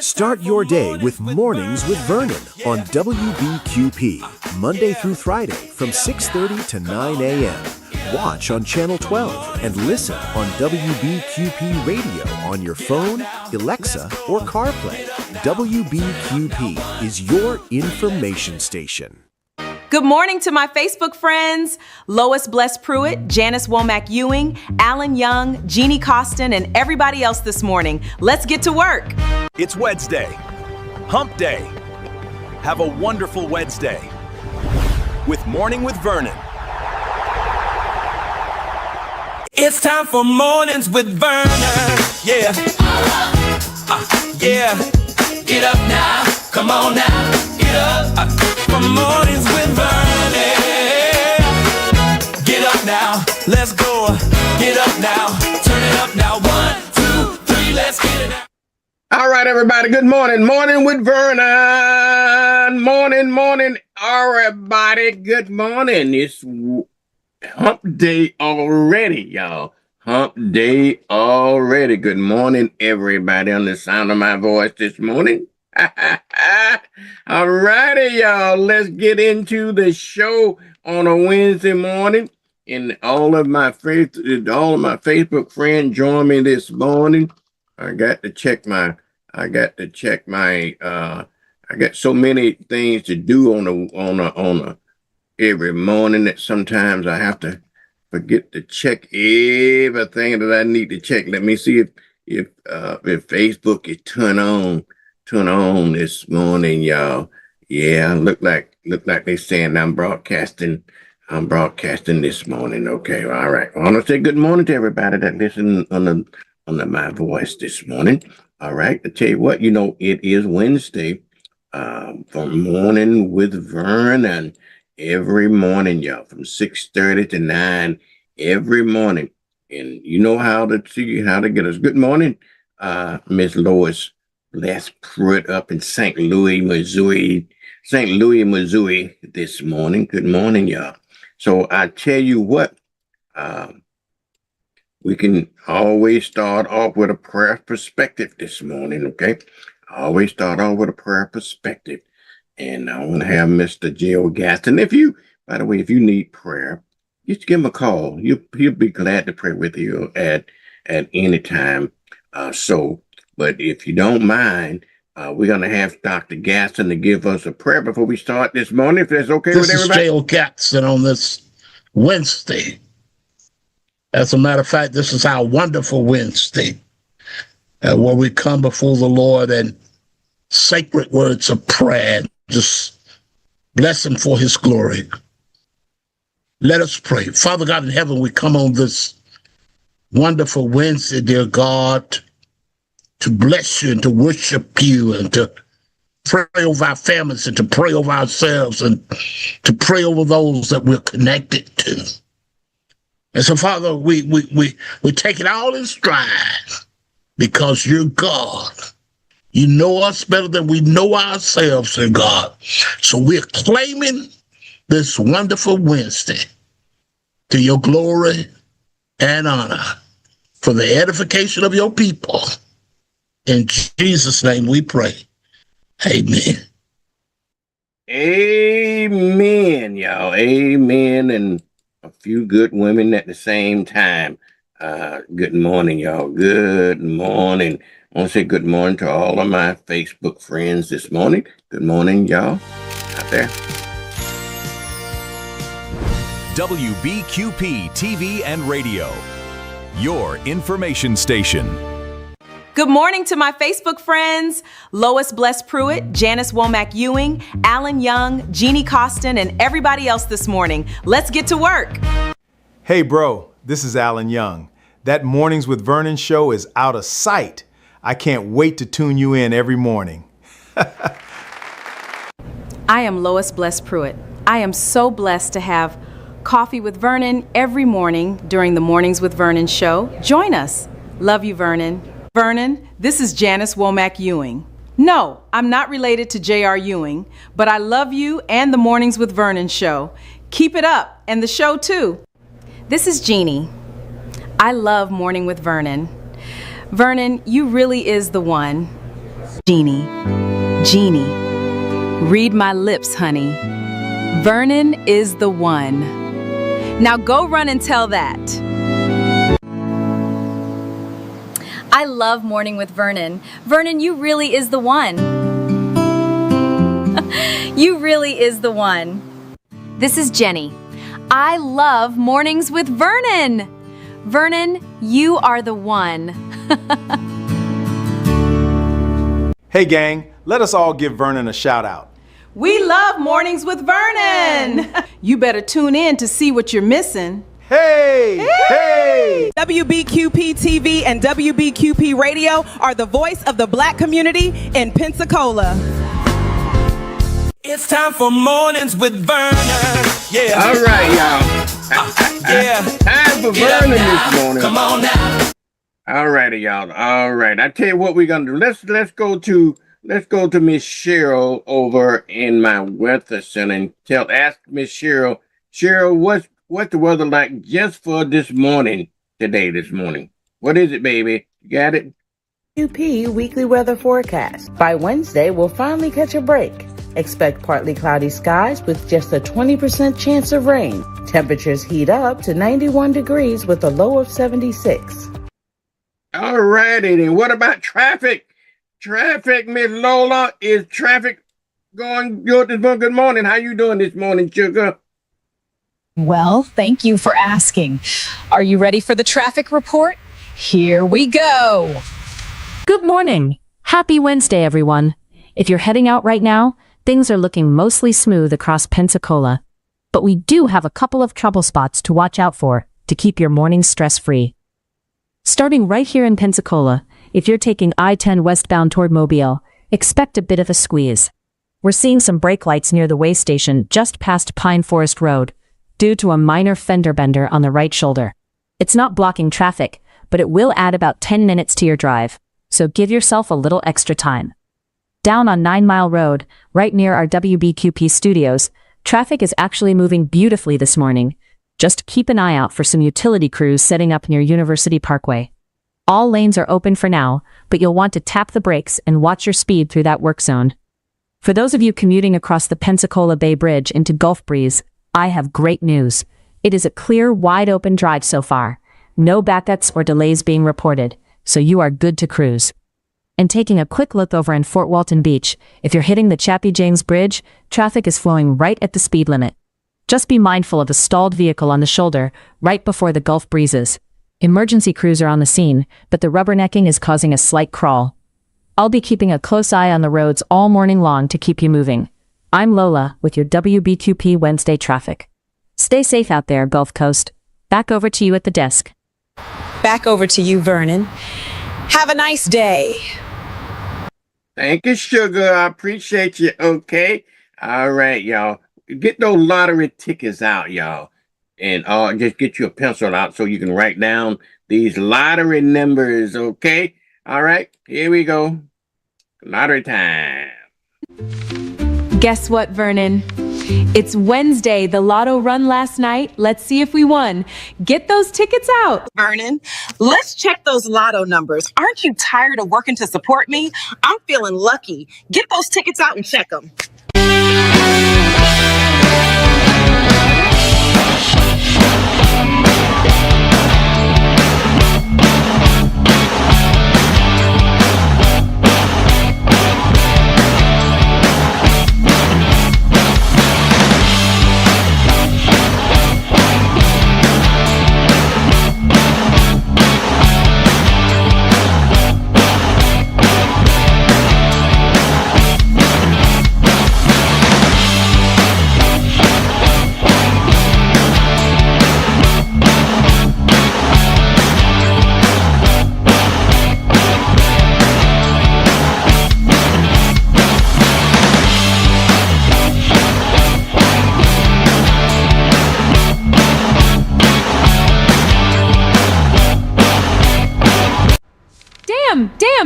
Start your day with Mornings with Vernon on WBQP, Monday through Friday from 6:30 to 9 a.m. Watch on Channel 12 and listen on WBQP Radio on your phone, Alexa, or CarPlay. WBQP is your information station. Good morning to my Facebook friends, Lois Bless Pruitt, Janice Womack Ewing, Alan Young, Jeannie Costin, and everybody else this morning. Let's get to work. It's Wednesday, Hump Day. Have a wonderful Wednesday with Morning with Vernon. It's time for Mornings with Vernon. Yeah. Yeah. Get up now. Come on now. Get up. For Mornings with Vernon. Get up now. Let's go. Get up now. Turn it up now. 1, 2, 3. Let's get it now. All right, everybody. Good morning. Morning with Vernon. Morning, everybody. Good morning. It's Hump Day already, y'all. Hump Day already. Good morning, everybody, on the sound of my voice this morning. All righty, y'all. Let's get into the show on a Wednesday morning. And all of my Facebook friends join me this morning. I got so many things to do on a every morning that sometimes I have to forget to check everything that I need to check. Let me see if Facebook is turned on this morning, y'all. Yeah, look like they saying I'm broadcasting this morning. Okay, all right. I want to say good morning to everybody that listen on my voice this morning. All right, I tell you what, it is Wednesday for Morning with Vernon. Every morning, y'all, from 6:30 to 9 every morning. And you know how to get us. Good morning, Miss Lois Bless Pruitt up in St. Louis, Missouri this morning. Good morning, y'all. So I tell you what, we can always start off with a prayer perspective this morning, okay? Always start off with a prayer perspective. And I want to have Mr. Jill Gaston. If you need prayer, just give him a call. He'll be glad to pray with you at any time. But if you don't mind, we're going to have Dr. Gaston to give us a prayer before we start this morning, if that's okay with everybody. This is Jill Gaston on this Wednesday. As a matter of fact, this is our wonderful Wednesday, where we come before the Lord and sacred words of prayer. Just bless him for his glory. Let us pray. Father God in heaven, we come on this wonderful Wednesday, dear God, to bless you and to worship you and to pray over our families and to pray over ourselves and to pray over those that we're connected to. And so, Father, we take it all in stride because you're God. You know us better than we know ourselves, dear God. So we're claiming this wonderful Wednesday to your glory and honor for the edification of your people. In Jesus' name we pray. Amen. Amen, y'all. Amen. And a few good women at the same time. Good morning, y'all. Good morning. I want to say good morning to all of my Facebook friends this morning. Good morning, y'all, out there. WBQP TV and Radio, your information station. Good morning to my Facebook friends, Lois Bless Pruitt, Janice Womack Ewing, Alan Young, Jeannie Costin, and everybody else this morning. Let's get to work. Hey, bro, this is Alan Young. That Mornings with Vernon show is out of sight. I can't wait to tune you in every morning. I am Lois Bless Pruitt. I am so blessed to have coffee with Vernon every morning during the Mornings with Vernon show. Join us. Love you, Vernon. Vernon, this is Janice Womack Ewing. No, I'm not related to J.R. Ewing, but I love you and the Mornings with Vernon show. Keep it up, and the show too. This is Jeannie. I love Morning with Vernon. Vernon, you really is the one. Genie, Genie, read my lips, honey. Vernon is the one. Now go run and tell that. I love Morning with Vernon. Vernon, you really is the one. You really is the one. This is Jenny. I love Mornings with Vernon. Vernon, you are the one. Hey gang, let us all give Vernon a shout out. We love Mornings with Vernon. You better tune in to see what you're missing. Hey! Hey! WBQP TV and WBQP Radio are the voice of the Black community in Pensacola. It's time for Mornings with Vernon. Yeah. All right, y'all. Yeah. Time for Get up Vernon now. this morning. Come on now. All righty, y'all. All right. I tell you what we're gonna do. Let's go to Miss Cheryl over in my weather center and ask Miss Cheryl. Cheryl, what's the weather like just for this morning? What is it, baby? You got it? UP weekly weather forecast. By Wednesday, we'll finally catch a break. Expect partly cloudy skies with just a 20% chance of rain. Temperatures heat up to 91 degrees with a low of 76. All righty then. What about traffic? Traffic, Miss Lola. Is traffic going good this morning? Good morning. How you doing this morning, sugar? Well, thank you for asking. Are you ready for the traffic report? Here we go. Good morning. Happy Wednesday, everyone. If you're heading out right now, things are looking mostly smooth across Pensacola. But we do have a couple of trouble spots to watch out for to keep your morning stress-free. Starting right here in Pensacola, if you're taking I-10 westbound toward Mobile, expect a bit of a squeeze. We're seeing some brake lights near the way station just past Pine Forest Road, due to a minor fender bender on the right shoulder. It's not blocking traffic, but it will add about 10 minutes to your drive, so give yourself a little extra time. Down on 9 Mile Road, right near our WBQP studios, traffic is actually moving beautifully this morning. Just keep an eye out for some utility crews setting up near University Parkway. All lanes are open for now, but you'll want to tap the brakes and watch your speed through that work zone. For those of you commuting across the Pensacola Bay Bridge into Gulf Breeze, I have great news. It is a clear, wide-open drive so far. No backups or delays being reported, so you are good to cruise. And taking a quick look over in Fort Walton Beach, if you're hitting the Chappie James Bridge, traffic is flowing right at the speed limit. Just be mindful of a stalled vehicle on the shoulder right before the Gulf Breezes. Emergency crews are on the scene, but the rubbernecking is causing a slight crawl. I'll be keeping a close eye on the roads all morning long to keep you moving. I'm Lola with your WBQP Wednesday traffic. Stay safe out there, Gulf Coast. Back over to you at the desk. Back over to you, Vernon. Have a nice day. Thank you, sugar. I appreciate you. Okay. All right, y'all. Get those lottery tickets out, y'all. And just get you a pencil out so you can write down these lottery numbers, okay? All right, here we go. Lottery time. Guess what, Vernon? It's Wednesday, the lotto run last night. Let's see if we won. Get those tickets out. Vernon, let's check those lotto numbers. Aren't you tired of working to support me? I'm feeling lucky. Get those tickets out and check them.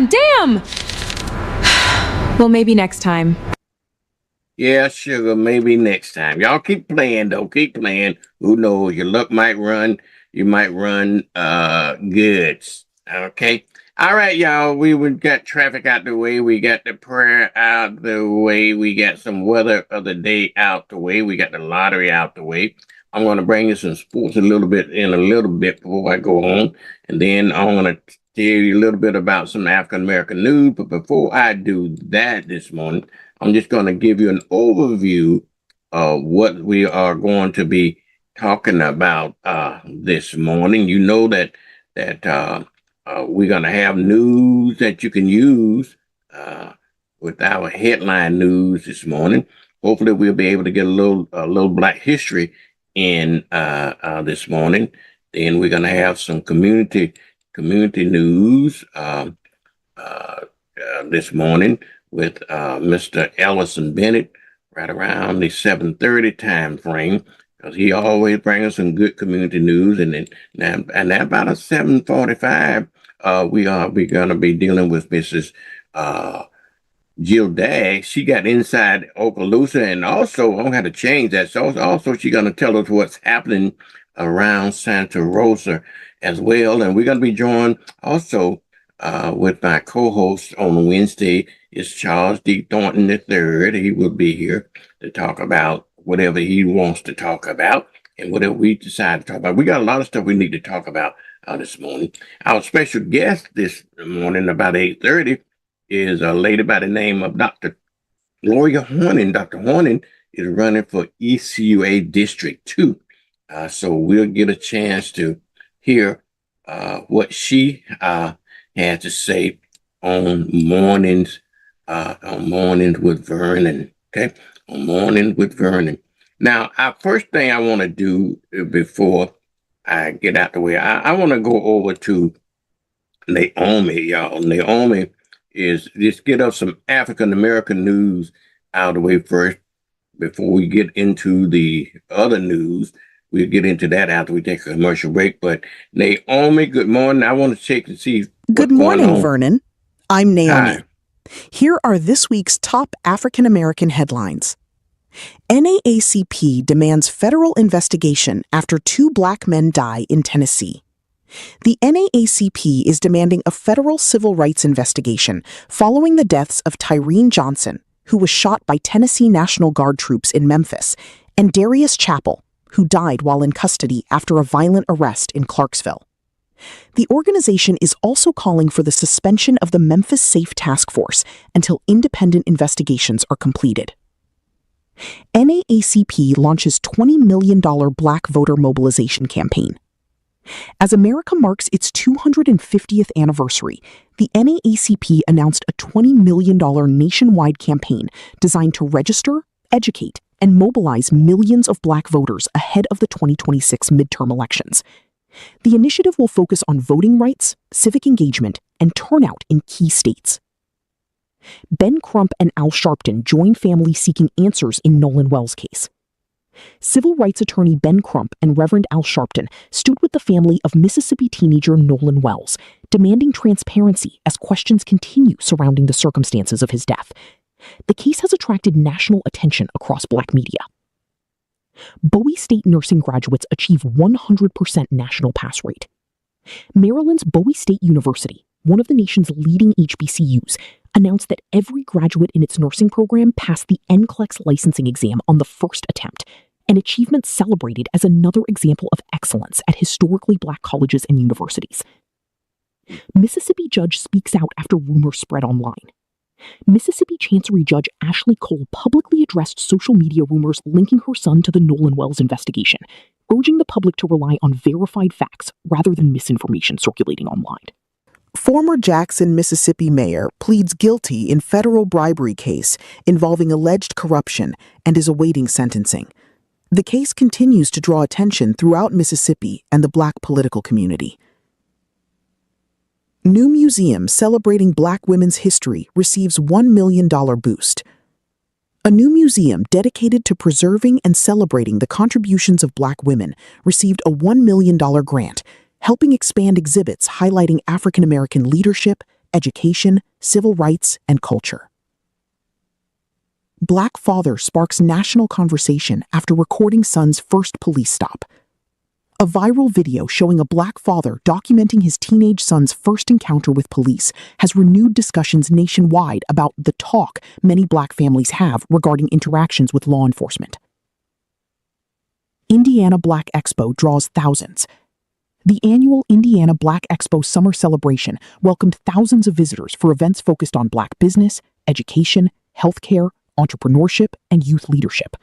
Damn! Well, maybe next time. Yeah, sugar, maybe next time. Y'all keep playing, though. Keep playing. Who knows? Your luck might run. You might run goods. Okay? All right, y'all. We got traffic out the way. We got the prayer out the way. We got some weather of the day out the way. We got the lottery out the way. I'm going to bring you some sports a little bit before I go on. And then I'm going to tell you a little bit about some African American news. But before I do that this morning, I'm just going to give you an overview of what we are going to be talking about this morning. You know that we're going to have news that you can use with our headline news this morning. Hopefully, we'll be able to get a little Black history in this morning. Then we're going to have some community news this morning with Mr. Ellison Bennett right around the 7:30 time frame, because he always brings us some good community news. And then at about a 7:45. We're gonna be dealing with Mrs. Jill Dagg. She got inside Okaloosa, and also I'm gonna change that. So also she's gonna tell us what's happening around Santa Rosa as well. And we're gonna be joined also with my co-host on Wednesday is Charles D. Thornton III. He will be here to talk about whatever he wants to talk about and whatever we decide to talk about. We got a lot of stuff we need to talk about this morning. Our special guest this morning, about 8:30, is a lady by the name of Dr. Gloria Horning. Dr. Horning is running for ECUA District 2. So we'll get a chance to hear what she had to say on mornings with Vernon. Okay, on Mornings with Vernon. Now, our first thing I want to do before I get out the way, I want to go over to Naomi, y'all. Naomi is just get us some African American news out of the way first before we get into the other news. We'll get into that after we take a commercial break. But Naomi, good morning. I want to check and see. Good morning, Vernon. I'm Naomi. Hi. Here are this week's top African American headlines. NAACP demands federal investigation after 2 Black men die in Tennessee. The NAACP is demanding a federal civil rights investigation following the deaths of Tyreen Johnson, who was shot by Tennessee National Guard troops in Memphis, and Darius Chappell, who died while in custody after a violent arrest in Clarksville. The organization is also calling for the suspension of the Memphis Safe Task Force until independent investigations are completed. NAACP launches $20 million Black voter mobilization campaign. As America marks its 250th anniversary, the NAACP announced a $20 million nationwide campaign designed to register, educate, and mobilize millions of Black voters ahead of the 2026 midterm elections. The initiative will focus on voting rights, civic engagement, and turnout in key states. Ben Crump and Al Sharpton join families seeking answers in Nolan Wells' case. Civil rights attorney Ben Crump and Reverend Al Sharpton stood with the family of Mississippi teenager Nolan Wells, demanding transparency as questions continue surrounding the circumstances of his death. The case has attracted national attention across Black media. Bowie State nursing graduates achieve 100% national pass rate. Maryland's Bowie State University, one of the nation's leading HBCUs, announced that every graduate in its nursing program passed the NCLEX licensing exam on the first attempt, an achievement celebrated as another example of excellence at historically Black colleges and universities. Mississippi judge speaks out after rumors spread online. Mississippi Chancery Judge Ashley Cole publicly addressed social media rumors linking her son to the Nolan Wells investigation, urging the public to rely on verified facts rather than misinformation circulating online. Former Jackson, Mississippi mayor pleads guilty in federal bribery case involving alleged corruption and is awaiting sentencing. The case continues to draw attention throughout Mississippi and the Black political community. New museum celebrating Black women's history receives $1 million boost. A new museum dedicated to preserving and celebrating the contributions of Black women received a $1 million grant, helping expand exhibits highlighting African American leadership, education, civil rights, and culture. Black father sparks national conversation after recording son's first police stop. A viral video showing a black father documenting his teenage son's first encounter with police has renewed discussions nationwide about the talk many black families have regarding interactions with law enforcement. Indiana Black Expo draws thousands. The annual Indiana Black Expo Summer Celebration welcomed thousands of visitors for events focused on black business, education, healthcare, entrepreneurship, and youth leadership.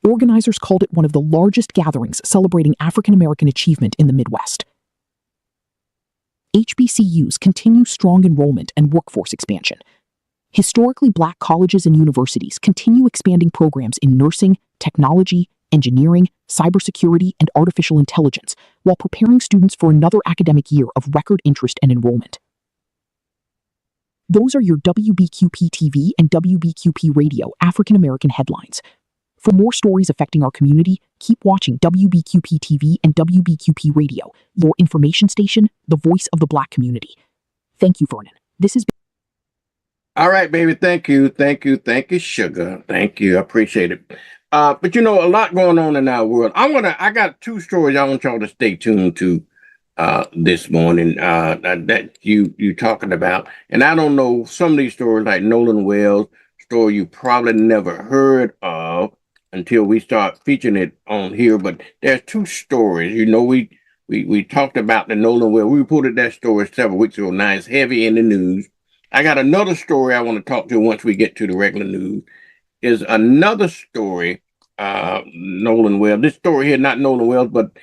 Organizers called it one of the largest gatherings celebrating African American achievement in the Midwest. HBCUs continue strong enrollment and workforce expansion. Historically black colleges and universities continue expanding programs in nursing, technology, engineering, cybersecurity, and artificial intelligence while preparing students for another academic year of record interest and enrollment. Those are your WBQP TV and WBQP Radio African American headlines. For more stories affecting our community, keep watching WBQP TV and WBQP Radio, your information station, the voice of the black community. Thank you, Vernon. This is... All right, baby. Thank you, sugar. Thank you. I appreciate it. But you know, a lot going on in our world. I got two stories I want y'all to stay tuned to this morning that you talking about. And I don't know, some of these stories like Nolan Wells story you probably never heard of until we start featuring it on here. But there's two stories. You know, we talked about the Nolan Wells. We reported that story several weeks ago. Now it's heavy in the news. I got another story I want to talk to once we get to the regular news. Is another story, Nolan Wells. This story here, not Nolan Wells, but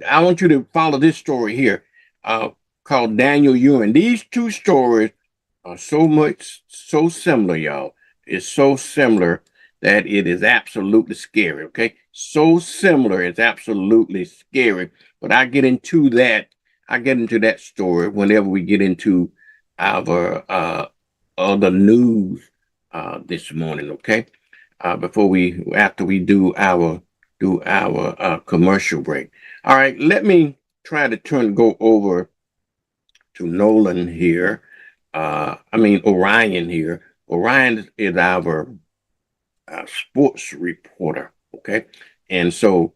I want you to follow this story here called Daniel Ewan. These two stories are so similar, y'all. It's so similar that it is absolutely scary, okay? So similar, it's absolutely scary. But I get into that story whenever we get into our other news this morning, okay? After we do our commercial break. All right, let me try to go over to Nolan here. Orion here. Orion is our sports reporter, okay? And so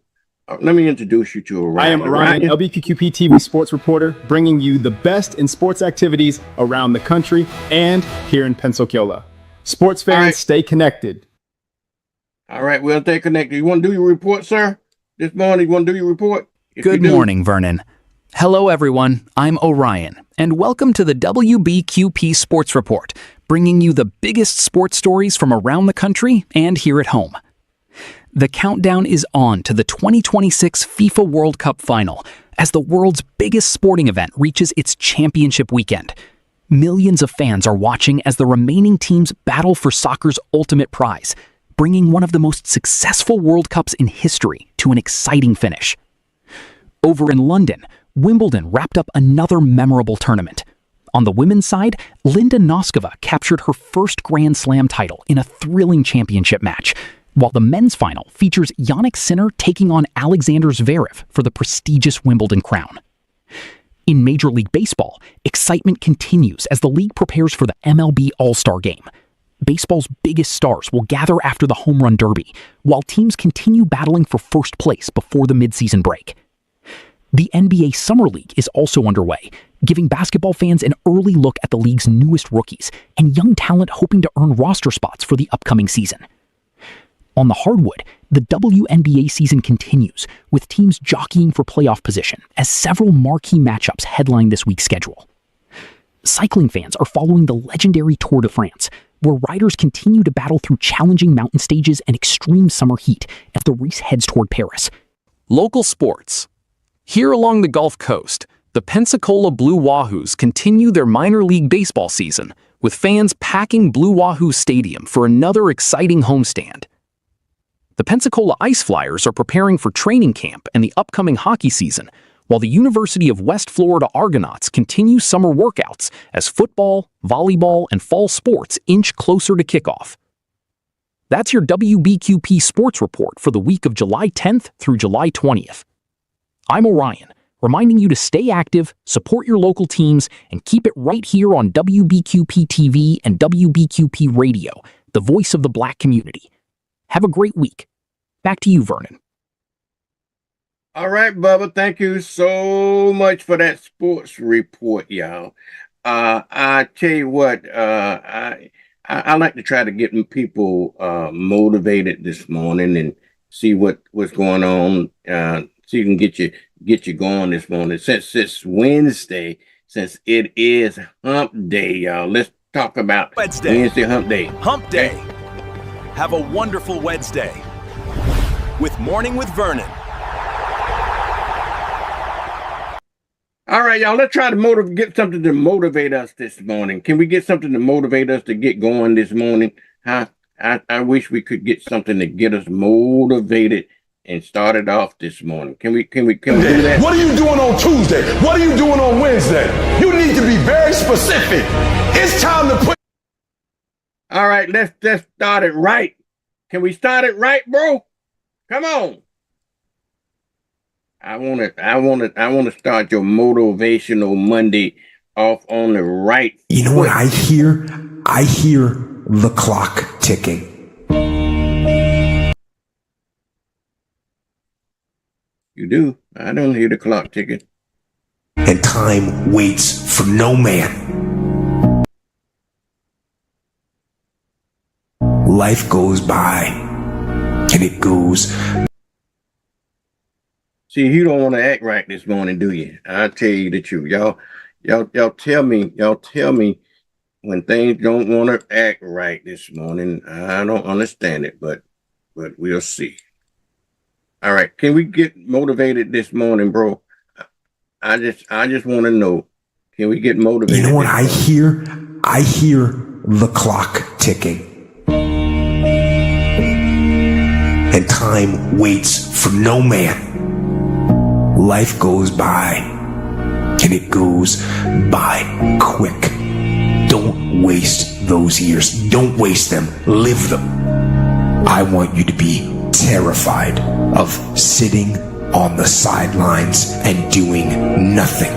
let me introduce you to Orion. I am Orion, WBQP TV sports reporter, bringing you the best in sports activities around the country and here in Pensacola. Sports fans, stay connected. All right, we'll stay connected. You want to do your report, sir? This morning, you want to do your report? Good morning, Vernon. Hello, everyone. I'm Orion, and welcome to the WBQP Sports Report, bringing you the biggest sports stories from around the country and here at home. The countdown is on to the 2026 FIFA World Cup final as the world's biggest sporting event reaches its championship weekend. Millions of fans are watching as the remaining teams battle for soccer's ultimate prize, bringing one of the most successful World Cups in history to an exciting finish. Over in London, Wimbledon wrapped up another memorable tournament. On the women's side, Linda Noskova captured her first Grand Slam title in a thrilling championship match, while the men's final features Jannik Sinner taking on Alexander Zverev for the prestigious Wimbledon crown. In Major League Baseball, excitement continues as the league prepares for the MLB All-Star Game. Baseball's biggest stars will gather after the Home Run Derby, while teams continue battling for first place before the midseason break. The NBA Summer League is also underway, giving basketball fans an early look at the league's newest rookies and young talent hoping to earn roster spots for the upcoming season. On the hardwood, the WNBA season continues, with teams jockeying for playoff position as several marquee matchups headline this week's schedule. Cycling fans are following the legendary Tour de France, where riders continue to battle through challenging mountain stages and extreme summer heat as the race heads toward Paris. Local sports. Here along the Gulf Coast, the Pensacola Blue Wahoos continue their minor league baseball season, with fans packing Blue Wahoo Stadium for another exciting homestand. The Pensacola Ice Flyers are preparing for training camp and the upcoming hockey season, while the University of West Florida Argonauts continue summer workouts as football, volleyball, and fall sports inch closer to kickoff. That's your WBQP Sports Report for the week of July 10th through July 20th. I'm Orion, reminding you to stay active, support your local teams, and keep it right here on WBQP TV and WBQP Radio, the voice of the Black community. Have a great week. Back to you, Vernon. All right, Bubba. Thank you so much for that sports report, y'all. I tell you what, I like to try to get people motivated this morning and see what's going on. See if you can get you going this morning. Since it's Wednesday, since it is Hump Day, y'all. Let's talk about Wednesday Hump Day. Hump Day. Have a wonderful Wednesday with Morning with Vernon. All right, y'all. Let's try to get something to motivate us this morning. Can we get something to motivate us to get going this morning? I wish we could get something to get us motivated and start it off this morning. Can we do that? What are you doing on Tuesday? What are you doing on Wednesday? You need to be very specific. It's time to put. All right, let's start it right. Can we start it right, bro? Come on. I want to start your motivational Monday off on the right. You know what I hear? I hear the clock ticking. You do? I don't hear the clock ticking. And time waits for no man. Life goes by, and it goes. See, you don't want to act right this morning, do you? I'll tell you the truth. Y'all tell me when things don't want to act right this morning. I don't understand it, but we'll see. All right, can we get motivated this morning, bro? I just want to know, can we get motivated? You know what I hear? I hear the clock ticking. And time waits for no man. Life goes by, and it goes by quick. Don't waste those years. Don't waste them. Live them. I want you to be terrified of sitting on the sidelines and doing nothing.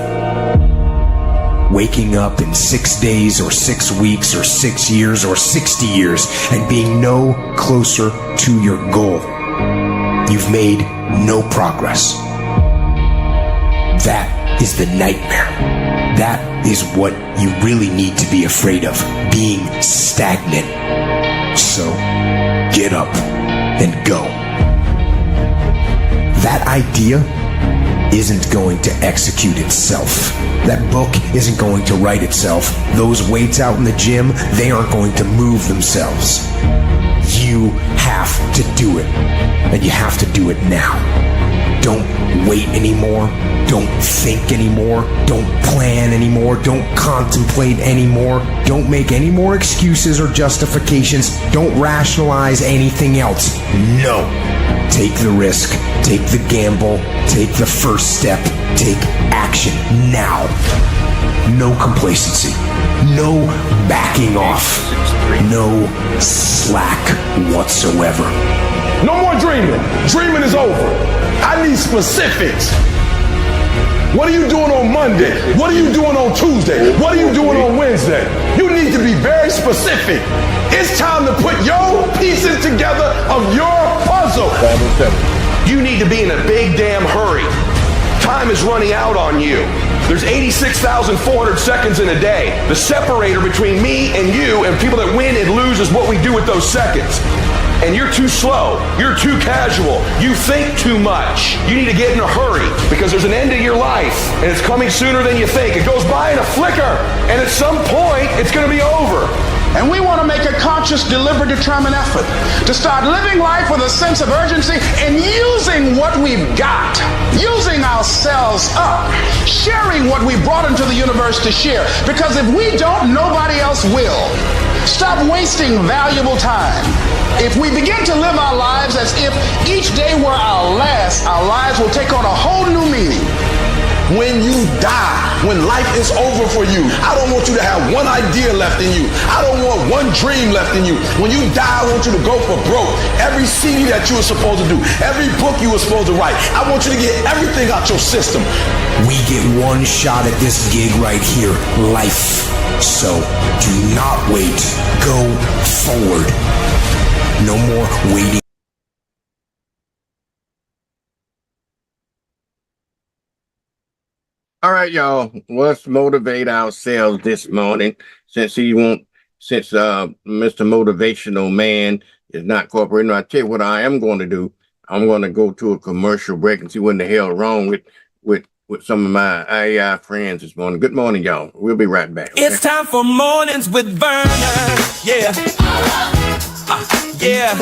Waking up in 6 days or 6 weeks or 6 years or 60 years and being no closer to your goal. You've made no progress. That is the nightmare. That is what you really need to be afraid of, being stagnant. So, get up and go. That idea isn't going to execute itself. That book isn't going to write itself. Those weights out in the gym, they aren't going to move themselves. You have to do it, and you have to do it now. Don't wait anymore. Don't think anymore. Don't plan anymore. Don't contemplate anymore. Don't make any more excuses or justifications. Don't rationalize anything else. No. Take the risk. Take the gamble. Take the first step. Take action now. No complacency. No backing off. No slack whatsoever. No more dreaming. Dreaming is over. I need specifics. What are you doing on Monday? What are you doing on Tuesday? What are you doing on Wednesday? You need to be very specific. It's time to put your pieces together of your puzzle. You need to be in a big damn hurry. Time is running out on you. There's 86,400 seconds in a day. The separator between me and you and people that win and lose is what we do with those seconds. And you're too slow. You're too casual. You think too much. You need to get in a hurry because there's an end to your life and it's coming sooner than you think. It goes by in a flicker and at some point it's going to be over. And we want to make a conscious, deliberate, determined effort to start living life with a sense of urgency and using what we've got, using ourselves up, sharing what we brought into the universe to share. Because if we don't, nobody else will. Stop wasting valuable time. If we begin to live our lives as if each day were our last, our lives will take on a whole new meaning. When you die, when life is over for you, I don't want you to have one idea left in you. I don't want one dream left in you. When you die, I want you to go for broke. Every CD that you were supposed to do, every book you were supposed to write, I want you to get everything out your system. We get one shot at this gig right here, life. So do not wait. Go forward. No more waiting. All right, y'all. Let's motivate ourselves this morning since Mr. Motivational Man is not cooperating. I'll tell you what I am going to do. I'm going to go to a commercial break and see what in the hell wrong with some of my AI friends this morning. Good morning, y'all. We'll be right back. Okay? It's time for Mornings with Vernon. Yeah. Yeah.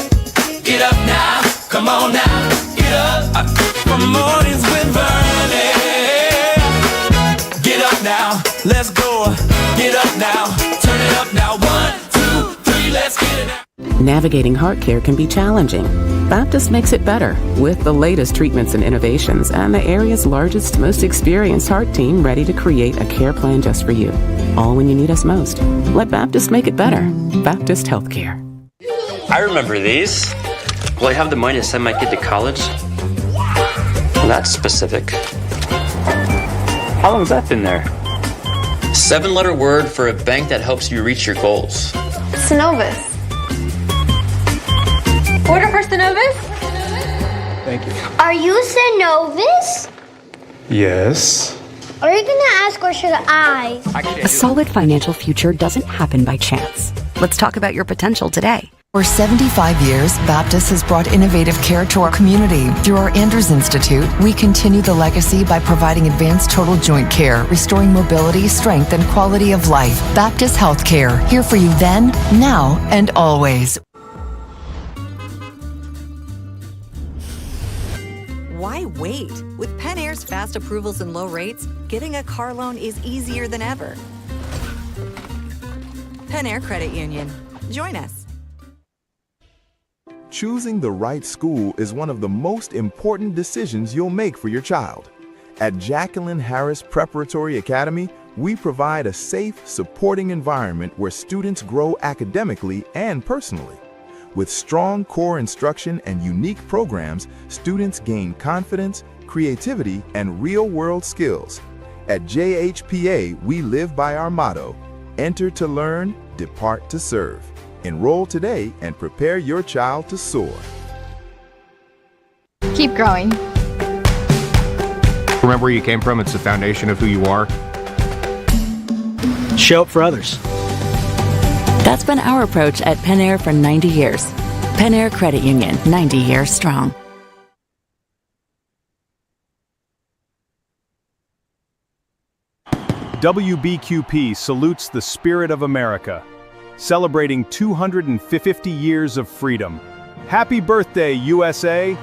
Get up now. Come on now. Get up. For Mornings with Vernon. Get up now. Let's go. Get up now. Turn it up now. 1, 2, 3. Let's get it now. Navigating heart care can be challenging. Baptist makes it better with the latest treatments and innovations and the area's largest, most experienced heart team ready to create a care plan just for you. All when you need us most. Let Baptist make it better. Baptist Healthcare. I remember these. Will I have the money to send my kid to college? Well, that's specific. How long has that been there? 7-letter word for a bank that helps you reach your goals. Synovus. Order for Synovus? Thank you. Are you Synovus? Yes. Are you gonna ask or should I? A solid financial future doesn't happen by chance. Let's talk about your potential today. For 75 years, Baptist has brought innovative care to our community. Through our Andrews Institute, we continue the legacy by providing advanced total joint care, restoring mobility, strength, and quality of life. Baptist Healthcare, here for you then, now, and always. Why wait? With Penn Air's fast approvals and low rates, getting a car loan is easier than ever. Penn Air Credit Union. Join us. Choosing the right school is one of the most important decisions you'll make for your child. At Jacqueline Harris Preparatory Academy, we provide a safe, supporting environment where students grow academically and personally. With strong core instruction and unique programs, students gain confidence, creativity, and real-world skills. At JHPA, we live by our motto, enter to learn, depart to serve. Enroll today and prepare your child to soar. Keep growing. Remember where you came from, it's the foundation of who you are. Show up for others. That's been our approach at Penn Air for 90 years. Penn Air Credit Union, 90 years strong. WBQP salutes the spirit of America, celebrating 250 years of freedom. Happy birthday, USA!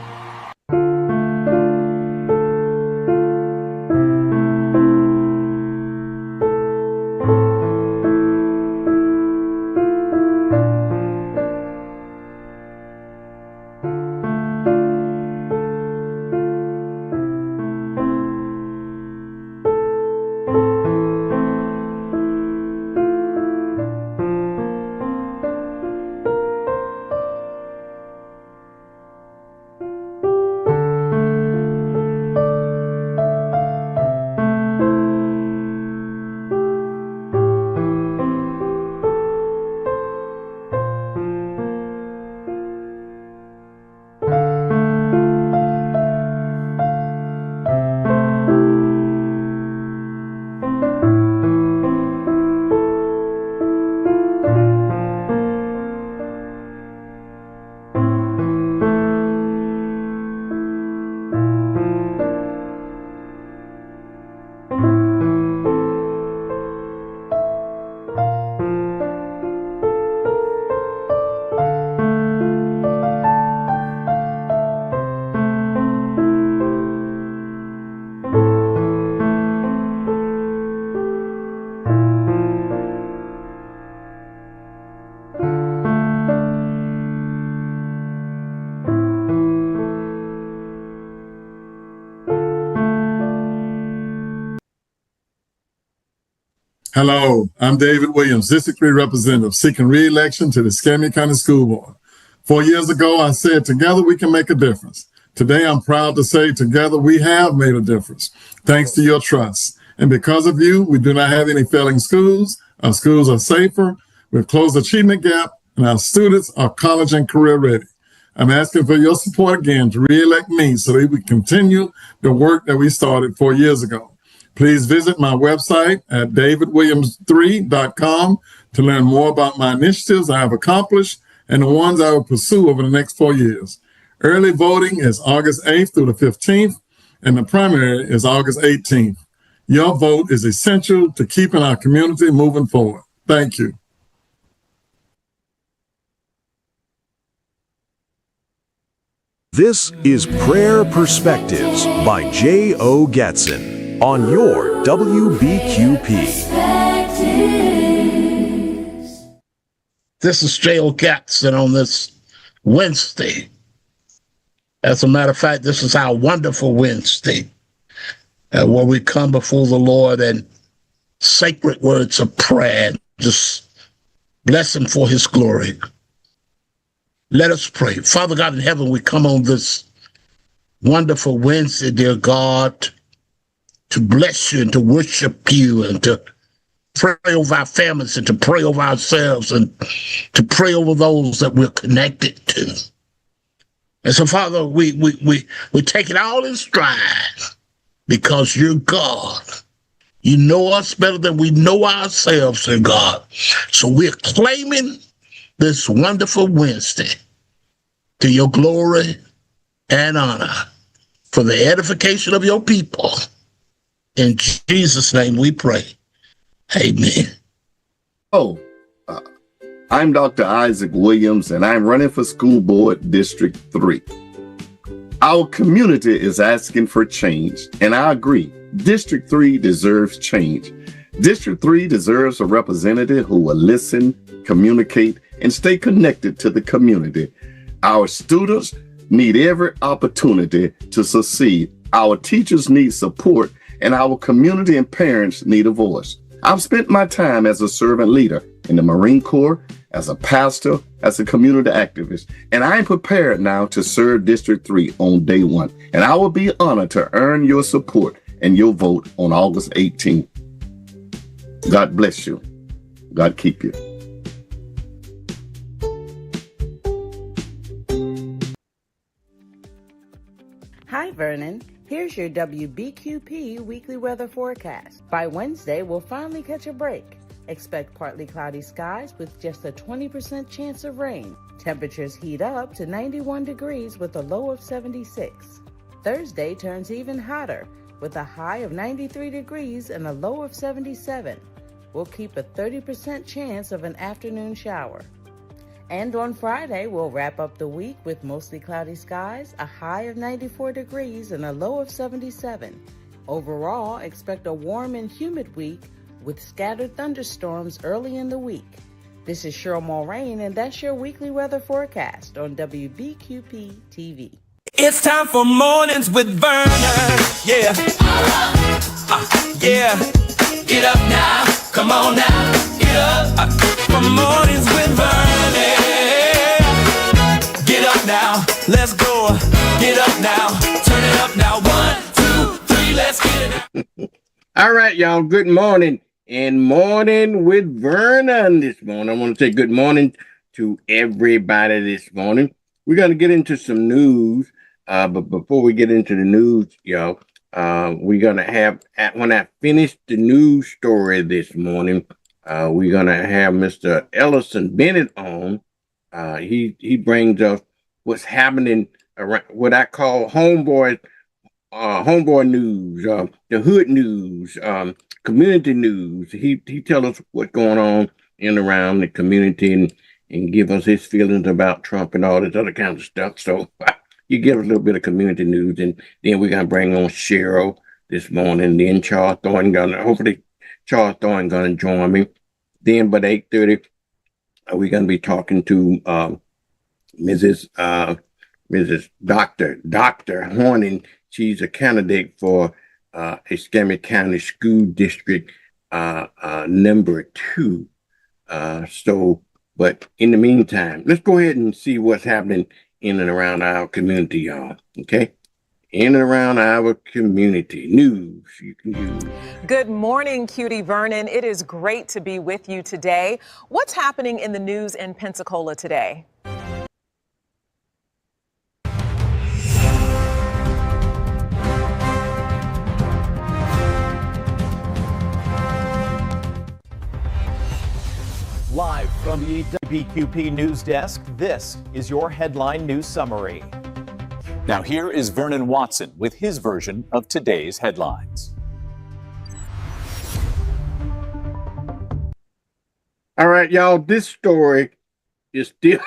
Hello, I'm David Williams, District 3 Representative, seeking re-election to the Escambia County School Board. 4 years ago, I said, together we can make a difference. Today, I'm proud to say, together we have made a difference, thanks to your trust. And because of you, we do not have any failing schools. Our schools are safer, we've closed the achievement gap, and our students are college and career ready. I'm asking for your support again to re-elect me so that we continue the work that we started 4 years ago. Please visit my website at davidwilliams3.com to learn more about my initiatives I have accomplished and the ones I will pursue over the next 4 years. Early voting is August 8th through the 15th, and the primary is August 18th. Your vote is essential to keeping our community moving forward. Thank you. This is Prayer Perspectives by J.O. Gatson on your WBQP. This is J.O. Gatson on this Wednesday. As a matter of fact, this is our wonderful Wednesday, where we come before the Lord and sacred words of prayer, just bless him for his glory. Let us pray. Father God in heaven, we come on this wonderful Wednesday, dear God, to bless you and to worship you and to pray over our families and to pray over ourselves and to pray over those that we're connected to. And so, Father, we take it all in stride because you're God. You know us better than we know ourselves, dear God. So we're claiming this wonderful Wednesday to your glory and honor for the edification of your people. In Jesus' name we pray. Amen. I'm Dr. Isaac Williams, and I'm running for School Board District 3. Our community is asking for change, and I agree. District 3 deserves change. District 3 deserves a representative who will listen, communicate, and stay connected to the community. Our students need every opportunity to succeed. Our teachers need support, and our community and parents need a voice. I've spent my time as a servant leader in the Marine Corps, as a pastor, as a community activist, and I'm prepared now to serve District 3 on day one. And I will be honored to earn your support and your vote on August 18th. God bless you. God keep you. Hi, Vernon. Here's your WBQP weekly weather forecast. By Wednesday, we'll finally catch a break. Expect partly cloudy skies with just a 20% chance of rain. Temperatures heat up to 91 degrees with a low of 76. Thursday turns even hotter with a high of 93 degrees and a low of 77. We'll keep a 30% chance of an afternoon shower. And on Friday, we'll wrap up the week with mostly cloudy skies, a high of 94 degrees and a low of 77. Overall, expect a warm and humid week with scattered thunderstorms early in the week. This is Cheryl Mulrain, and that's your weekly weather forecast on WBQP TV. It's time for Mornings with Vernon. Yeah. Yeah. Get up now. Come on now. Get up. For Mornings with Vernon. Get up now. Let's go. Get up now. Turn it up now. 1, 2, 3. Let's get it. All right, y'all. Good morning. And Morning with Vernon this morning. I want to say good morning to everybody this morning. We're going to get into some news. But before we get into the news, y'all, we're going to have, when I finish the news story this morning, we're going to have Mr. Ellison Bennett on. He brings us what's happening around what I call homeboy news, the hood news, community news. He tell us what's going on in and around the community and give us his feelings about Trump and all this other kind of stuff. So you give us a little bit of community news, and then we're gonna bring on Cheryl this morning. Then Charles Thornton hopefully Charles Thornton gonna join me. Then by 8:30, we're gonna be talking to Mrs. Dr. Horning. She's a candidate for Escambia County School District number 2. But in the meantime, let's go ahead and see what's happening in and around our community, y'all. Okay? In and around our community. News you can use. Good morning, Cutie Vernon. It is great to be with you today. What's happening in the news in Pensacola today? From the WBQP News Desk, this is your headline news summary. Now here is Vernon Watson with his version of today's headlines. All right, y'all, this story is still,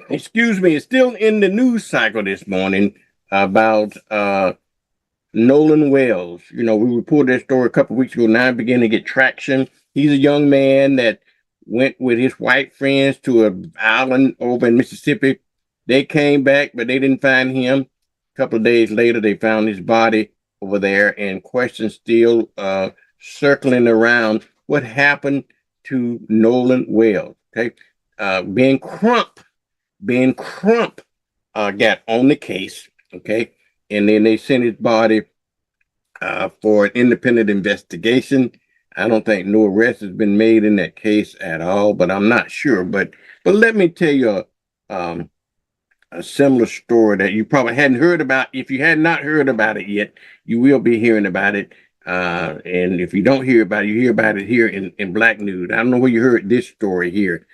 excuse me, it's still in the news cycle this morning about Nolan Wells. You know, we reported that story a couple of weeks ago. Now beginning to get traction. He's a young man that went with his white friends to an island over in Mississippi. They came back, but they didn't find him. A couple of days later, they found his body over there, and questions still circling around what happened to Nolan Wells. Okay, Ben Crump got on the case. Okay, and then they sent his body for an independent investigation. I don't think no arrest has been made in that case at all, but I'm not sure. But let me tell you a similar story that you probably hadn't heard about. If you had not heard about it yet, you will be hearing about it. And if you don't hear about it, you hear about it here in Black News. I don't know where you heard this story here.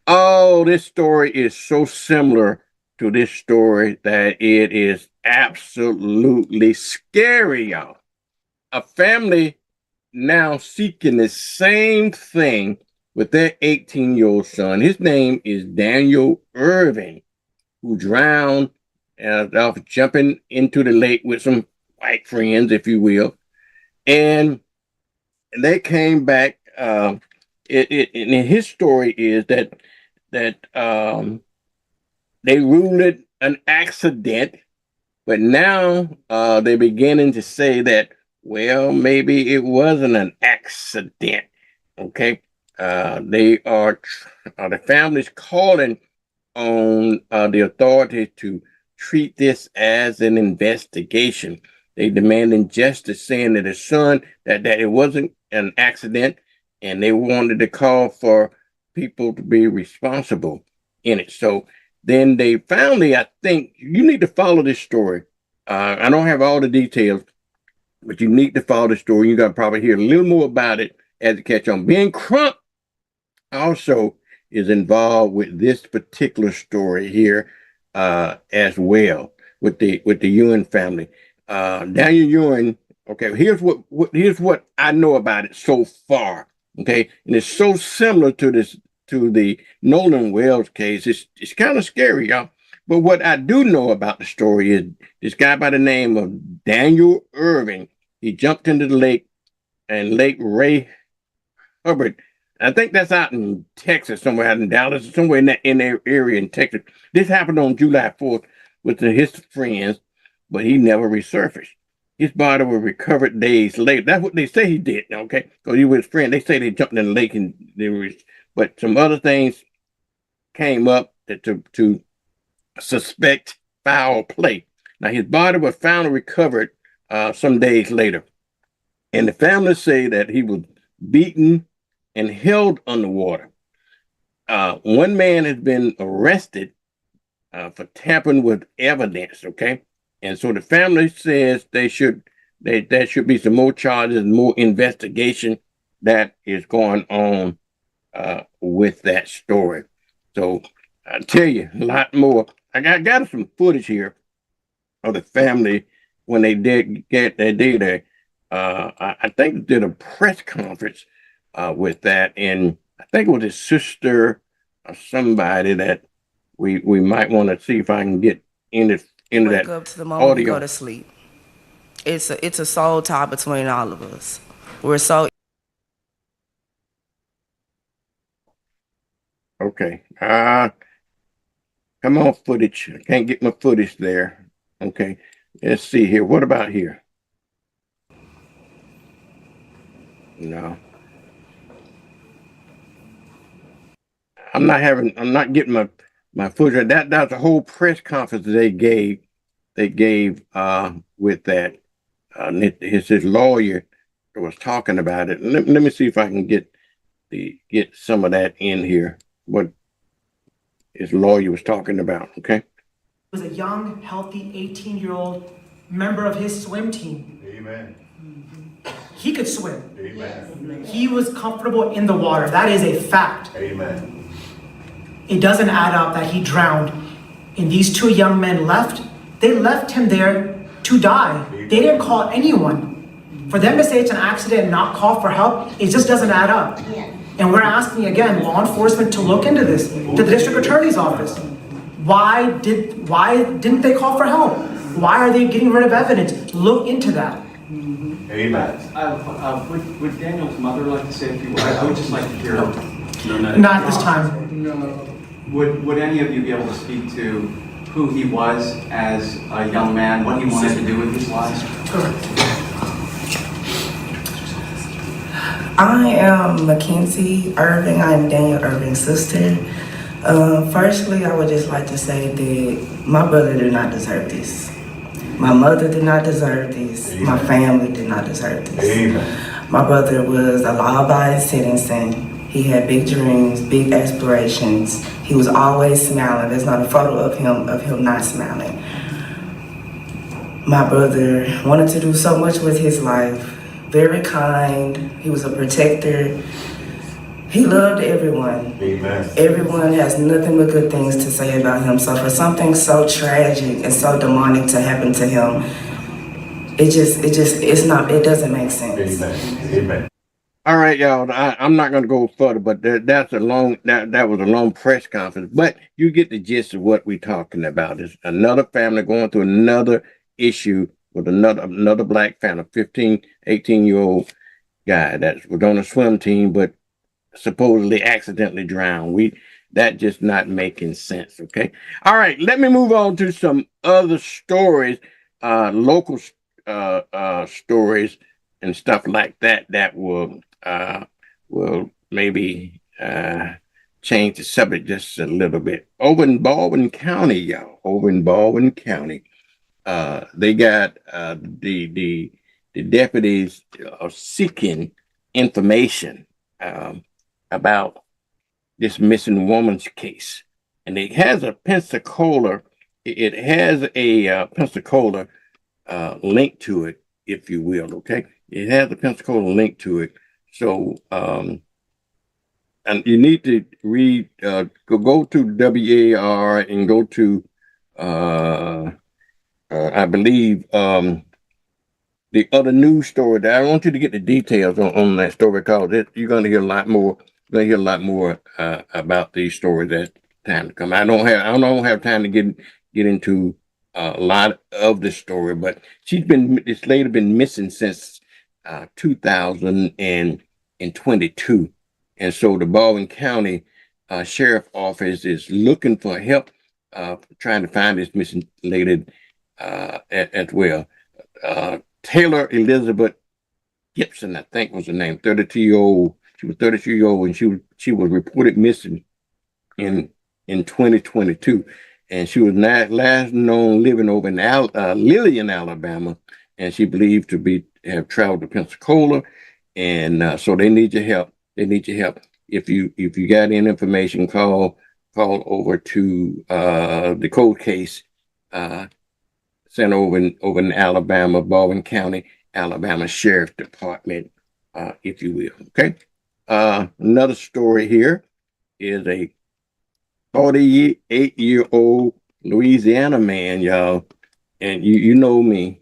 Oh, this story is so similar to this story that it is absolutely scary, y'all. A family now seeking the same thing with their 18-year-old son. His name is Daniel Irving, who drowned off jumping into the lake with some white friends, if you will. And they came back. And his story is that they ruled it an accident, but now they're beginning to say that, well, maybe it wasn't an accident. Okay, the family's calling on the authorities to treat this as an investigation. They demanding justice, saying that his son that it wasn't an accident, and they wanted to call for people to be responsible in it. So then they finally, I think you need to follow this story. I don't have all the details, but you need to follow the story. You got to probably hear a little more about it as it catch on. Ben Crump also is involved with this particular story here as well with the Ewing family. Daniel Ewing. Okay, here's what I know about it so far. Okay, and it's so similar to the Nolan Wells case. It's kind of scary, y'all. But what I do know about the story is this guy by the name of Daniel Irving. He jumped into the lake, and Lake Ray Hubbard. I think that's out in Texas, somewhere out in Dallas, somewhere in that area in Texas. This happened on July 4th with his friends, but he never resurfaced. His body was recovered days later. That's what they say he did, okay? Because he was his friend. They say they jumped in the lake, and but some other things came up to suspect foul play. Now, his body was found and recovered some days later. And the family say that he was beaten and held underwater. One man has been arrested for tampering with evidence, okay? And so the family says there should be some more charges and more investigation that is going on with that story. So I tell you a lot more. I got some footage here of the family when they did I think they did a press conference with that, and I think it was his sister or somebody that we might want to see if I can get into that up to the moment audio. we go to sleep. It's a soul tie between all of us. We're so Okay. Come on, footage. I can't get my footage there. Okay. Let's see here. What about here? No. I'm not getting my footage. That's a whole press conference they gave with that. His lawyer was talking about it. Let me see if I can get some of that in here. What his lawyer was talking about, okay? He was a young, healthy 18-year-old member of his swim team. Amen. He could swim. Amen. He was comfortable in the water. That is a fact. Amen. It doesn't add up that he drowned. And these two young men they left him there to die. They didn't call anyone. For them to say it's an accident and not call for help, it just doesn't add up. And we're asking again, law enforcement to look into this, to the district attorney's office. Why didn't they call for help? Why are they getting rid of evidence? Look into that. Amen. Would Daniel's mother like to say a few words? I would just like to hear. Not at this time. Would any of you be able to speak to who he was as a young man, what he wanted to do with his life? I am Mackenzie Irving. I am Daniel Irving's sister. Firstly, I would just like to say that my brother did not deserve this. My mother did not deserve this. Amen. My family did not deserve this. Amen. My brother was a law-abiding citizen. He had big dreams, big aspirations. He was always smiling. There's not a photo of him not smiling. My brother wanted to do so much with his life. Very kind. He was a protector. He loved everyone. Amen. Everyone has nothing but good things to say about him. So for something so tragic and so demonic to happen to him, it doesn't make sense. Amen. Amen. All right, y'all. I'm not going to go further, but that was a long press conference. But you get the gist of what we're talking about. It's another family going through another issue with another black family, 15, 18-year-old guy that was on a swim team, but supposedly accidentally drowned. That just not making sense. Okay. All right. Let me move on to some other stories, local stories and stuff like that will maybe change the subject just a little bit. Over in Baldwin County, y'all. Over in Baldwin County, they got the deputies are seeking information about this missing woman's case, and it has a Pensacola. It has a Pensacola link to it, if you will. Okay, it has a Pensacola link to it. So, and you need to read. Go to WAR and go to I believe the other news story. That I want you to get the details on that story, because you're going to hear a lot more. You're going to hear a lot more about these stories as time to come. I don't have time to get into a lot of the story, but this lady been missing since 2022, and so the Baldwin County Sheriff Office is looking for help trying to find this missing lady as well. Taylor Elizabeth Gibson, I think was her name, 32-year-old. She was 32-year-old, and she was reported missing in 2022, and she was last known living over in Lillian, Alabama, and she believed to have traveled to Pensacola, and so they need your help. They need your help. If you got any information, call over to the cold case center over in Alabama, Baldwin County, Alabama Sheriff Department, if you will. Okay. Another story here is a 48-year-old Louisiana man, y'all, and you know me.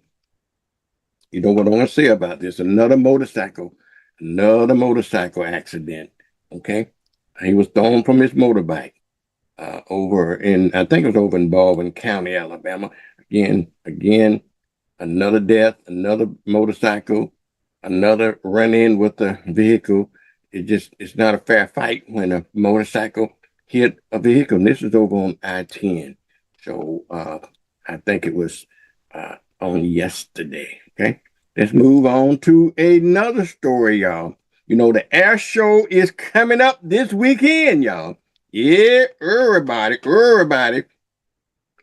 You know what I want to say about this. Another motorcycle accident. Okay. He was thrown from his motorbike I think it was over in Baldwin County, Alabama. Again, another death, another motorcycle, another run-in with a vehicle. It's not a fair fight when a motorcycle hit a vehicle. And this is over on I-10. So I think it was on yesterday. Okay. Let's move on to another story, y'all. You know, the air show is coming up this weekend, y'all. Yeah, everybody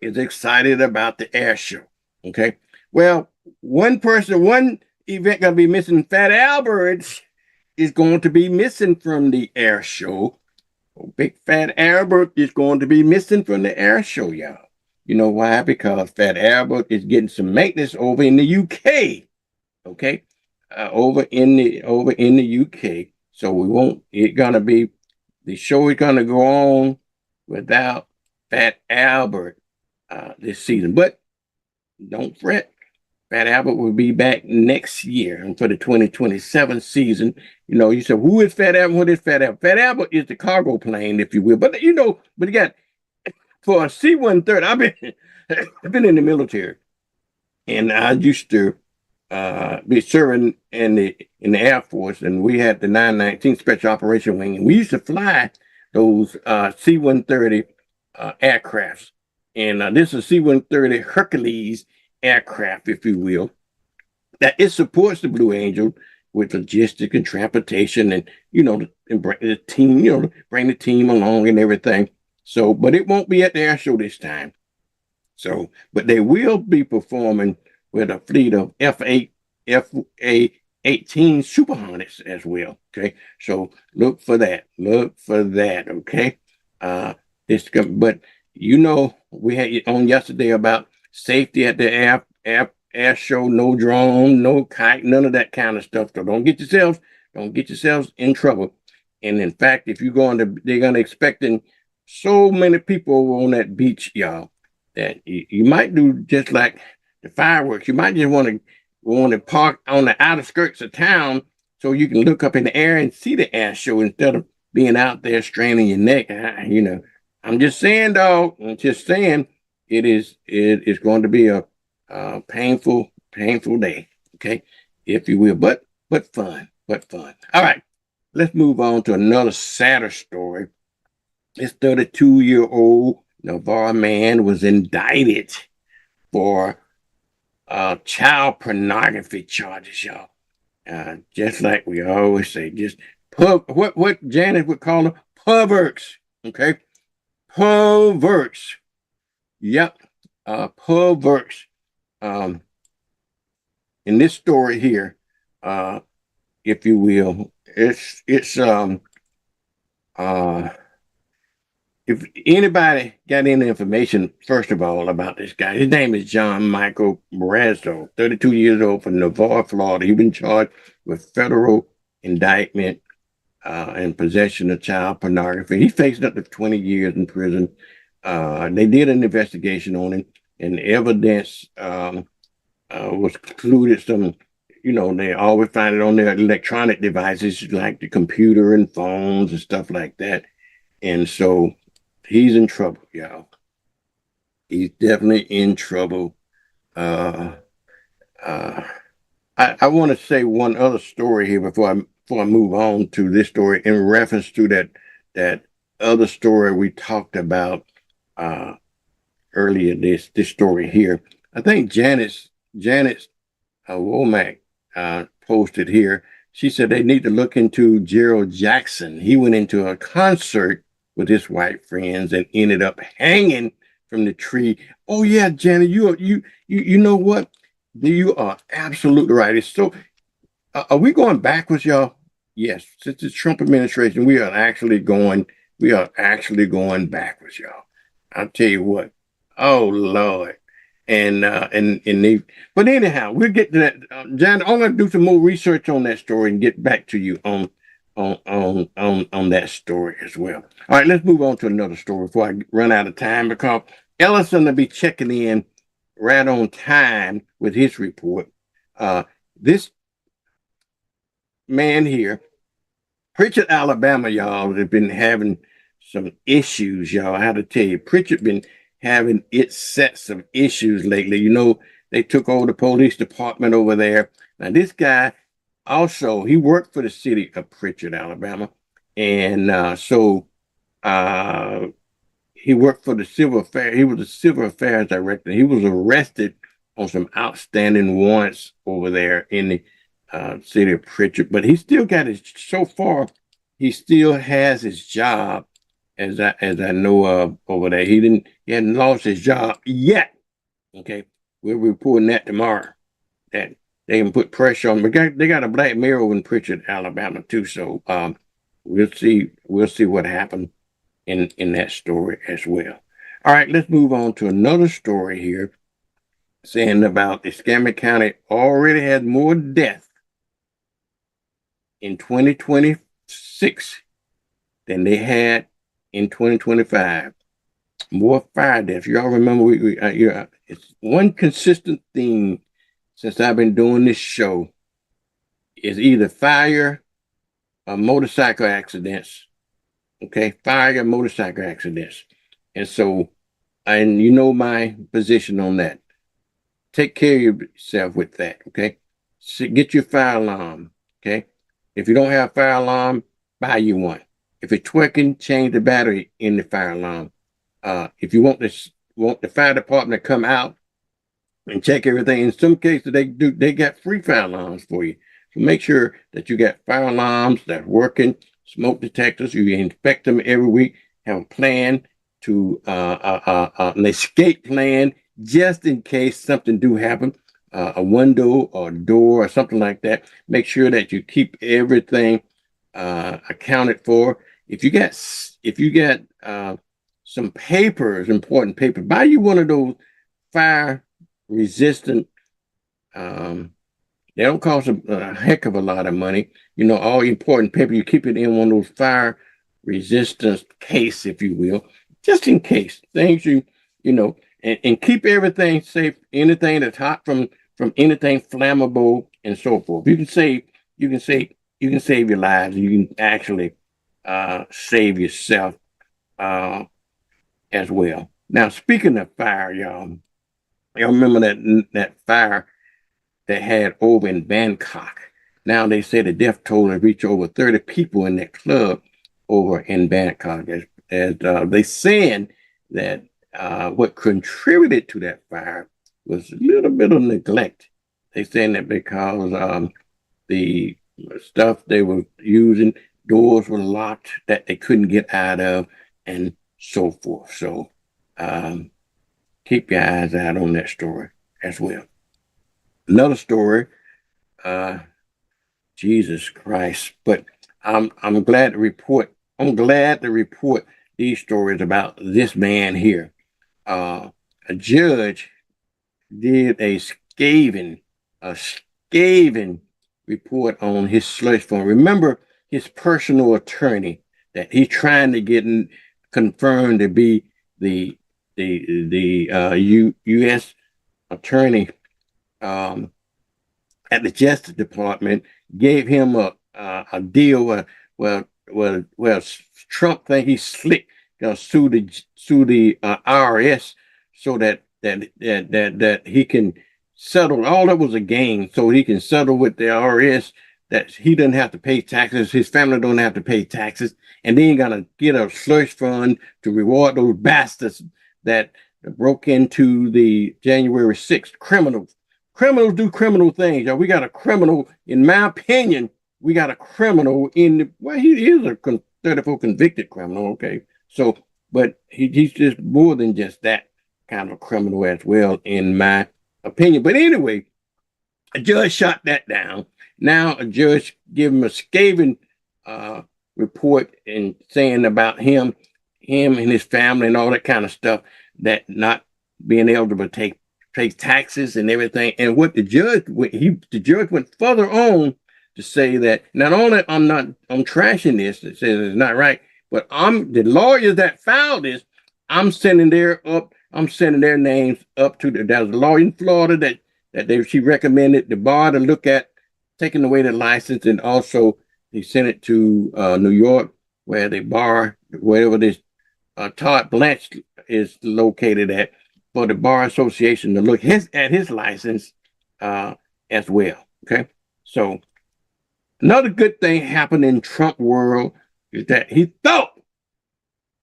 is excited about the air show. Okay. Well, one event gonna be missing. Fat Albert is going to be missing from the air show. Big Fat Albert is going to be missing from the air show, y'all. You know why? Because Fat Albert is getting some maintenance over in the UK. Okay, over in the UK. So the show is gonna go on without Fat Albert this season. But don't fret. Fat Albert will be back next year and for the 2027 season. You know, you said, who is Fat Albert? What is Fat Albert? Fat Albert is the cargo plane, if you will. But you know, but you got for a C-130. I've been in the military, and I used to be serving in the Air Force, and we had the 919 Special Operation Wing, and we used to fly those C-130 aircrafts. And this is C-130 Hercules aircraft, if you will, that it supports the Blue Angel with logistics and transportation, and and bring the team, bring the team along and everything. So, but it won't be at the air show this time. So, but they will be performing with a fleet of FA-18 Super Hornets as well. Okay, so look for that. Look for that. Okay, but we had on yesterday about safety at the air show. No drone, no kite, none of that kind of stuff. So don't get yourselves in trouble. And in fact, if they're gonna expecting so many people on that beach, y'all, that you might do just like the fireworks. You might just want to park on the outer skirts of town so you can look up in the air and see the air show instead of being out there straining your neck. I'm just saying, dog. I'm just saying it is going to be a painful day. Okay, if you will, but fun. All right, let's move on to another sadder story. This 32-year-old Navarre man was indicted for child pornography charges, y'all. Just like we always say, just what Janet would call them, perverts. Okay, perverts. Yep, perverts. In this story here, if you will, it's if anybody got any information, first of all, about this guy, his name is John Michael Morazzo, 32 years old, from Navarre, Florida. He's been charged with federal indictment and possession of child pornography. He faced up to 20 years in prison. They did an investigation on him, and evidence was included some, they always find it on their electronic devices like the computer and phones and stuff like that. And so he's in trouble, y'all. He's definitely in trouble. I want to say one other story here before I move on to this story in reference to that other story we talked about earlier. This story here. I think Janice Womack posted here. She said they need to look into Gerald Jackson. He went into a concert with his white friends and ended up hanging from the tree. Oh yeah, Janet, you know what? You are absolutely right. It's so. Are we going backwards, y'all? Yes, since the Trump administration, we are actually going backwards, y'all. I'll tell you what. Oh Lord. But anyhow, we'll get to that. Janet, I'm gonna do some more research on that story and get back to you on that story as well. All right, let's move on to another story before I run out of time, because Ellison will be checking in right on time with his report. This man here, Pritchard, Alabama, y'all, have been having some issues, y'all. I have to tell you, Pritchard been having its sets of issues lately. They took over the police department over there. Now, this guy also, he worked for the city of Pritchard, Alabama. And he worked for the civil affairs. He was the civil affairs director. He was arrested on some outstanding warrants over there in the city of Pritchard. But he still got so far, he still has his job, as I know of over there. He hadn't lost his job yet. Okay. We're reporting that tomorrow, that they can put pressure on. They got a black mayor over in Pritchard, Alabama too. So we'll see what happened in that story as well. All right, let's move on to another story here, saying about Escambia County already had more deaths in 2026 than they had in 2025. More fire deaths. Y'all remember it's one consistent theme since I've been doing this show is either fire or motorcycle accidents. Okay, fire or motorcycle accidents. And so, and you know my position on that. Take care of yourself with that. Okay, so get your fire alarm. Okay, if you don't have a fire alarm, buy you one. If it's twerking, change the battery in the fire alarm. If you want the fire department to come out and check everything, in some cases they got free fire alarms for you. So make sure that you got fire alarms that are working, smoke detectors. You inspect them every week. Have a plan to an escape plan just in case something do happen, a window or door or something like that. Make sure that you keep everything accounted for. If you got some papers, important paper, buy you one of those fire resistant. They don't cost a heck of a lot of money. You know, all important paper, you keep it in one of those fire resistance case, if you will, just in case things you know, and keep everything safe. Anything that's hot from anything flammable and so forth. You can save your lives. You can actually save yourself as well. Now, speaking of fire, y'all remember that fire that had over in Bangkok. Now they say the death toll has reached over 30 people in that club over in Bangkok. As they saying that what contributed to that fire was a little bit of neglect. They saying that because the stuff they were using, doors were locked that they couldn't get out of, and so forth. So keep your eyes out on that story as well. Another story, Jesus Christ, but I'm glad to report these stories about this man here. A judge did a scathing report on his slush fund. Remember his personal attorney that he's trying to get confirmed to be the U.S. attorney at the Justice Department, gave him a deal where Trump think he's slick, gonna sue the IRS so that he can settle. All that was a game, so he can settle with the IRS that he doesn't have to pay taxes, his family don't have to pay taxes, and then gonna get a slush fund to reward those bastards that broke into the January 6th criminals. Criminals do criminal things, y'all. We got a criminal, in my opinion, we got a criminal he is a 34 convicted criminal, okay? So, but he's just more than just that kind of criminal as well, in my opinion. But anyway, a judge shot that down. Now a judge gave him a scathing report and saying about him and his family and all that kind of stuff, that not being able to pay taxes and everything. And what the judge went further on to say that not only I'm trashing this, it says it's not right, but the lawyers that filed this, I'm sending their names up to there's a lawyer in Florida she recommended the bar to look at taking away the license, and also he sent it to New York, where the bar, wherever this Todd Blanche is located at, for the Bar Association to look at his license as well. Okay, so another good thing happened in Trump world is that he thought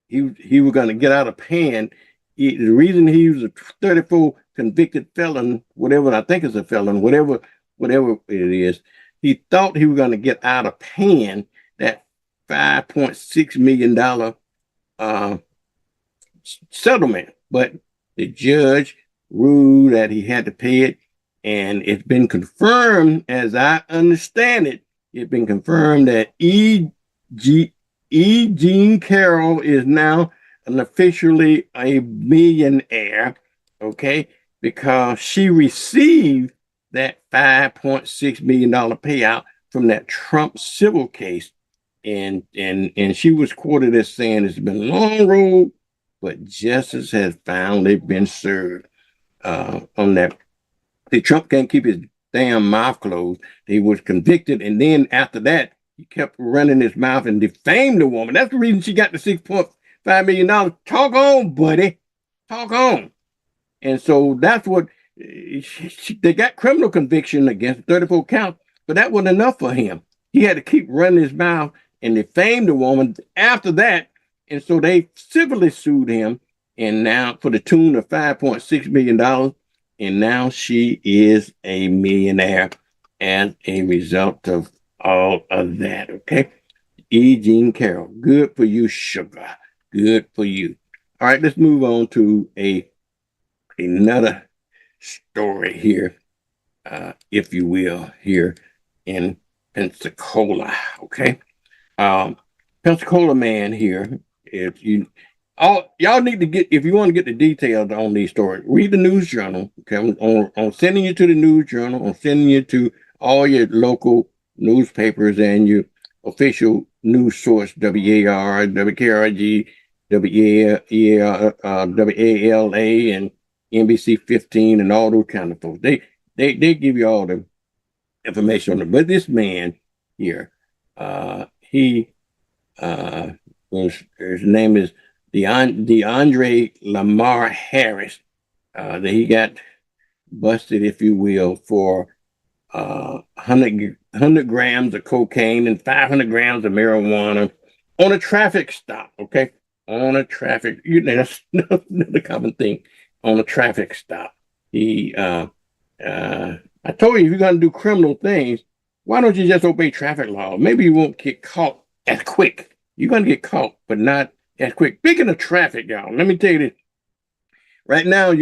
he was going to get out of paying. The reason he was a 34 convicted felon, whatever I think is a felon, whatever it is, he thought he was going to get out of paying that $5.6 million settlement, but the judge ruled that he had to pay it, and it's been confirmed, as I understand it, it's been confirmed that E. Jean Carroll is now officially a millionaire, okay, because she received that $5.6 million payout from that Trump civil case. And she was quoted as saying it's been a long road, but justice has finally been served on that. See, Trump can't keep his damn mouth closed. He was convicted, and then after that, he kept running his mouth and defamed the woman. That's the reason she got the $6.5 million. Talk on, buddy. Talk on. And so that's what they got criminal conviction against 34 counts, but that wasn't enough for him. He had to keep running his mouth and defame the woman after that. And so they civilly sued him, and now for the tune of $5.6 million. And now she is a millionaire as a result of all of that. Okay. E. Jean Carroll, good for you, sugar. Good for you. All right, let's move on to another story here, if you will, here in Pensacola. Okay. Pensacola man here, if you y'all need to get, if you want to get the details on these stories, read the News Journal. Okay, I'm sending you to the News Journal. I'm sending you to all your local newspapers and your official news source, WAR, WKRG, WALA, and NBC 15, and all those kind of folks. They give you all the information on it. But this man here, his name is DeAndre Lamar Harris, that he got busted, if you will, for 100 grams of cocaine and 500 grams of marijuana on a traffic stop. Okay, on a traffic, that's the common thing, on a traffic stop. I told you, if you're gonna do criminal things, why don't you just obey traffic law? Maybe you won't get caught as quick. You're gonna get caught, but not as quick. Speaking of traffic, y'all, let me tell you this. Right now,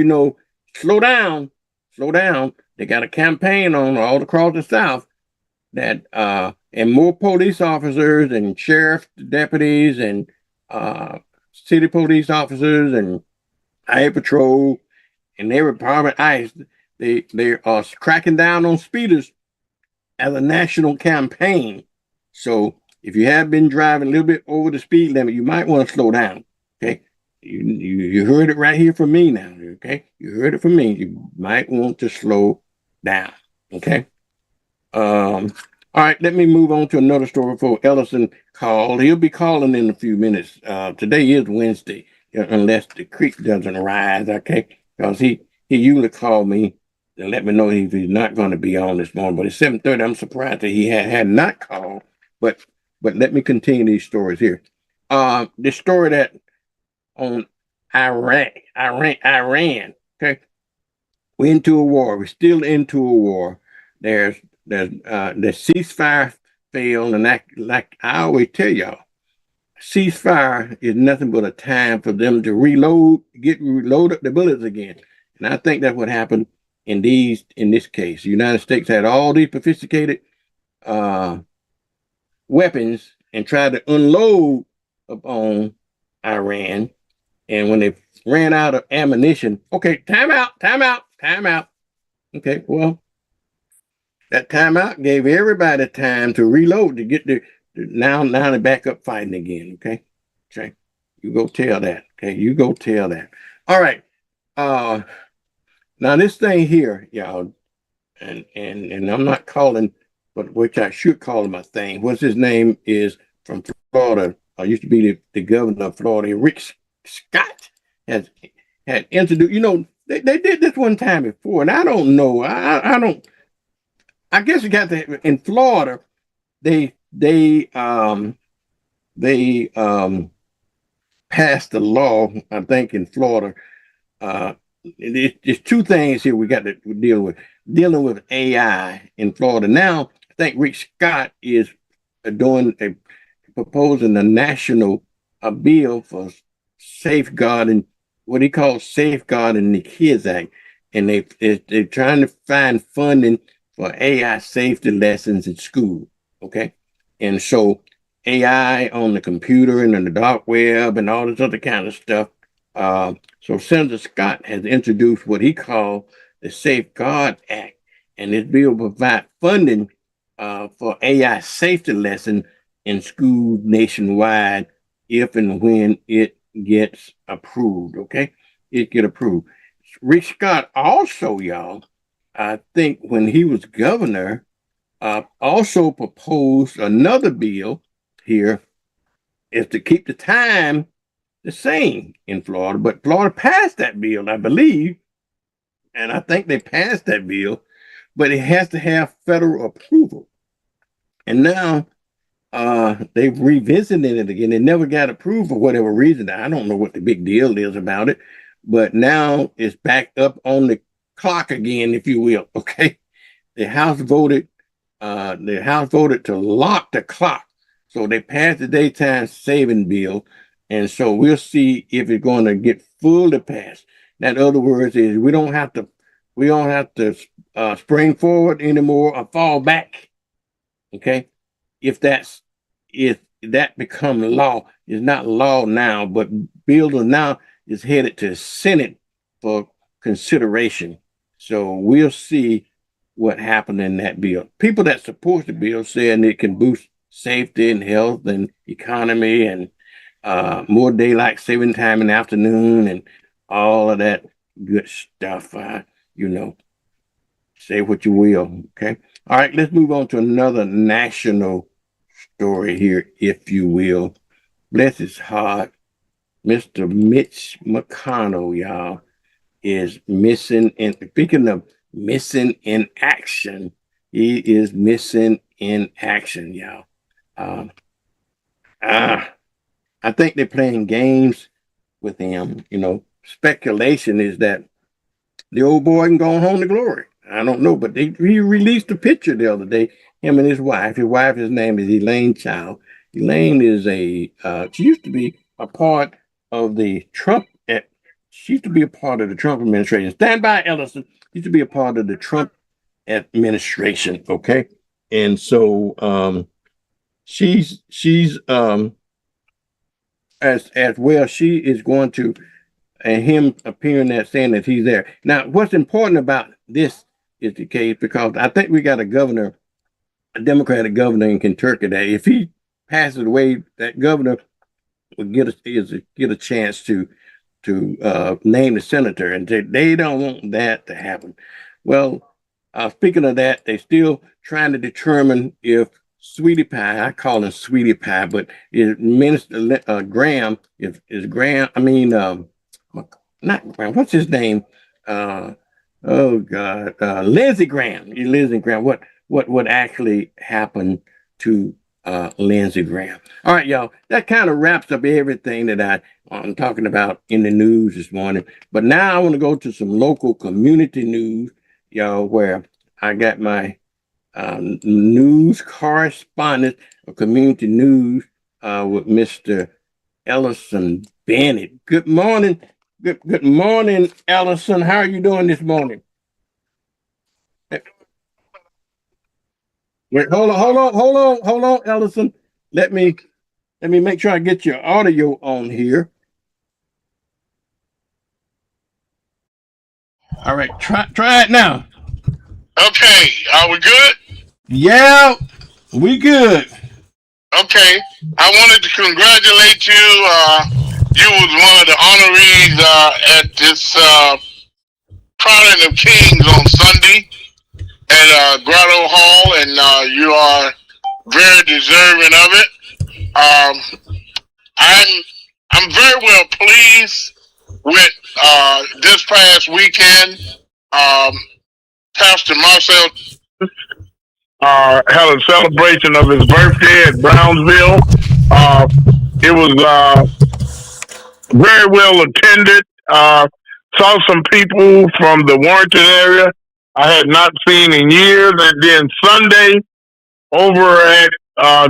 slow down, slow down. They got a campaign on all across the South that and more police officers and sheriff deputies and city police officers and highway patrol and every department ICE, they are cracking down on speeders as a national campaign. So if you have been driving a little bit over the speed limit, you might want to slow down. Okay, you heard it right here from me now. Okay, you heard it from me. You might want to slow down. Okay. All right, let me move on to another story before Ellison called. He'll be calling in a few minutes. Today is Wednesday, unless the creek doesn't rise. Okay, because he usually call me to let me know if he's not going to be on this morning. But it's 7:30. I'm surprised that he had not called. But let me continue these stories here. The story that on Iran. Okay, we're into a war. We're still into a war. There's the ceasefire failed, and like I always tell y'all, ceasefire is nothing but a time for them to reload up the bullets again. And I think that's what happened in this case. The United States had all these sophisticated weapons and tried to unload upon Iran. And when they ran out of ammunition, okay, time out. Okay, well, that timeout gave everybody time to reload to get now they're back up fighting again. Okay. You go tell that. Okay, you go tell that. All right. Now this thing here, y'all, and I'm not calling, but which I should call him a thing. What's his name is from Florida. Used to be the governor of Florida, Rick Scott, had introduced. They did this one time before, and I don't know. I guess you got to in Florida. They passed a law. I think in Florida. There's two things here we got to deal with. Dealing with AI in Florida now. I think Rick Scott is proposing a national bill for safeguarding, what he calls safeguarding the Kids Act, and they're trying to find funding for AI safety lessons at school. Okay, and so AI on the computer and on the dark web and all this other kind of stuff. So Senator Scott has introduced what he called the Safeguard Act, and this bill will provide funding for AI safety lessons in schools nationwide if and when it gets approved. Okay, it get approved. Rick Scott also, y'all, I think when he was governor, also proposed another bill here is to keep the time the same in Florida, but Florida passed that bill, I believe, and I think they passed that bill, but it has to have federal approval. And now they've revisited it again. It never got approved for whatever reason. I don't know what the big deal is about it, but now it's back up on the clock again, if you will. Okay, the House voted. The House voted to lock the clock, so they passed the daytime saving bill, and so we'll see if it's going to get fully passed. In other words, is we don't have to spring forward anymore or fall back. Okay, if that becomes law, it's not law now, but bill now is headed to the Senate for consideration. So we'll see what happened in that bill. People that support the bill saying it can boost safety and health and economy and more daylight saving time in the afternoon and all of that good stuff. Say what you will. Okay. All right. Let's move on to another national story here, if you will. Bless his heart. Mr. Mitch McConnell, y'all, is missing. And speaking of missing in action, he is missing in action, y'all. I think they're playing games with him. Speculation is that the old boy can go home to glory. I don't know, but he released a picture the other day, him and his wife. His name is Elaine Chao. Elaine is she used to be a part of the Trump administration. Stand by, Ellison. Used to be a part of the Trump administration. Okay. And so she's as well, she is going to, and him appearing there saying that he's there. Now, what's important about this is the case, because I think we got a Democratic governor in Kentucky that if he passes away, that governor will get a chance to name the senator, and they don't want that to happen. Well, speaking of that, they're still trying to determine if Sweetie Pie, I call him Sweetie Pie, but is Minister Graham, is Graham, not Graham, what's his name? Lindsey Graham. What actually happened to Lindsey Graham? All right, y'all, that kind of wraps up everything that I'm talking about in the news this morning. But now I want to go to some local community news, y'all, where I got my news correspondent of community news with Mr. Ellison Bennett. Good morning. Good morning, Ellison. How are you doing this morning? Wait, hold on, Ellison. Let me make sure I get your audio on here. All right, try it now. Okay, are we good? Yeah, we good. Okay, I wanted to congratulate you. You was one of the honorees at this Crowning of Kings on Sunday at Grotto Hall, and you are very deserving of it. I'm very well pleased with this past weekend. Pastor Marcel had a celebration of his birthday at Brownsville. It was very well attended. Saw some people from the Warrenton area I had not seen in years. And then Sunday over at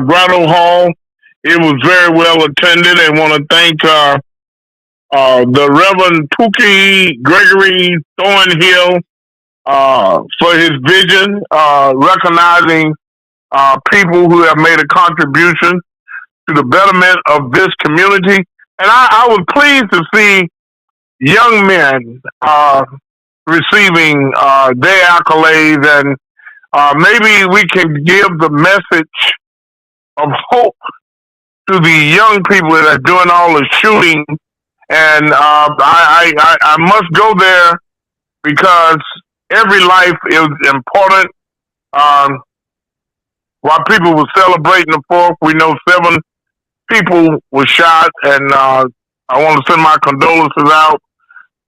Grotto Hall, it was very well attended. I want to thank the Reverend Pookie Gregory Thornhill for his vision, recognizing people who have made a contribution to the betterment of this community. And I was pleased to see young men receiving their accolades, and maybe we can give the message of hope to the young people that are doing all the shooting And I must go there because every life is important. Um, while people were celebrating the 4th, we know 7 people were shot, and I want to send my condolences out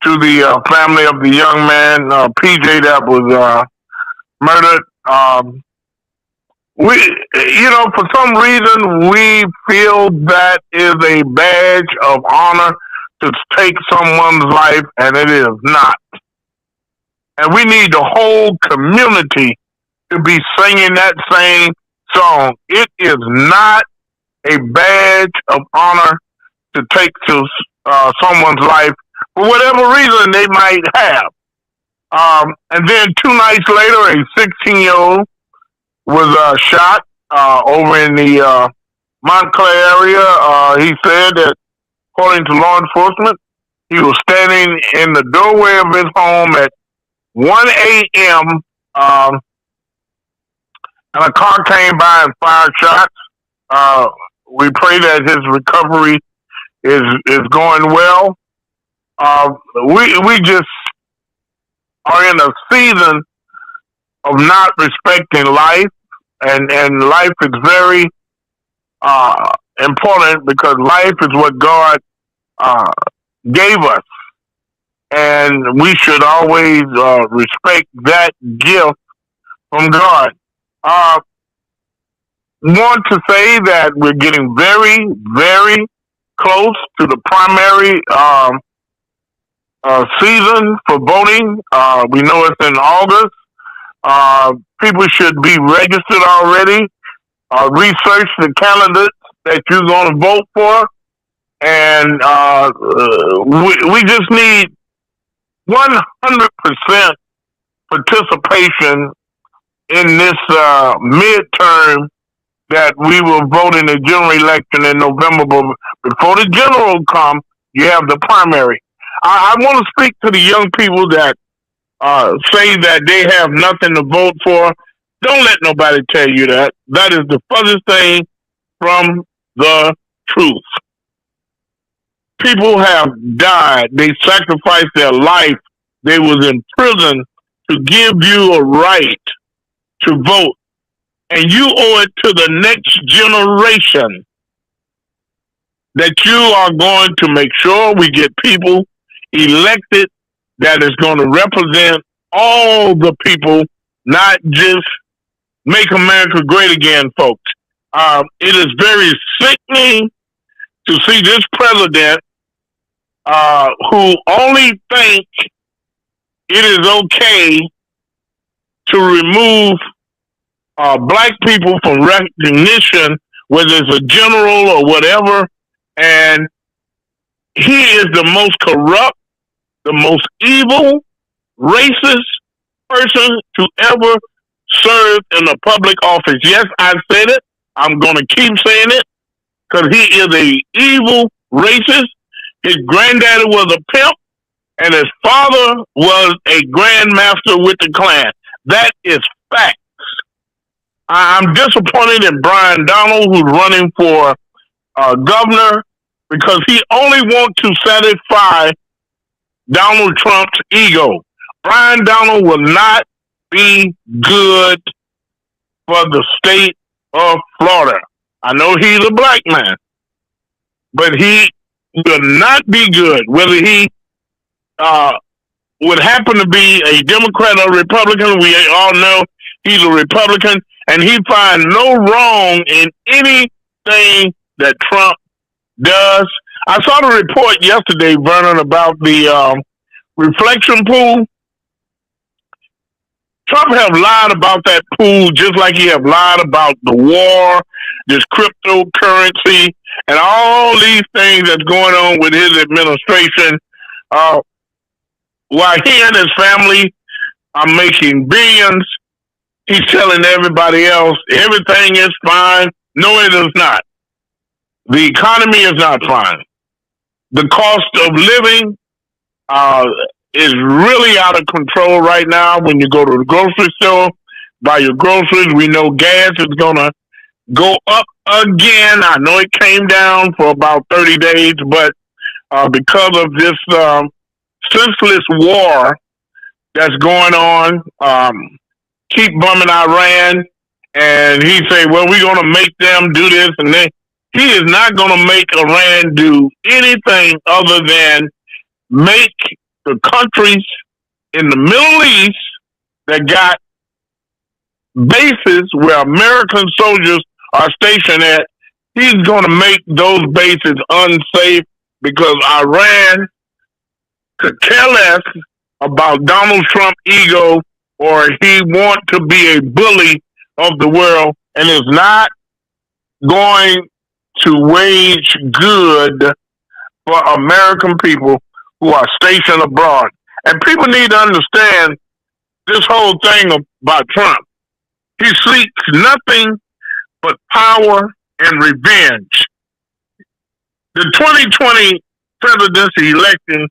to the family of the young man, PJ, that was murdered. For some reason, we feel that is a badge of honor to take someone's life, and it is not. And we need the whole community to be singing that same song. It is not a badge of honor to take to someone's life for whatever reason they might have. And then 2 nights later, a 16-year-old was shot over in the Montclair area. He said that, according to law enforcement, he was standing in the doorway of his home at 1 a.m. And a car came by and fired shots. We pray that his recovery is going well. We just are in a season of not respecting life, and life is very important because life is what God gave us, and we should always respect that gift from God. Want to say that we're getting very, very close to the primary season for voting. We know it's in August. People should be registered already. Research the candidates that you're going to vote for. And we just need 100% participation in this midterm that we will vote in the general election in November. But before the general comes, you have the primary. I want to speak to the young people that say that they have nothing to vote for. Don't let nobody tell you that. That is the furthest thing from the truth. People have died. They sacrificed their life. They was in prison to give you a right to vote. And you owe it to the next generation that you are going to make sure we get people elected that is going to represent all the people, not just make America great again, folks. It is very sickening to see this president who only think it is okay to remove black people from recognition, whether it's a general or whatever. And he is the most corrupt, the most evil, racist person to ever serve in a public office. Yes, I said it. I'm going to keep saying it because he is a evil racist. His granddaddy was a pimp, and his father was a grandmaster with the Klan. That is fact. I'm disappointed in Brian Donald, who's running for governor, because he only wants to satisfy Donald Trump's ego. Brian Donald will not be good for the state of Florida. I know he's a black man, but he will not be good. Whether he would happen to be a Democrat or Republican, we all know he's a Republican, and he finds no wrong in anything that Trump does. I saw the report yesterday, Vernon, about the reflection pool. Trump have lied about that pool just like he have lied about the war, this cryptocurrency, and all these things that's going on with his administration. While he and his family are making billions, he's telling everybody else everything is fine. No, it is not. The economy is not fine. The cost of living is really out of control right now. When you go to the grocery store, buy your groceries, we know gas is going to go up again. I know it came down for about 30 days, but because of this senseless war that's going on. Keep bumming Iran, and he say, "Well, we're going to make them do this," and then he is not going to make Iran do anything other than make the countries in the Middle East that got bases where American soldiers are stationed at. He's going to make those bases unsafe because Iran could care less about Donald Trump's ego, or he want to be a bully of the world, and is not going to wage good for American people who are stationed abroad. And people need to understand this whole thing about Trump. He seeks nothing but power and revenge. The 2020 presidency election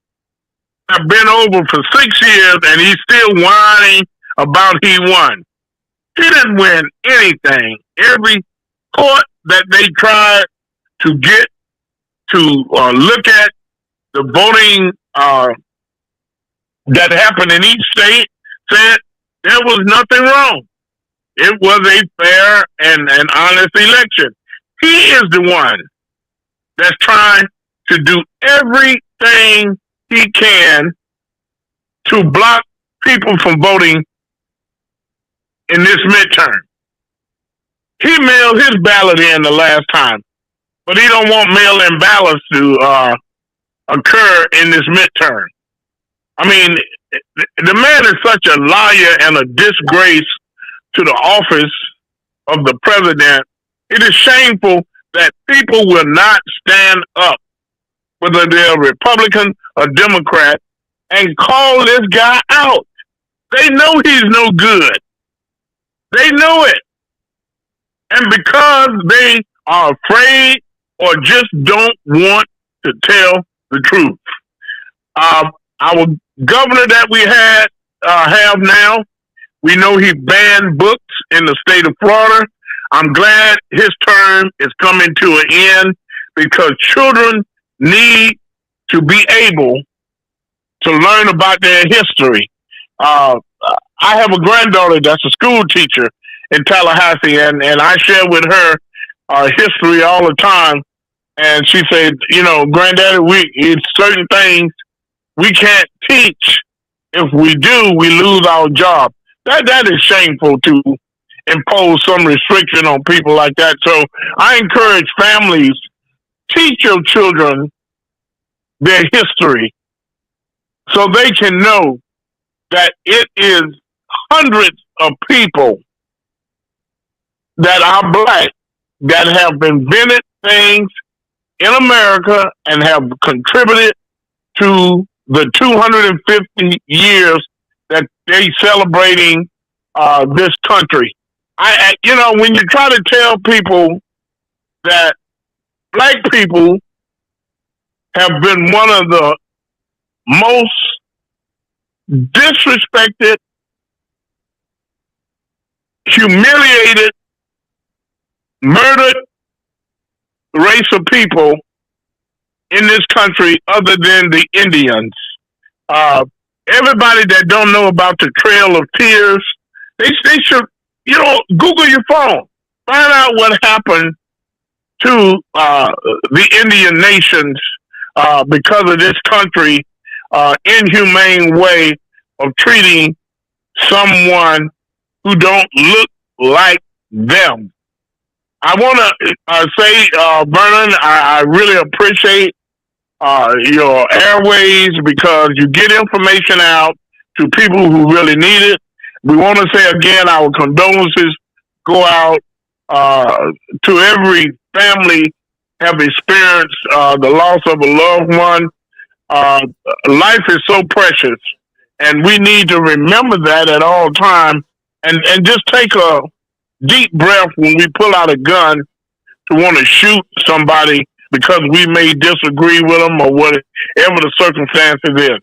have been over for 6 years, and he's still whining about he won. He didn't win anything. Every court that they tried to get to look at the voting that happened in each state said there was nothing wrong. It was a fair and honest election. He is the one that's trying to do everything he can to block people from voting in this midterm. He mailed his ballot in the last time, but he don't want mail-in ballots to occur in this midterm. I mean, the man is such a liar and a disgrace to the office of the president. It is shameful that people will not stand up, whether they're Republican or Democrat, and call this guy out. They know he's no good. They know it. And because they are afraid or just don't want to tell the truth. Our governor that we have now, we know he banned books in the state of Florida. I'm glad his term is coming to an end because children need to be able to learn about their history. I have a granddaughter that's a school teacher in Tallahassee, and I share with her history all the time. And she said, Granddaddy, it's certain things we can't teach. If we do, we lose our job. That is shameful to impose some restriction on people like that. So I encourage families, teach your children their history so they can know that it is hundreds of people that are black that have invented things in America and have contributed to the 250 years that they celebrating this country. When you try to tell people that black people have been one of the most disrespected, humiliated, murdered race of people in this country other than the Indians. Everybody that don't know about the Trail of Tears, they should, Google your phone. Find out what happened to the Indian nations because of this country inhumane way of treating someone who don't look like them. I want to say, Vernon, I really appreciate your airways because you get information out to people who really need it. We want to say again, our condolences go out to every family have experienced the loss of a loved one. Life is so precious, and we need to remember that at all times, and just take a deep breath when we pull out a gun to want to shoot somebody because we may disagree with them or whatever the circumstances is.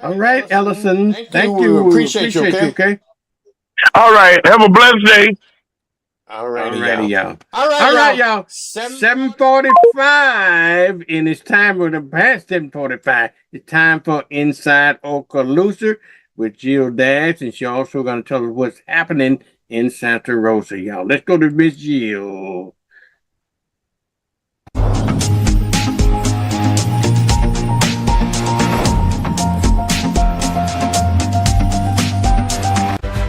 All right, Ellison. Thank you. Appreciate you, okay? All right. Have a blessed day. Alrighty, y'all. All All right, right, y'all. 7:45, and it's time for the past 7:45. It's time for Inside Okaloosa with Jill Dash, and she's also going to tell us what's happening in Santa Rosa, y'all. Let's go to Miss Jill.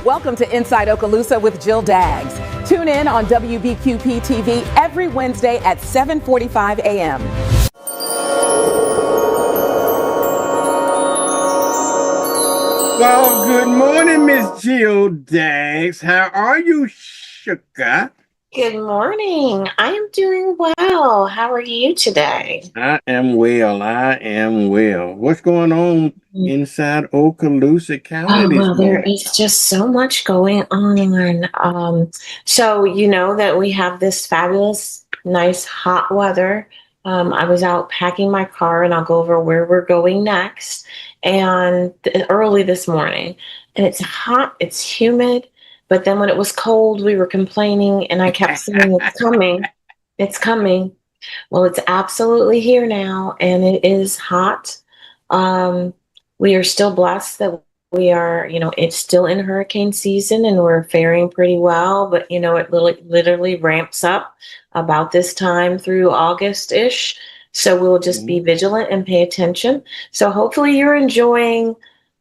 Welcome to Inside Okaloosa with Jill Daggs. Tune in on WBQP TV every Wednesday at 7:45 a.m. Well, good morning, Miss Jill Daggs. How are you, sugar? Good morning. I am doing well. How are you today? I am well. What's going on inside Okaloosa County this Well, there morning? is just so much going on. So you know that we have this fabulous, nice, hot weather. I was out packing my car, and I'll go over where we're going next. And early this morning, and it's hot, it's humid. But then when it was cold, we were complaining, and I kept saying, "It's coming, it's coming." Well, it's absolutely here now, and it is hot. We are still blessed that we are, it's still in hurricane season and we're faring pretty well, but, it literally ramps up about this time through August-ish. So we'll just be vigilant and pay attention. So hopefully you're enjoying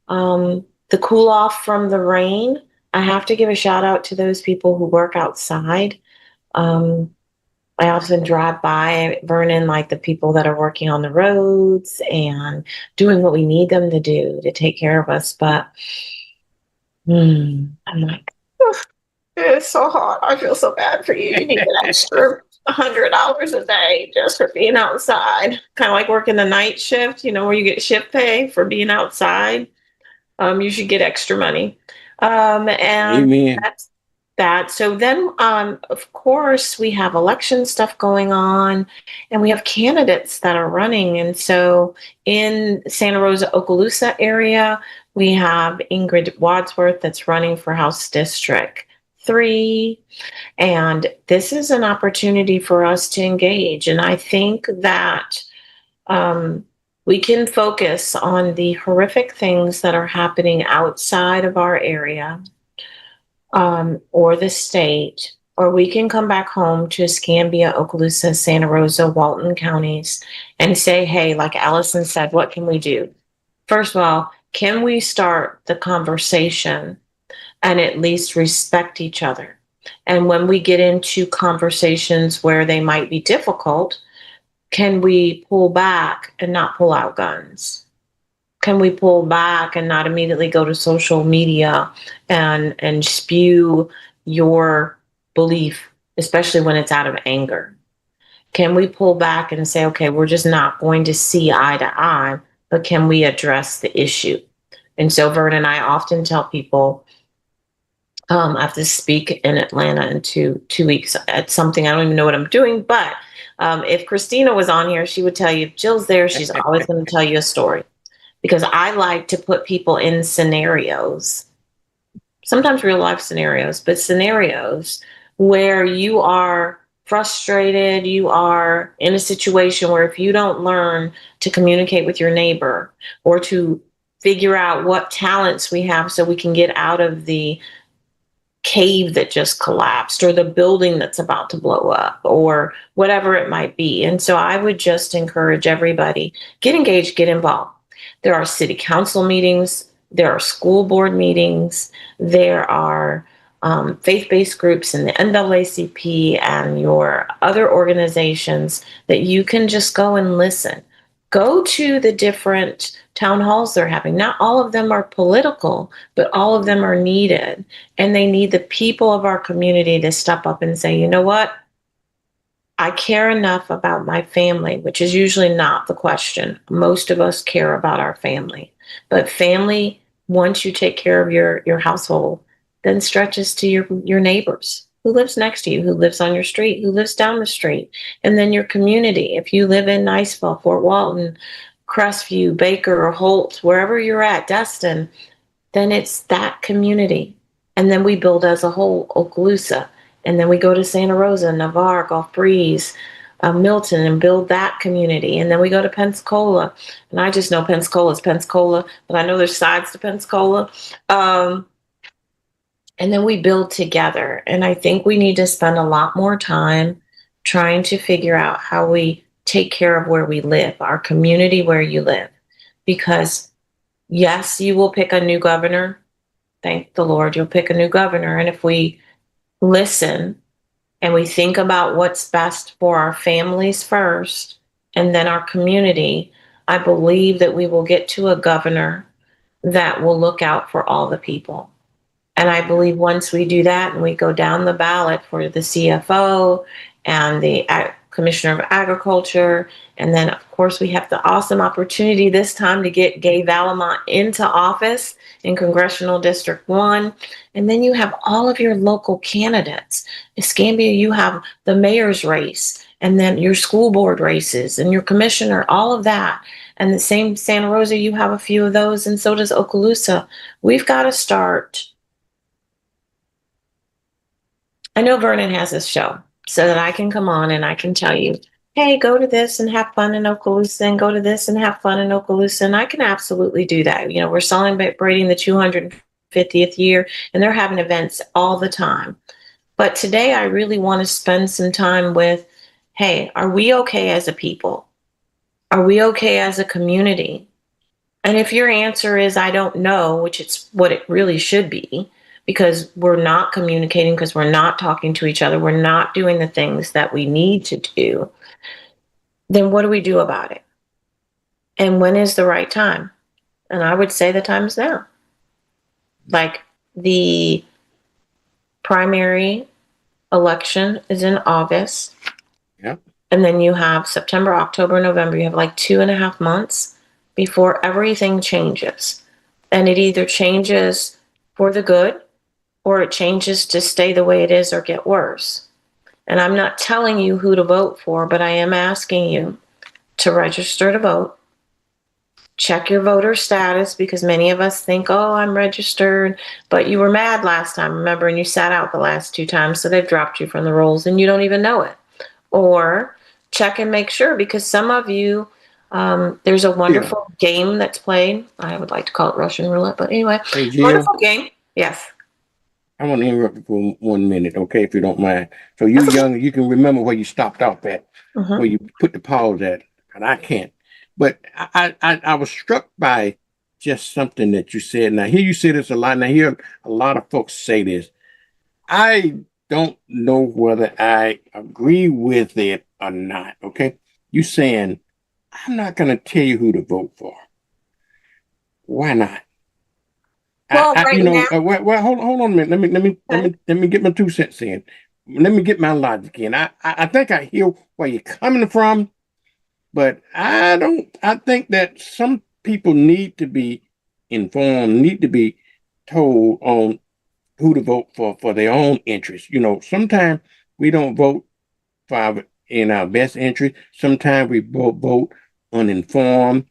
the cool off from the rain. I have to give a shout out to those people who work outside. I often drive by Vernon, like the people that are working on the roads and doing what we need them to do to take care of us. But I'm like, it's so hot. I feel so bad for you. You need an extra $100 a day just for being outside. Kind of like working the night shift, where you get shift pay for being outside. You should get extra money. And Amen. That's that. So then, of course, we have election stuff going on, and we have candidates that are running. And so in Santa Rosa, Okaloosa area, we have Ingrid Wadsworth that's running for House District 3. And this is an opportunity for us to engage. And I think that we can focus on the horrific things that are happening outside of our area or the state, or we can come back home to Escambia, Okaloosa, Santa Rosa, Walton counties and say, hey, like Allison said, what can we do? First of all, can we start the conversation and at least respect each other? And when we get into conversations where they might be difficult, can we pull back and not pull out guns? Can we pull back and not immediately go to social media and spew your belief, especially when it's out of anger? Can we pull back and say, okay, we're just not going to see eye to eye, but can we address the issue? And so Vernon and I often tell people, I have to speak in Atlanta in 2 weeks at something. I don't even know what I'm doing, but if Christina was on here, she would tell you, if Jill's there, she's always going to tell you a story. Because I like to put people in scenarios, sometimes real life scenarios, but scenarios where you are frustrated, you are in a situation where if you don't learn to communicate with your neighbor or to figure out what talents we have so we can get out of the cave that just collapsed or the building that's about to blow up or whatever it might be. And so I would just encourage everybody, get engaged, get involved. There are city council meetings, there are school board meetings, there are faith-based groups in the NAACP and your other organizations that you can just go and listen. Go to the different town halls they're having. Not all of them are political, but all of them are needed. And they need the people of our community to step up and say, you know what? I care enough about my family, which is usually not the question. Most of us care about our family. But family, once you take care of your household, then stretches to your neighbors. Who lives next to you? Who lives on your street? Who lives down the street? And then your community. If you live in Niceville, Fort Walton, Crestview, Baker, or Holt, wherever you're at, Destin, then it's that community. And then we build as a whole, Okaloosa. And then we go to Santa Rosa, Navarre, Gulf Breeze, Milton, and build that community. And then we go to Pensacola. And I just know Pensacola is Pensacola, but I know there's sides to Pensacola. And then we build together. And I think we need to spend a lot more time trying to figure out how we take care of where we live, our community where you live. Because yes, you will pick a new governor. Thank the Lord, you'll pick a new governor. And if we listen and we think about what's best for our families first and then our community, I believe that we will get to a governor that will look out for all the people. And I believe once we do that and we go down the ballot for the CFO and the Commissioner of Agriculture, and then of course we have the awesome opportunity this time to get Gay Valamont into office in Congressional District 1. And then you have all of your local candidates. Escambia, you have the mayor's race, and then your school board races and your commissioner, all of that. And the same Santa Rosa, you have a few of those, and so does Okaloosa. We've got to start. I know Vernon has this show so that I can come on and I can tell you, hey, go to this and have fun in Okaloosa, and go to this and have fun in Okaloosa. And I can absolutely do that. You know, we're celebrating the 250th year and they're having events all the time. But today I really want to spend some time with, hey, are we okay as a people? Are we okay as a community? And if your answer is, I don't know, which it's what it really should be, because we're not communicating, because we're not talking to each other, we're not doing the things that we need to do, then what do we do about it? And when is the right time? And I would say the time is now. Like, the primary election is in August. Yep. And then you have September, October, November. You have like 2.5 months before everything changes. And it either changes for the good, or it changes to stay the way it is or get worse. And I'm not telling you who to vote for, but I am asking you to register to vote. Check your voter status, because many of us think, oh, I'm registered, but you were mad last time, remember, and you sat out the last 2 times, so they've dropped you from the rolls and you don't even know it. Or check and make sure, because some of you, there's a wonderful game that's played. I would like to call it Russian roulette, but anyway, Hey, Jill, wonderful game. Yes. I want to interrupt you for 1 minute, okay, if you don't mind. So you young, you can remember where you stopped off at, where you put the pause at, and I can't. But I was struck by just something that you said. Now, here you say this a lot, and I hear a lot of folks say this. I don't know whether I agree with it or not, okay? You saying, I'm not going to tell you who to vote for. Why not? Well, well, hold on a minute. Let me get my 2 cents in. Let me get my logic in. I think I hear where you're coming from, but I think that some people need to be informed, need to be told on who to vote for their own interests. You know, sometimes we don't vote in our best interest. Sometimes we vote uninformed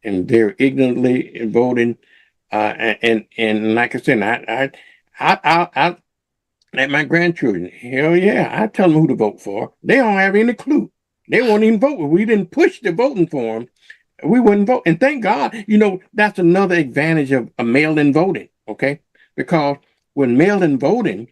and very ignorantly in voting. And like I said, I let my grandchildren, hell yeah, I tell them who to vote for. They don't have any clue. They won't even vote. We didn't push the voting for them. We wouldn't vote. And thank God, you know, that's another advantage of mail-in voting, okay? Because when mail-in voting,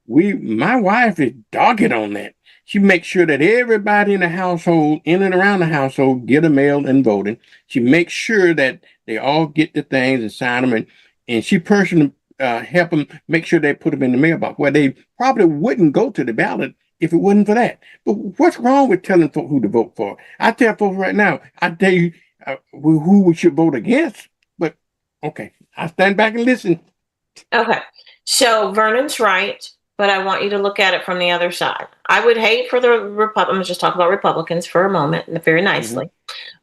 my wife is dogged on that. She makes sure that everybody in the household, in and around the household, get a mail-in voting. She makes sure that they all get the things and sign them, and she personally help them make sure they put them in the mailbox, where they probably wouldn't go to the ballot if it wasn't for that. But what's wrong with telling folks who to vote for? I tell folks right now, I tell you who we should vote against. But okay, I stand back and listen. Okay, so Vernon's right, but I want you to look at it from the other side. I would hate for the I'm just talking about Republicans for a moment, and very nicely.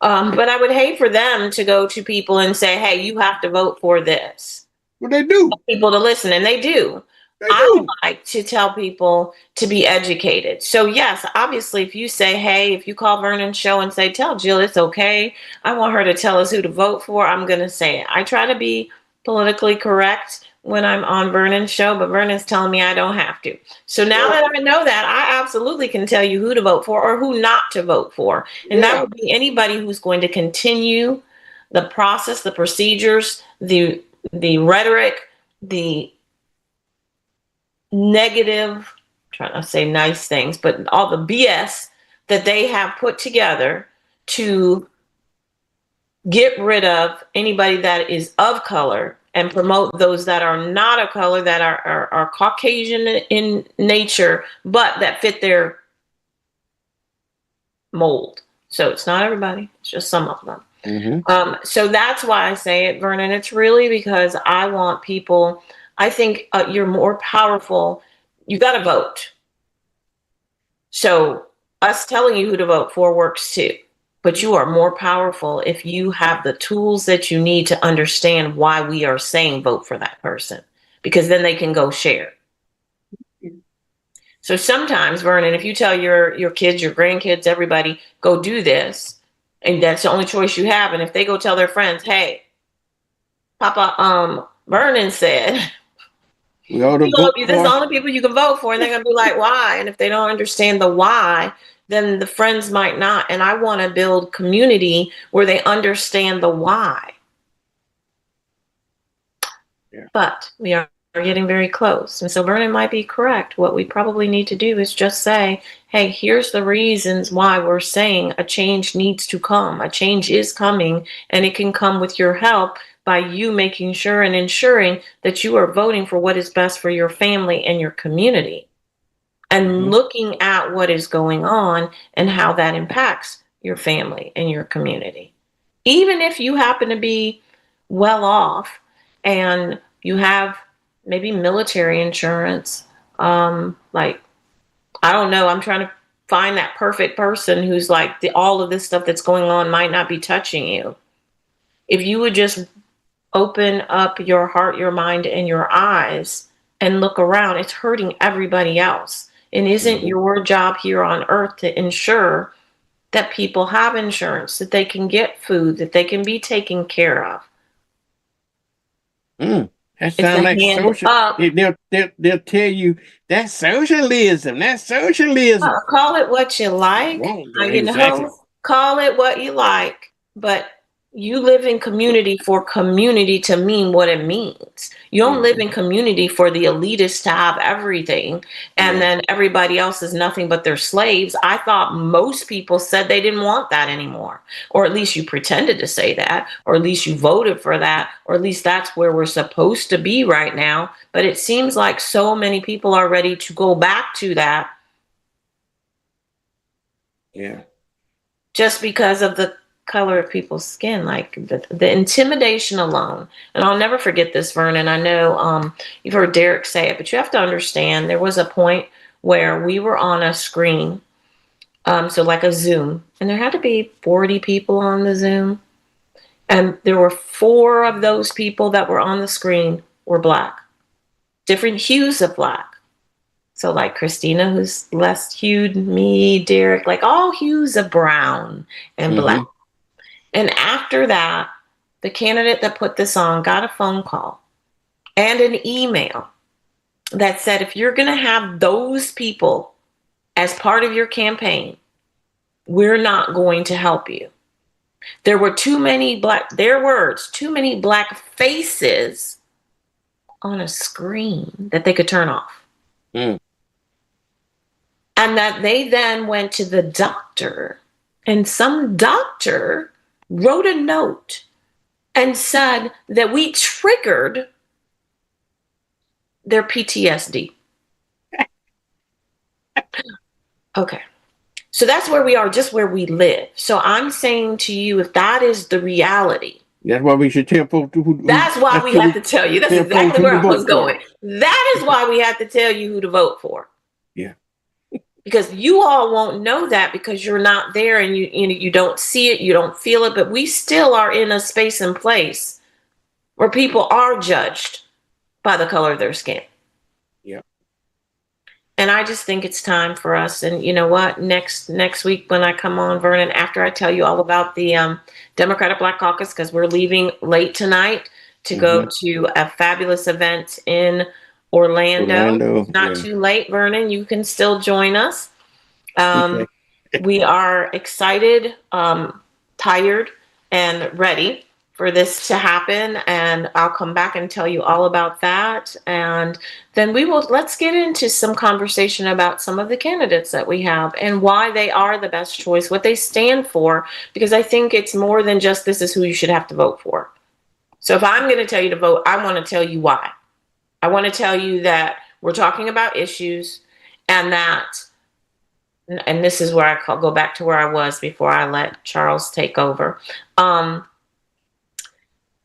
But I would hate for them to go to people and say, hey, you have to vote for this. Well, they do. People to listen, and they do. I like to tell people to be educated. So yes, obviously, if you say, hey, if you call Vernon's show and say, tell Jill it's okay, I want her to tell us who to vote for, I'm going to say it. I try to be politically correct, when I'm on Vernon's show, but Vernon's telling me I don't have to. So now that I know that, I absolutely can tell you who to vote for or who not to vote for. And that would be anybody who's going to continue the process, the procedures, the rhetoric, the negative, trying to say nice things, but all the BS that they have put together to get rid of anybody that is of color and promote those that are not of color, that are Caucasian in nature, but that fit their mold. So it's not everybody, it's just some of them. So that's why I say it, Vernon. It's really because I want people, I think you're more powerful. You got to vote. So us telling you who to vote for works too. But you are more powerful if you have the tools that you need to understand why we are saying vote for that person, because then they can go share. So sometimes, Vernon, if you tell your kids, your grandkids, everybody, go do this, and that's the only choice you have, and if they go tell their friends, hey, Papa, Vernon said, this is the only people you can vote for, and they're going to be like, why? And if they don't understand the why, then the friends might not. And I want to build community where they understand the why. Yeah. But we are getting very close. And so Vernon might be correct. What we probably need to do is just say, hey, here's the reasons why we're saying a change needs to come. A change is coming, and it can come with your help by you making sure and ensuring that you are voting for what is best for your family and your community. And looking at what is going on and how that impacts your family and your community. Even if you happen to be well off and you have maybe military insurance, like, I don't know, I'm trying to find that perfect person who's like, all of this stuff that's going on might not be touching you. If you would just open up your heart, your mind, and your eyes and look around, it's hurting everybody else. And isn't your job here on earth to ensure that people have insurance, that they can get food, that they can be taken care of? That sounds like social. They'll tell you that's socialism. That's socialism. Call it what you like. Exactly. Call it what you like, but you live in community for community to mean what it means. You don't live in community for the elitists to have everything, and then everybody else is nothing but their slaves. I thought most people said they didn't want that anymore, or at least you pretended to say that, or at least you voted for that, or at least that's where we're supposed to be right now. But it seems like so many people are ready to go back to that. Yeah. Just because of the color of people's skin, like the intimidation alone. And I'll never forget this, Vernon. I know you've heard Derek say it, but you have to understand there was a point where we were on a screen, so like a Zoom, and there had to be 40 people on the Zoom, and there were 4 of those people that were on the screen were Black, different hues of Black. So like Christina, who's less hued, me, Derek, like all hues of brown and Black. And after that, the candidate that put this on got a phone call and an email that said, if you're going to have those people as part of your campaign, we're not going to help you. There were too many their words, too many Black faces on a screen that they could turn off. And that they then went to the doctor, and some doctor wrote a note and said that we triggered their PTSD. Okay. So that's where we are, just where we live. So I'm saying to you, if that is the reality, that's why we should tell folks. That's why we have to tell you. That's exactly where I was going. That is why we have to tell you who to vote for. Yeah. Because you all won't know that because you're not there, and you don't see it, you don't feel it, but we still are in a space and place where people are judged by the color of their skin. Yeah. And I just think it's time for us. And you know what? Next week when I come on, Vernon, after I tell you all about the Democratic Black Caucus, because we're leaving late tonight to go to a fabulous event in Orlando. Not too late, Vernon. You can still join us. We are excited, tired, and ready for this to happen. And I'll come back and tell you all about that. And then let's get into some conversation about some of the candidates that we have and why they are the best choice, what they stand for, because I think it's more than just this is who you should have to vote for. So if I'm going to tell you to vote, I want to tell you why. I want to tell you that we're talking about issues and this is where I go back to where I was before I let Charles take over.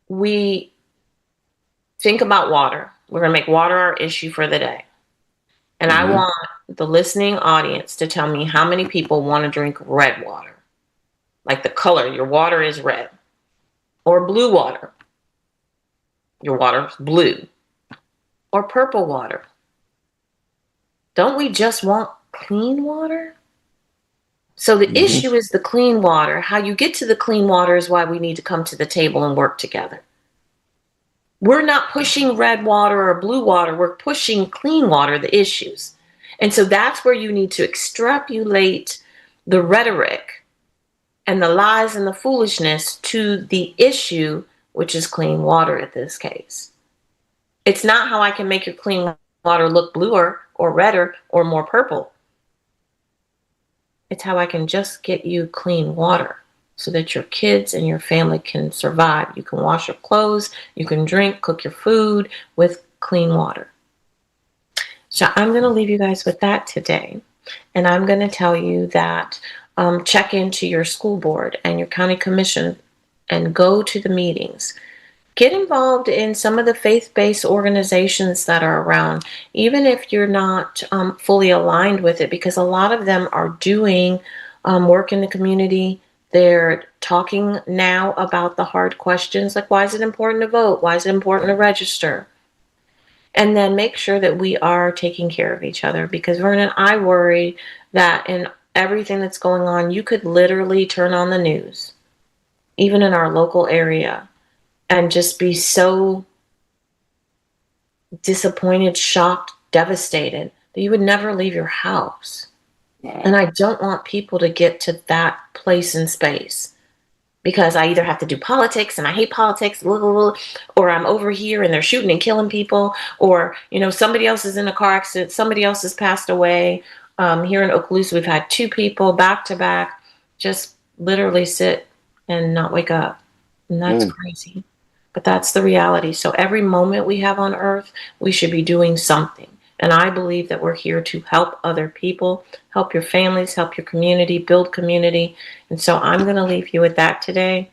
We think about water. We're going to make water our issue for the day. And I want the listening audience to tell me how many people want to drink red water. Like the color, your water is red. Or blue water. Your water's blue. Or purple water. Don't we just want clean water? So the issue is the clean water. How you get to the clean water is why we need to come to the table and work together. We're not pushing red water or blue water. We're pushing clean water, the issues. And so that's where you need to extrapolate the rhetoric and the lies and the foolishness to the issue, which is clean water in this case. It's not how I can make your clean water look bluer or redder or more purple. It's how I can just get you clean water so that your kids and your family can survive. You can wash your clothes, you can drink, cook your food with clean water. So I'm going to leave you guys with that today. And I'm going to tell you that check into your school board and your county commission and go to the meetings. Get involved in some of the faith-based organizations that are around, even if you're not fully aligned with it, because a lot of them are doing work in the community. They're talking now about the hard questions, like why is it important to vote? Why is it important to register? And then make sure that we are taking care of each other, because Vernon, I worry that in everything that's going on, you could literally turn on the news, even in our local area, and just be so disappointed, shocked, devastated that you would never leave your house. And I don't want people to get to that place and space, because I either have to do politics and I hate politics, or I'm over here and they're shooting and killing people, or, somebody else is in a car accident, somebody else has passed away. Here in Okaloosa, we've had 2 people back to back just literally sit and not wake up. And that's crazy. But that's the reality. So every moment we have on earth, we should be doing something. And I believe that we're here to help other people, help your families, help your community, build community. And so I'm going to leave you with that today.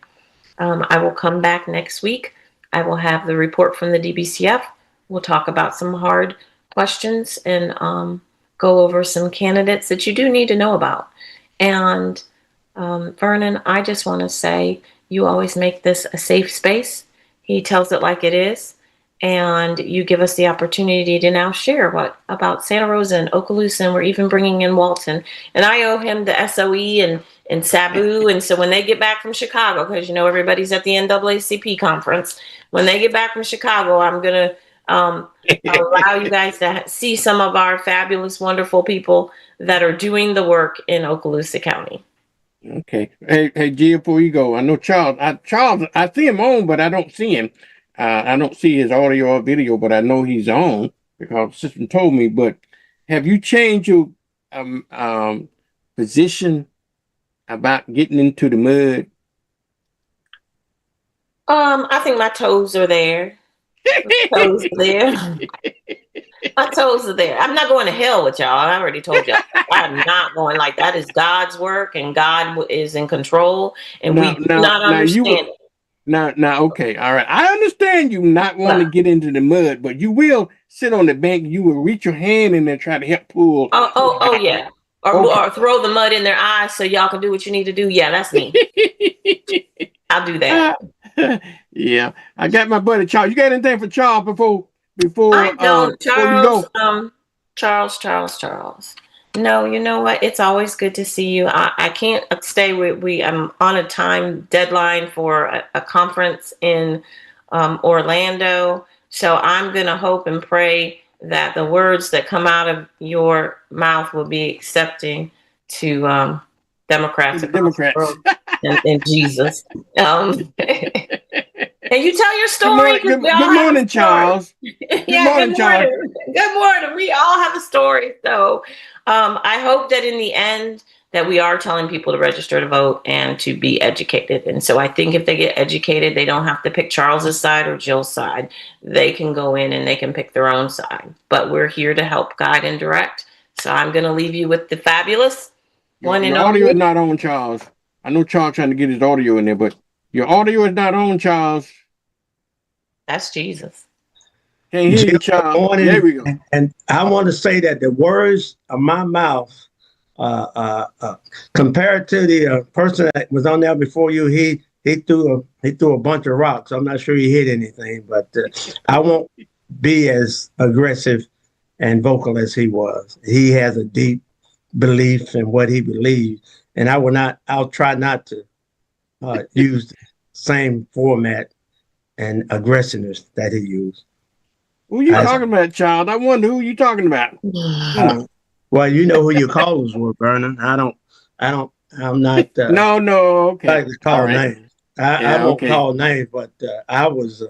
I will come back next week. I will have the report from the DBCF. We'll talk about some hard questions and go over some candidates that you do need to know about. And Vernon, I just want to say you always make this a safe space. He tells it like it is. And you give us the opportunity to now share about Santa Rosa and Okaloosa, and we're even bringing in Walton. And I owe him the SOE and Sabu. And so when they get back from Chicago, because everybody's at the NAACP conference, when they get back from Chicago, I'm going to allow you guys to see some of our fabulous, wonderful people that are doing the work in Okaloosa County. Okay. Hey, Jill, before you go, I know Charles. I see him on, but I don't see him. I don't see his audio or video, but I know he's on because the system told me. But have you changed your position about getting into the mud? I think my toes are there. My toes are there. My toes are there. I'm not going to hell with y'all. I already told y'all. I'm not going. Like, that is God's work, and God is in control, and we do not understand it. Now, okay, all right. I understand you not want to get into the mud, but you will sit on the bank. You will reach your hand in there, try to help pull. Oh, yeah. Or throw the mud in their eyes so y'all can do what you need to do. Yeah, that's me. I'll do that. Yeah, I got my buddy Charles. You got anything for Charles before? I don't. Charles. Charles. No, you know what? It's always good to see you. I can't stay with I'm on a time deadline for a conference in Orlando. So I'm going to hope and pray that the words that come out of your mouth will be accepting to Democrats across the world in Jesus. And you tell your story. Good morning, Charles. Good morning, Charles. Good morning. We all have a story. So I hope that in the end that we are telling people to register to vote and to be educated. And so I think if they get educated, they don't have to pick Charles's side or Jill's side. They can go in and they can pick their own side. But we're here to help guide and direct. So I'm going to leave you with the fabulous one and Your only. audio is not on, Charles. I know Charles trying to get his audio in there, but your audio is not on, Charles. That's Jesus. Can't hear you, Charles. Morning, there we go. And I want to say that the words of my mouth, compared to the person that was on there before you, he threw a bunch of rocks. I'm not sure he hit anything, but I won't be as aggressive and vocal as he was. He has a deep belief in what he believes, and I'll try not to use the same format and aggressiveness that he used. Who you talking about, child? I wonder who you talking about. Well, you know who your callers were, Vernon. I'm not. No, okay. Like to call names. I won't call names, but I was.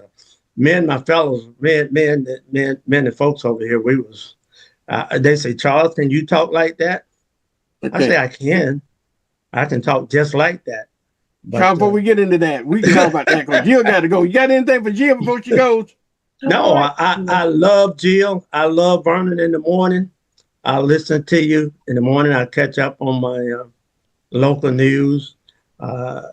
Me and my fellows, men and folks over here, we was. They say, Charles, can you talk like that? I say I can. I can talk just like that. But, Charles, before we get into that, we can talk about that because Jill got to go. You got anything for Jill before she goes? No, I love Jill. I love Vernon in the morning. I listen to you in the morning. I catch up on my local news. I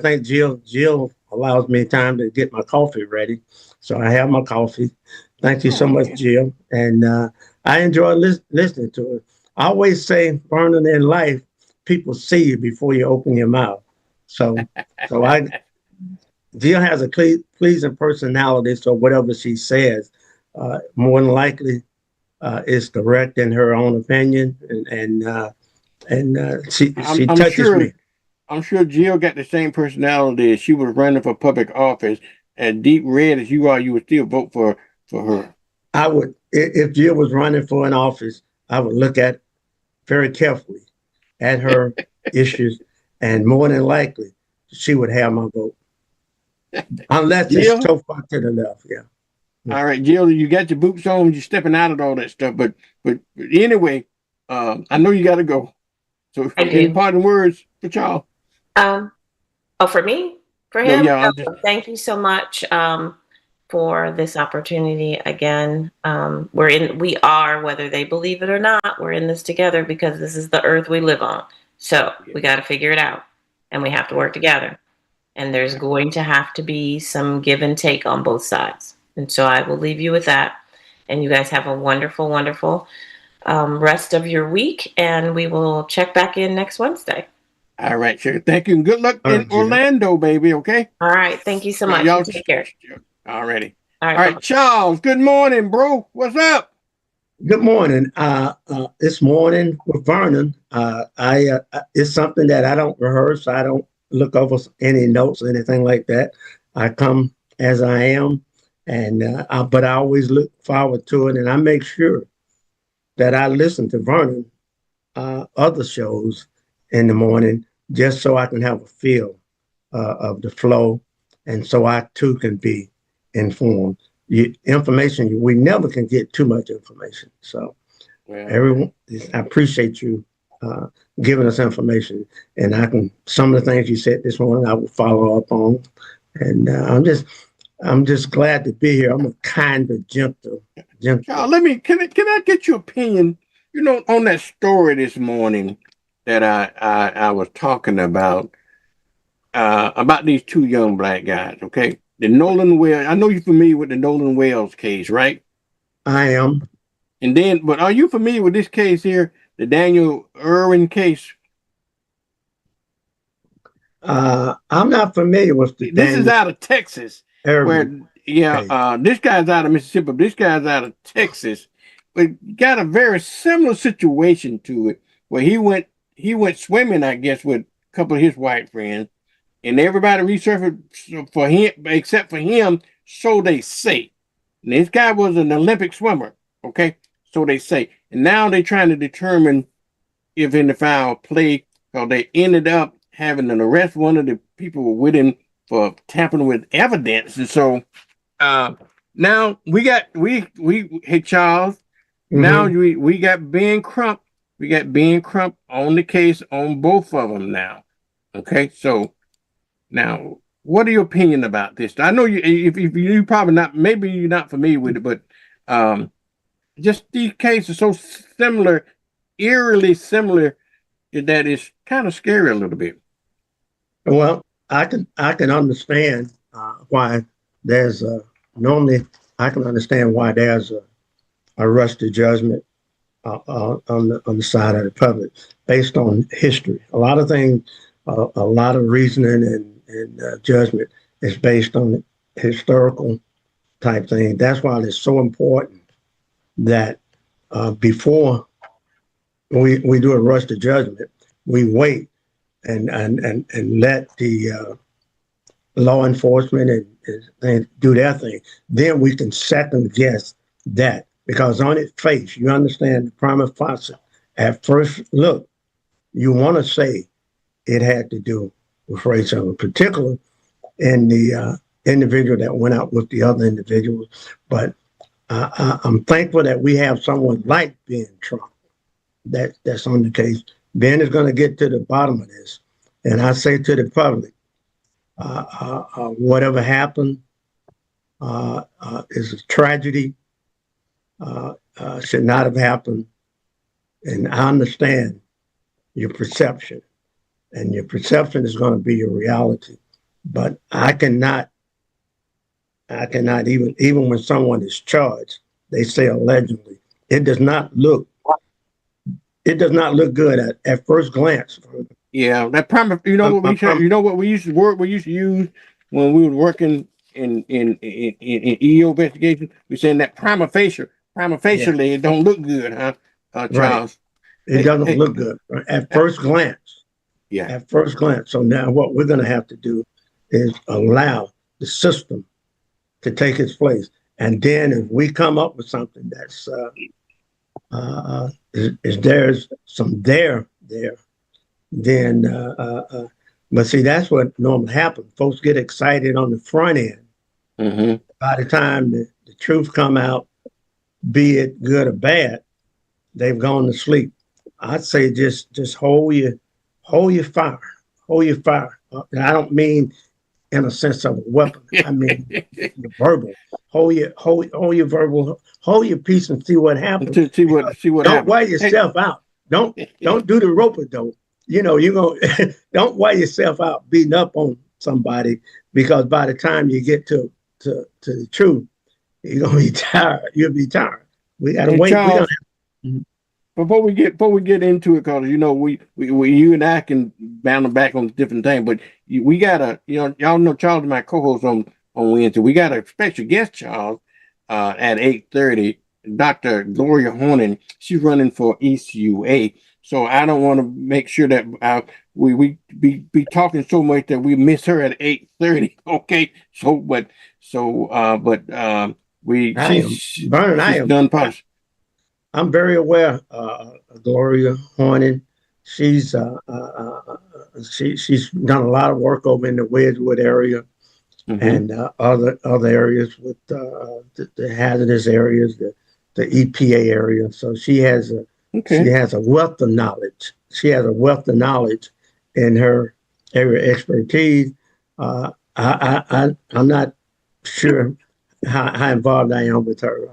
think Jill allows me time to get my coffee ready. So I have my coffee. Thank you so much, Jill. And I enjoy listening to it. I always say, Vernon, in life, people see you before you open your mouth. So Jill has a pleasing personality, so whatever she says, more than likely, is correct in her own opinion, and she touches me. I'm sure Jill got the same personality. If she was running for public office, as deep red as you are, you would still vote for her. I would, if Jill was running for an office, I would look at very carefully at her issues, and more than likely, she would have my vote. Unless Jill? it's so far to the left, yeah. All right, Jill, you got your boots on, you're stepping out of all that stuff. But anyway, I know you got to go. So any parting words for y'all? For me? For him? No, thank you so much for this opportunity again. We are, whether they believe it or not, we're in this together because this is the earth we live on. So we got to figure it out and we have to work together. And there's going to have to be some give and take on both sides. And so I will leave you with that. And you guys have a wonderful, wonderful rest of your week. And we will check back in next Wednesday. All right, sure. Thank you. And good luck in Orlando, baby. Okay. All right. Thank you so much. Y'all take care. All righty. All right, Charles. Good morning, bro. What's up? Good morning. This morning with Vernon, it's something that I don't rehearse. I don't look over any notes or anything like that. I come as I am, and but I always look forward to it, and I make sure that I listen to Vernon other shows in the morning just so I can have a feel of the flow, and so I too can be informed. Information, we never can get too much information. So everyone, I appreciate you giving us information, and some of the things you said this morning I will follow up on, and I'm just glad to be here. I'm a kind of gentle. Charles, can I get your opinion? You know, on that story this morning that I was talking about these two young black guys. Okay, the Nolan Wells. I know you're familiar with the Nolan Wells case, right? I am. And then, but are you familiar with this case here? The Daniel Irwin case. I'm not familiar with this is out of Texas. Irwin this guy's out of Mississippi, but this guy's out of Texas. But got a very similar situation to it, where he went swimming, I guess, with a couple of his white friends, and everybody resurfaced for him except for him, so they say. And this guy was an Olympic swimmer, okay? So they say. And now they're trying to determine if in the foul play, because they ended up having an arrest one of the people with him for tampering with evidence. And so now we hey Charles, now we got Ben Crump. We got Ben Crump on the case on both of them now. Okay, so now what are your opinion about this? I know if you probably not, maybe you're not familiar with it, but just these cases so similar, eerily similar, that it's kind of scary a little bit. Well, I can understand why there's normally I can understand why there's a rush to judgment on the side of the public based on history. A lot of things, a lot of reasoning and judgment is based on historical type thing. That's why it's so important that before we do a rush to judgment, we wait and let the law enforcement and do their thing. Then we can second guess that, because on its face, you understand the prima facie. At first look, you want to say it had to do with racism, in particular in the individual that went out with the other individuals. But I'm thankful that we have someone like Ben Trump that's on the case. Ben is going to get to the bottom of this. And I say to the public, whatever happened is a tragedy, should not have happened. And I understand your perception, and your perception is going to be your reality. But I cannot even when someone is charged, they say allegedly, it does not look good at first glance. Yeah, that you know what we used to use when we were working in EO investigation. We saying that prima facie, it don't look good, huh, Charles? Right. It doesn't look good at first glance. Yeah, at first glance. So now what we're going to have to do is allow the system to take its place, and then if we come up with something that's is there's some there, then but see, that's what normally happens. Folks get excited on the front end. By the time the truth come out, be it good or bad, they've gone to sleep. I'd say just hold your fire. Hold your fire. And I don't mean in a sense of a weapon. I mean your verbal. Hold your verbal. Hold your peace and see what happens. See what don't happens. wear yourself out. Don't do the roper though. You know, you're gonna don't wear yourself out beating up on somebody, because by the time you get to the truth, you're gonna be tired. You'll be tired. We gotta wait. Charles, before we get into it, because you know we you and I can bound back on different things, but we gotta, y'all know Charles is my co-host on Wednesday. We got a special guest, Charles, at 8:30. Dr. Gloria Hornan. She's running for ECUA. So I don't want to make sure that we be talking so much that we miss her at 8:30. Okay. She's done polish. I'm very aware of Gloria Hornan. She's done a lot of work over in the Wedgwood area and other areas with the hazardous areas, the EPA area. So she has a wealth of knowledge. She has a wealth of knowledge in her area of expertise. I'm not sure how involved I am with her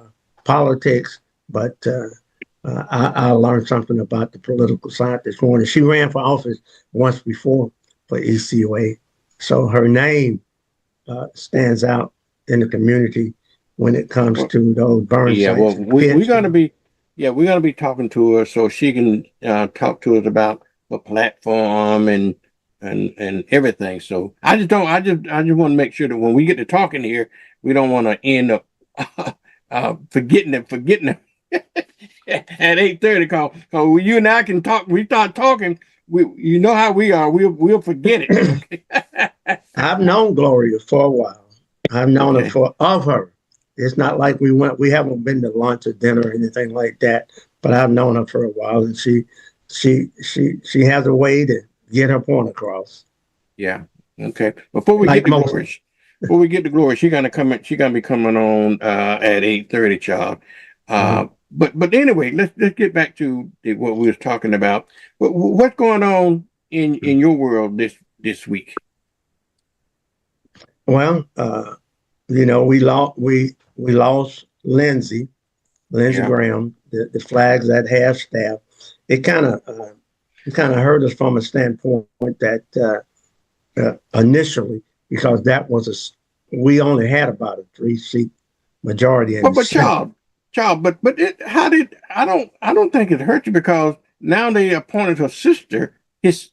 politics, but I learned something about the political side this morning. She ran for office once before for ECOA, so her name stands out in the community when it comes to those burn sites. Well, we're gonna be talking to her so she can talk to us about the platform and everything. So I just want to make sure that when we get to talking here, we don't want to end up forgetting them at 8:30. Cause you and I can talk. We start talking, you know how we are. We'll forget it. I've known Gloria for a while. I've known her of her. It's not like we haven't been to lunch or dinner or anything like that, but I've known her for a while, and she has a way to get her point across. Yeah. Okay. Before we get to Gloria, she's gonna be coming on at 8:30, child. But anyway, let's get back to what we was talking about. What's going on in your world this week? Well, we lost Lindsey Graham, the flags that half staff. It kind of hurt us from a standpoint that initially, because we only had about a 3-seat majority in the Senate. I don't think it hurt you, because now they appointed her sister, his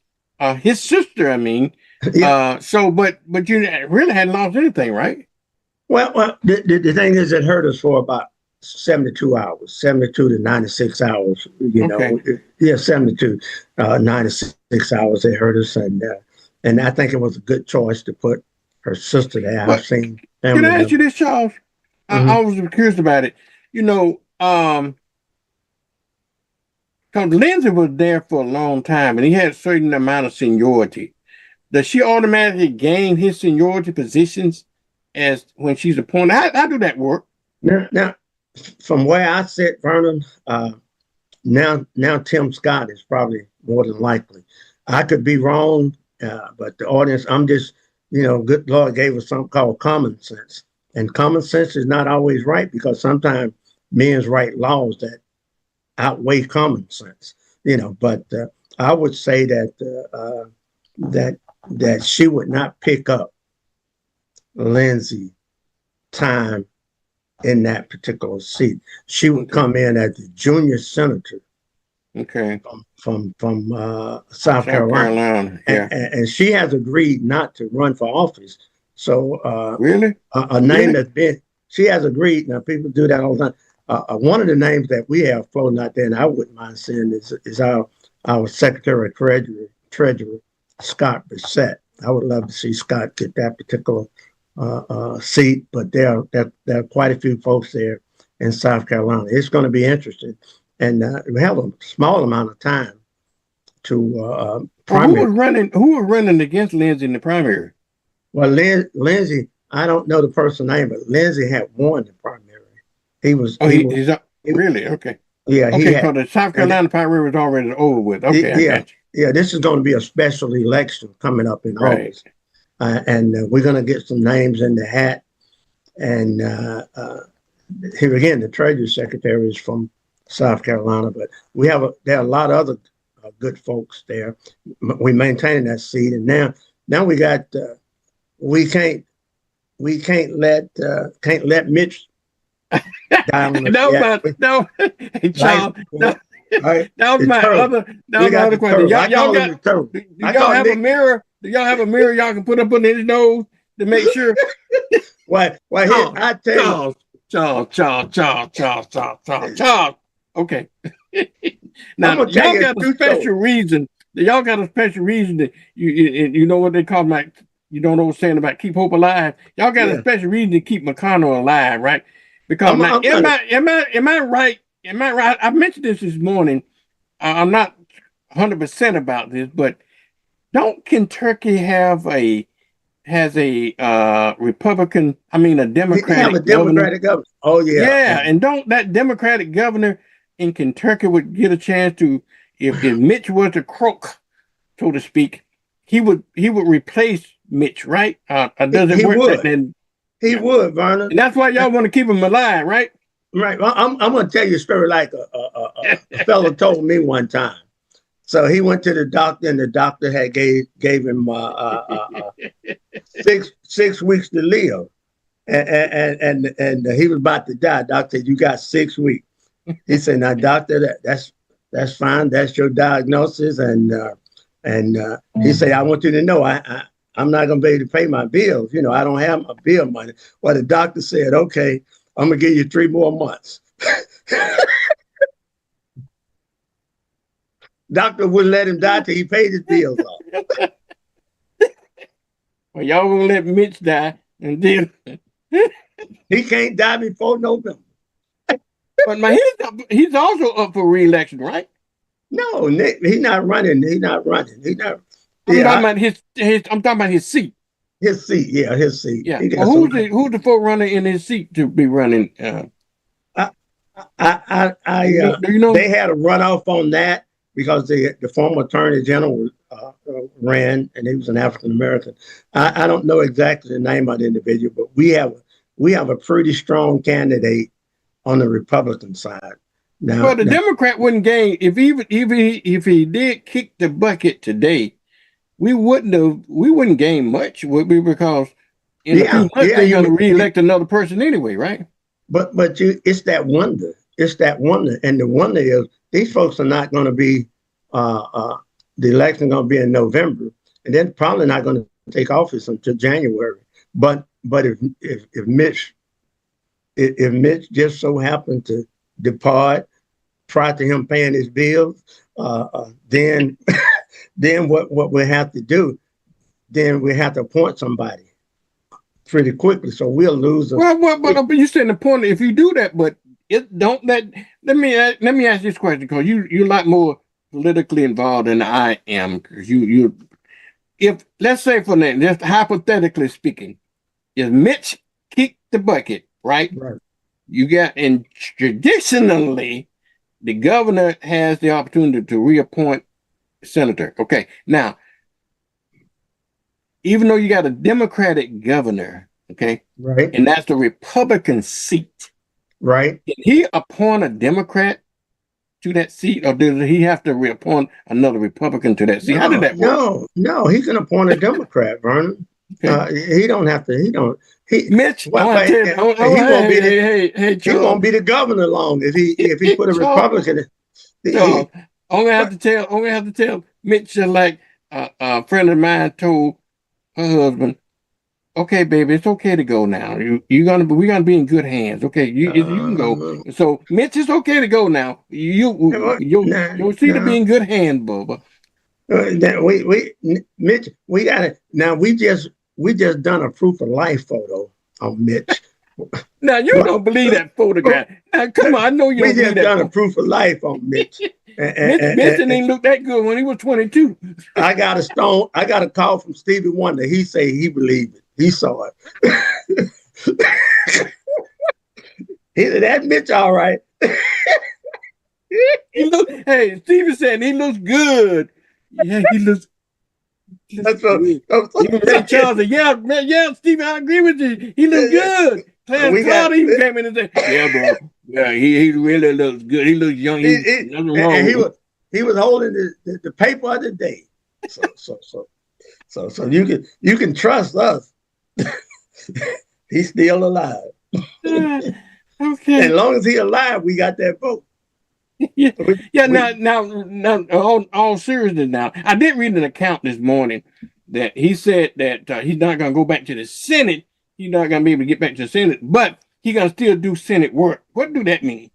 sister. I mean, but you really hadn't lost anything, right? Well, the thing is, it hurt us for about 72 hours, 72 to 96 hours. 72, 96 hours. It hurt us, and I think it was a good choice to put her sister there. Can I ask you this, Charles? I was curious about it. Because Lindsey was there for a long time, and he had a certain amount of seniority. Does she automatically gain his seniority positions as when she's appointed? How do that work? Now, from where I sit, Vernon, now Tim Scott is probably more than likely. I could be wrong, but the audience, I'm just, good Lord gave us something called common sense. And common sense is not always right, because sometimes men's write laws that outweigh common sense, but I would say that that she would not pick up Lindsey time in that particular seat. She would come in as the junior senator. From South Carolina. And she has agreed not to run for office. So really, a name that's been, she has agreed. Now people do that all the time. One of the names that we have floating out there, and I wouldn't mind seeing, is our Secretary of Treasury, Scott Bissett. I would love to see Scott get that particular seat, but there are quite a few folks there in South Carolina. It's going to be interesting, and we have a small amount of time to primary. Who was running against Lindsey in the primary? Well, Lindsey, I don't know the person's name, but Lindsey had won the primary. Really? Okay. Yeah. So the South Carolina primary was already over with. Okay. Yeah. This is going to be a special election coming up in August, and we're going to get some names in the hat. And here again, the Treasury Secretary is from South Carolina, but there are a lot of other good folks there. We maintain that seat, and now we got we can't let Mitch down. No, hey, Charles, no. That was my other question. Do y'all have a mirror? Do y'all have a mirror y'all can put up on his nose to make sure? I tell you, Charles. Okay. Now y'all got a special reason. Y'all got a special reason that you know what they call like, you don't know what I'm saying about keep hope alive. Y'all got a special reason to keep McConnell alive, right? Because am I right? Am I right? I mentioned this morning. I'm not 100% about this, but don't Kentucky has a Republican? I mean, a Democratic governor. Oh yeah. Yeah, and don't that Democratic governor in Kentucky would get a chance to, if Mitch was a crook, so to speak, he would replace Mitch, right? Does it work? He would, Vernon. And that's why y'all want to keep him alive, right? Right. Well, I'm going to tell you a story like a fellow told me one time. So he went to the doctor, and the doctor had gave him 6 weeks to live, and he was about to die. Doctor said, "You got 6 weeks." He said, "Now, doctor, that's fine. That's your diagnosis." And he said, "I want you to know, I'm not going to be able to pay my bills. I don't have my bill money." Well, the doctor said, "Okay, I'm going to give you 3 more months." Doctor wouldn't let him die till he paid his bills off. Well, y'all gonna let Mitch die and then he can't die before November. But he's also up for re-election, right? No, Nick, he's not running. He's not running. He's not. I'm talking about his. I'm talking about his seat. His seat, yeah, his seat. Yeah. Well, who's the folk runner in his seat to be running? Do you know? They had a runoff on that because the former attorney general ran, and he was an African American. I don't know exactly the name of the individual, but we have a pretty strong candidate on the Republican side. Now, well, the Democrat wouldn't gain if he did kick the bucket today. We wouldn't gain much, would we? Because in a few months they're going to reelect another person anyway, right? But it's that wonder. It's that wonder, and the wonder is these folks are not going to be. The election going to be in November, and they're probably not going to take office until January. But if Mitch just so happened to depart prior to him paying his bills, then what we have to do, then we have to appoint somebody pretty quickly. So we'll lose. But you said the point. If you do that, but it don't let me ask you this question, because you're a lot more politically involved than I am. Because if let's say for that, just hypothetically speaking, if Mitch kicked the bucket, right? You got, and traditionally, the governor has the opportunity to reappoint senator. Okay, now, even though you got a Democratic governor, okay, right, and that's the Republican seat, right? Can he appoint a Democrat to that seat, or does he have to reappoint another Republican to that seat? How did that work? No, he can appoint a Democrat, Vernon. Okay. He don't have to. He don't. Mitch, he won't be the governor long if he put a Republican. I'm gonna have to tell Mitch, like a friend of mine told her husband, "Okay, baby, it's okay to go now. We're gonna be in good hands. Okay, you can go. So Mitch, it's okay to go now. You'll see to be in good hands, Bubba." Mitch, we got it now. We just done a proof of life photo on Mitch. Now you don't believe that photograph. Now come on, I know you don't believe that. We just done a proof of life on Mitch. Mitch didn't look that good when he was 22. I got a call from Stevie Wonder. He said he believed it. He saw it. He said, "That Mitch, all right." Hey, Stevie said he looks good. Yeah, he looks. That's what Charles said, yeah, Stevie, I agree with you. He looks good. Clarence even came in and said, "Yeah, bro. Yeah, he really looks good. He looks young. Nothing wrong with him." He was holding the paper of the day. So you can trust us. He's still alive. Okay. As long as he's alive, we got that vote. Now, all seriousness now, I did read an account this morning that he said that he's not going to go back to the Senate. He's not going to be able to get back to the Senate, but he's going to still do Senate work. What do that mean?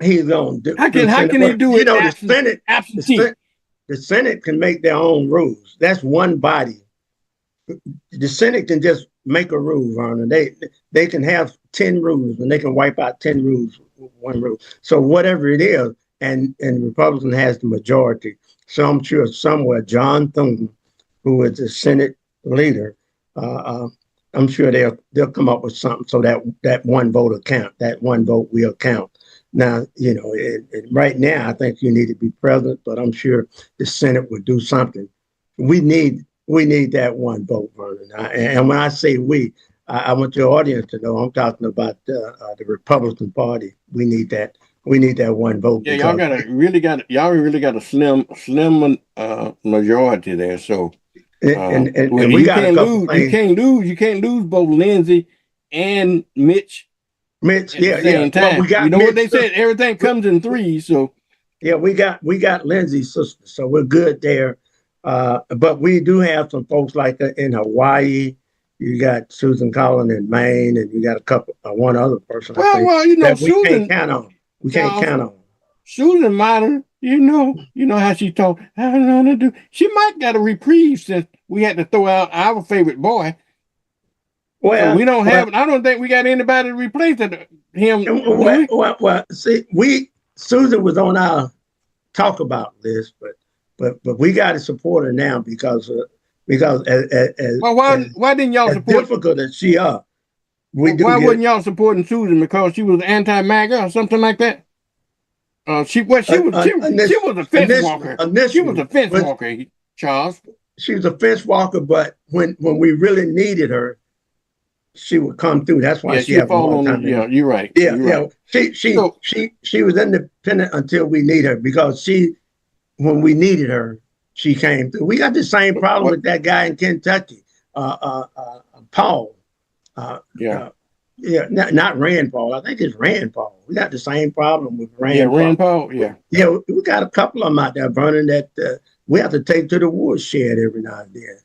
He's going to do. How can he do it? The Senate can make their own rules. That's one body. The Senate can just make a rule, Vernon. They can have 10 rules and they can wipe out 10 rules, one rule. So whatever it is, and the Republican has the majority. So I'm sure somewhere John Thune, who is the Senate leader, I'm sure they'll come up with something so that one vote will count. That one vote will count. Now, right now, I think you need to be president, but I'm sure the Senate would do something. We need that one vote, Vernon. And when I say we, I want your audience to know I'm talking about the Republican Party. We need that. We need that one vote. Yeah, y'all really got a slim majority there. So and we got a couple things. You can't lose both Lindsey and Mitch. Mitch, at the same time. Well, we got what they said, everything comes in threes. So yeah, we got Lindsey's sister, so we're good there. But we do have some folks like in Hawaii. You got Susan Collins in Maine, and you got one other person. Well, Susan, we can't count on. Susan might, you know how she talk. I don't know what to do. She might got a reprieve since we had to throw out our favorite boy. Well, so we don't have. I don't think we got anybody to replace him. Well, see, Susan was on our talk about this, but we got to support her now because why didn't y'all support? Difficult as she are. Why wasn't y'all supporting Susan? Because she was anti-MAGA or something like that? She was a fence walker. She was a fence walker, Charles. She was a fence walker, but when we really needed her, she would come through. That's why she had a long time. Yeah, you're right. Yeah, you're right. She was independent until we need her because when we needed her, she came through. We got the same problem with that guy in Kentucky, Paul. Not Rand Paul. I think it's Rand Paul. We got the same problem with Rand Paul. Rand Paul. Yeah. Yeah, we got a couple of them out there, Vernon, that we have to take to the woodshed every now and then.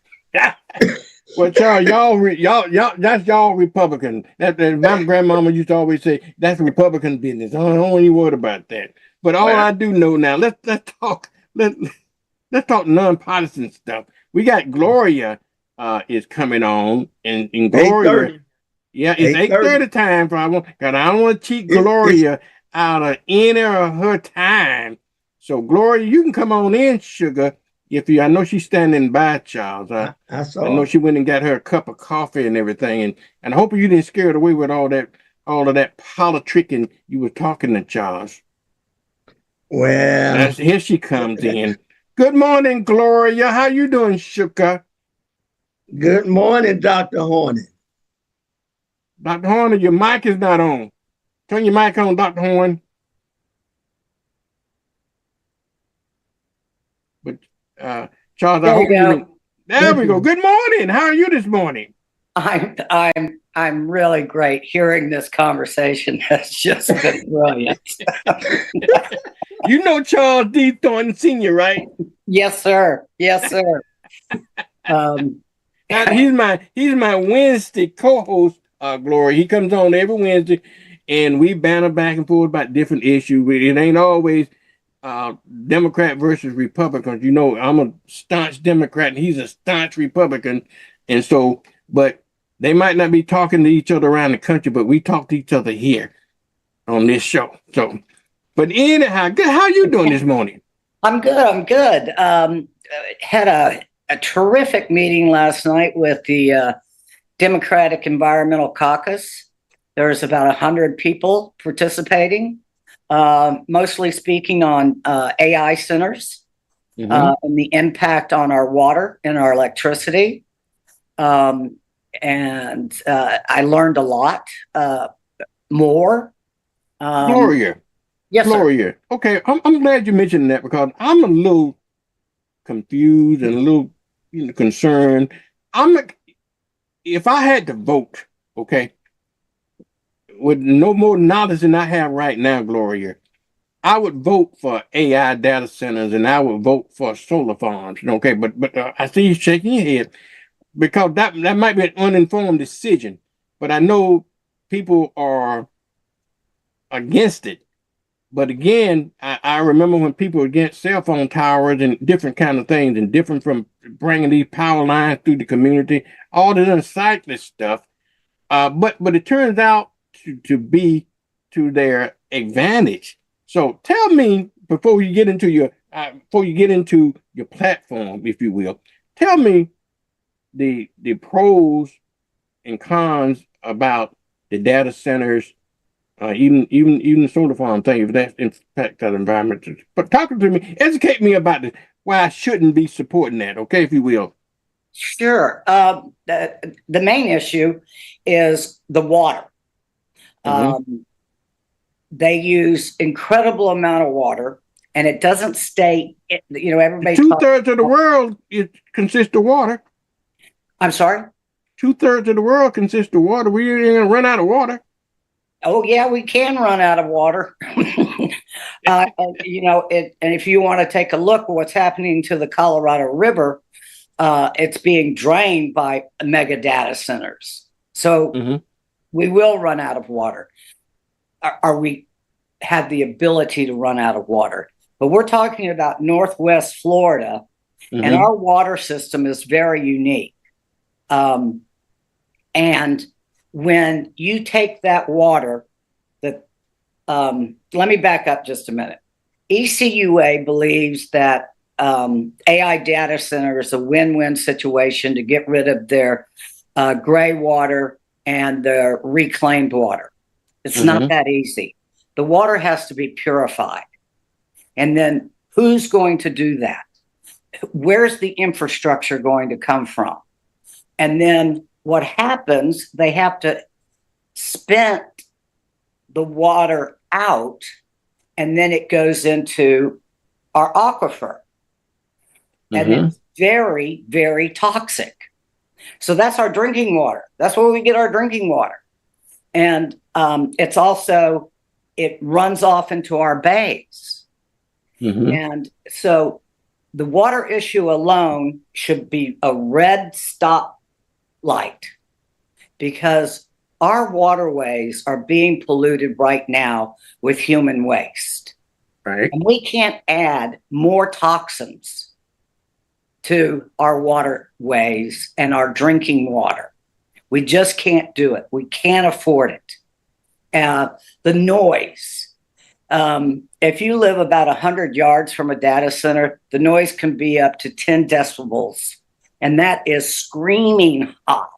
Well, Charles, y'all, that's y'all Republican. That my grandmama used to always say, that's Republican business. I don't even worry about that. But all I do know now, let's talk nonpartisan stuff. We got Gloria is coming on, and Gloria. 8:30. Yeah, it's 8:30 time, because I don't want to cheat Gloria out of any of her time. So, Gloria, you can come on in, sugar. I know she's standing by, Charles. I know she went and got her a cup of coffee and everything, and I hope you didn't scare it away with all of that politicking you were talking to Charles. Well, here she comes in. Good morning, Gloria. How you doing, sugar? Good morning, Dr. Horny. Dr. Horner, your mic is not on. Turn your mic on, Dr. Horn. But Charles, I hope there we go. Good morning. How are you this morning? I'm really great. Hearing this conversation has just been brilliant. You know Charles D. Thornton Sr., right? Yes, sir. Yes, sir. He's my Wednesday co-host. Glory. He comes on every Wednesday, and we banter back and forth about different issues. It ain't always Democrat versus Republicans. You know, I'm a staunch Democrat, and he's a staunch Republican, and so, but they might not be talking to each other around the country, but we talk to each other here on this show. So, but anyhow, good. How you doing this morning? I'm good. Had a terrific meeting last night with the Democratic Environmental Caucus. There's about 100 people participating, mostly speaking on AI centers and the impact on our water and our electricity. And I learned a lot more. Gloria. Yes, Gloria. Sir. Okay, I'm glad you mentioned that because I'm a little confused and a little concerned. If I had to vote, okay, with no more knowledge than I have right now, Gloria, I would vote for AI data centers and I would vote for solar farms. Okay, but I see you shaking your head because that might be an uninformed decision. But I know people are against it. But again, I remember when people were against cell phone towers and different kind of things, and different from bringing these power lines through the community, all this unsightly stuff. But it turns out to be to their advantage. So tell me before you get into your platform, if you will, tell me the pros and cons about the data centers. Even the solar farm thing, if that impacts that environment. But talk to me, educate me about why I shouldn't be supporting that, okay, if you will. Sure. The main issue is the water. They use incredible amount of water, and it doesn't stay. Everybody. 2/3 of the world consists of water. I'm sorry. 2/3 of the world consists of water. We ain't gonna run out of water. Oh yeah, we can run out of water. And if you want to take a look at what's happening to the Colorado River, it's being drained by mega data centers. So we will run out of water. Are we have the ability to run out of water. But we're talking about Northwest Florida, and our water system is very unique. And when you take that water, let me back up just a minute. ECUA believes that AI data center is a win-win situation to get rid of their gray water and their reclaimed water. It's not that easy. The water has to be purified. And then who's going to do that? Where's the infrastructure going to come from? And then what happens, they have to spent the water out, and then it goes into our aquifer. And it's very, very toxic. So that's our drinking water. That's where we get our drinking water. And it's also, it runs off into our bays. And so the water issue alone should be a red stop light, because our waterways are being polluted right now with human waste. Right. And we can't add more toxins to our waterways and our drinking water. We just can't do it. We can't afford it. The noise. If you live about 100 yards from a data center, the noise can be up to 10 decibels. And that is screaming hot.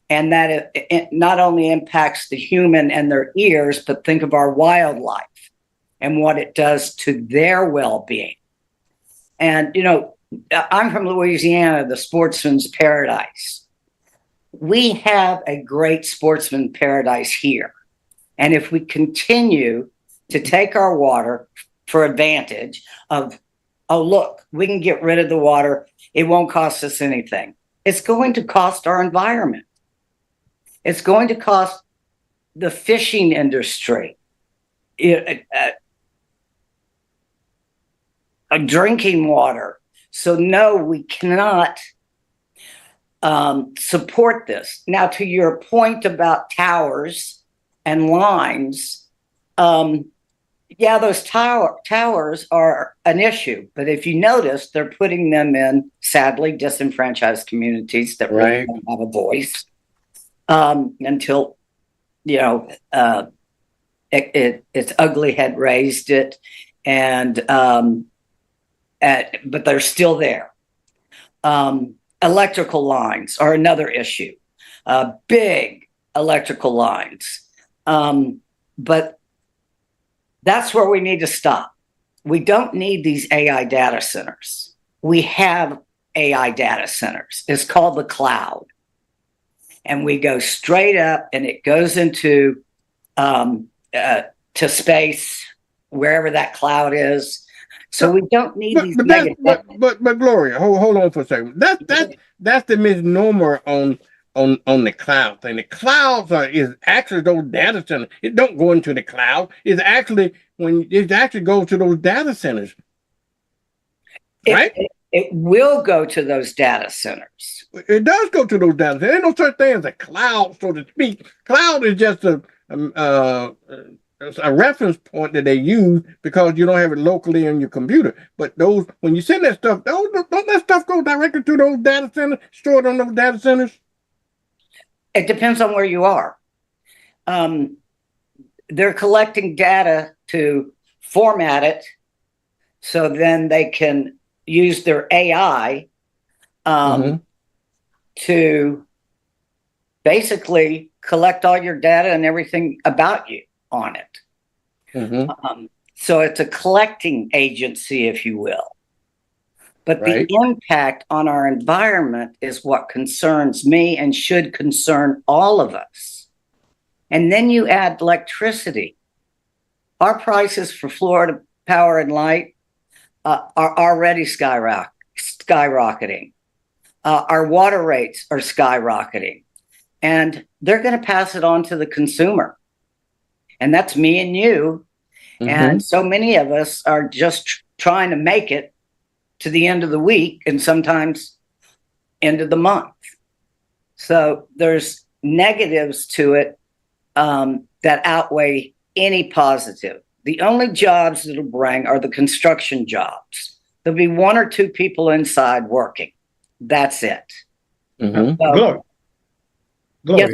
And that it not only impacts the human and their ears, but think of our wildlife and what it does to their well-being. And, you know, I'm from Louisiana, the sportsman's paradise. We have a great sportsman paradise here. And if we continue to take our water for advantage of, oh, look, we can get rid of the water, it won't cost us anything. It's going to cost our environment. It's going to cost the fishing industry, drinking water. So no, we cannot support this. Now, to your point about towers and lines, yeah, those towers are an issue. But if you notice, they're putting them in, sadly, disenfranchised communities that really don't have a voice until, you know, its ugly head raised it. And but they're still there. Electrical lines are another issue, big electrical lines. But that's where we need to stop. We don't need these AI data centers. We have AI data centers. It's called the cloud. And we go straight up, and it goes into to space, wherever that cloud is. So we don't need these. But Gloria, hold on for a second. That's the misnomer on the cloud thing. The clouds is actually those data centers. It don't go into the cloud. It's actually goes to those data centers. Right? It will go to those data centers. It does go to those data centers. There ain't no such thing as a cloud, so to speak. Cloud is just a reference point that they use because you don't have it locally in your computer. But those, when you send that stuff, don't that stuff go directly to those data centers, stored on those data centers? It depends on where you are. They're collecting data to format it so then they can use their AI to basically collect all your data and everything about you on it. So it's a collecting agency, if you will. But the impact on our environment is what concerns me and should concern all of us. And then you add electricity. Our prices for Florida Power and Light are already skyrocketing. Our water rates are skyrocketing. And they're going to pass it on to the consumer. And that's me and you. And so many of us are just trying to make it to the end of the week and sometimes end of the month. So there's negatives to it that outweigh any positive. The only jobs it'll bring are the construction jobs. There'll be one or two people inside working. That's it. Gloria. Yes.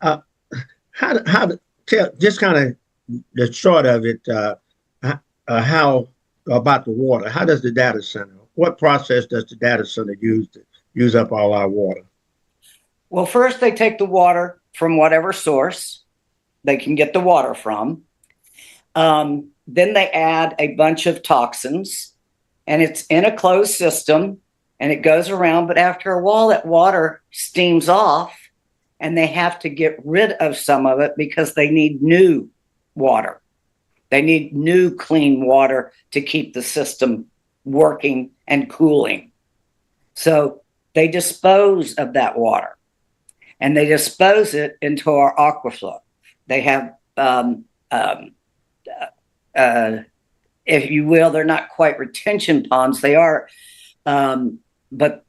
How to tell, just kind of the short of it, how about the water? How does the data center, what process does the data center use to use up all our water? Well, first they take the water from whatever source they can get the water from. Then they add a bunch of toxins, and it's in a closed system, and it goes around. But after a while, that water steams off, and they have to get rid of some of it because they need new water. They need new clean water to keep the system working and cooling. So they dispose of that water, and they dispose it into our aquifer. They have, if you will, they're not quite retention ponds. They are, but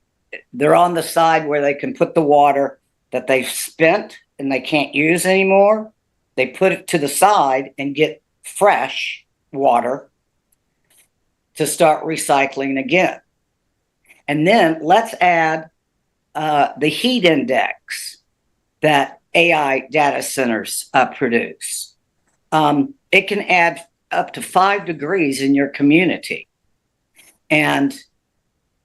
they're on the side where they can put the water that they've spent and they can't use anymore. They put it to the side and get fresh water to start recycling again. And then let's add the heat index that AI data centers produce. It can add up to 5 degrees in your community. And,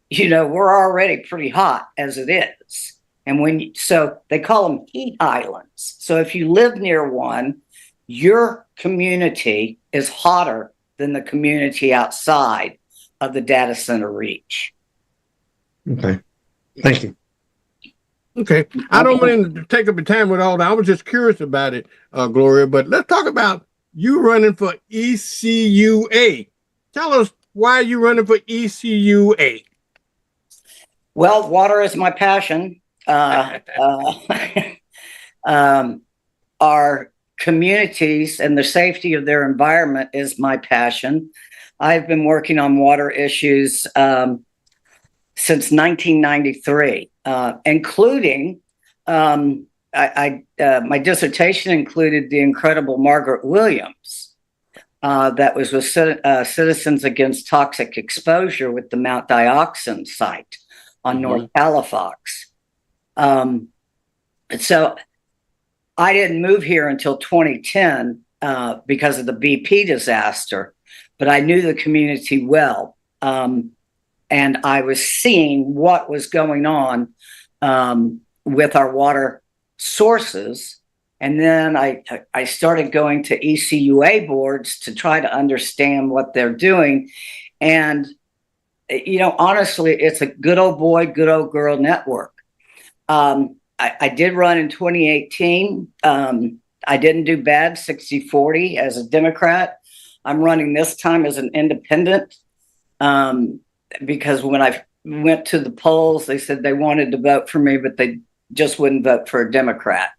you know, we're already pretty hot as it is. And so they call them heat islands. So if you live near one, your community is hotter than the community outside of the data center reach. Okay. Thank you. Okay. I don't want to take up your time with all that. I was just curious about it, Gloria, but let's talk about you running for ECUA. Tell us why you're running for ECUA. Well, water is my passion. Our communities and the safety of their environment is my passion. I've been working on water issues since 1993, including my dissertation included the incredible Margaret Williams that was with Citizens Against Toxic Exposure with the Mount Dioxin site on North Halifax. So I didn't move here until 2010 because of the BP disaster, but I knew the community well. And I was seeing what was going on with our water sources. And then I started going to ECUA boards to try to understand what they're doing. And, you know, honestly, it's a good old boy, good old girl network. I did run in 2018. I didn't do bad, 60-40 as a Democrat. I'm running this time as an independent because when I went to the polls, they said they wanted to vote for me, but they just wouldn't vote for a Democrat.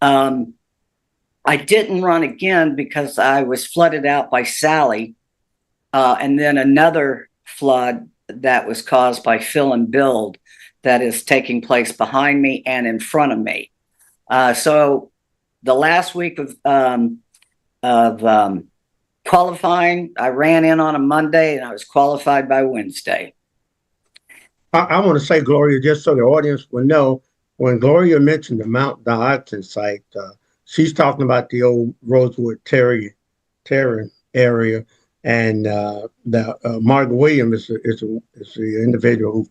I didn't run again because I was flooded out by Sally and then another flood that was caused by fill and build that is taking place behind me and in front of me. So the last week of qualifying, I ran in on a Monday and I was qualified by Wednesday. I want to say, Gloria, just so the audience will know, when Gloria mentioned the Mount Dioxin site, she's talking about the old Rosewood Terry area, and the Margaret Williams is the individual who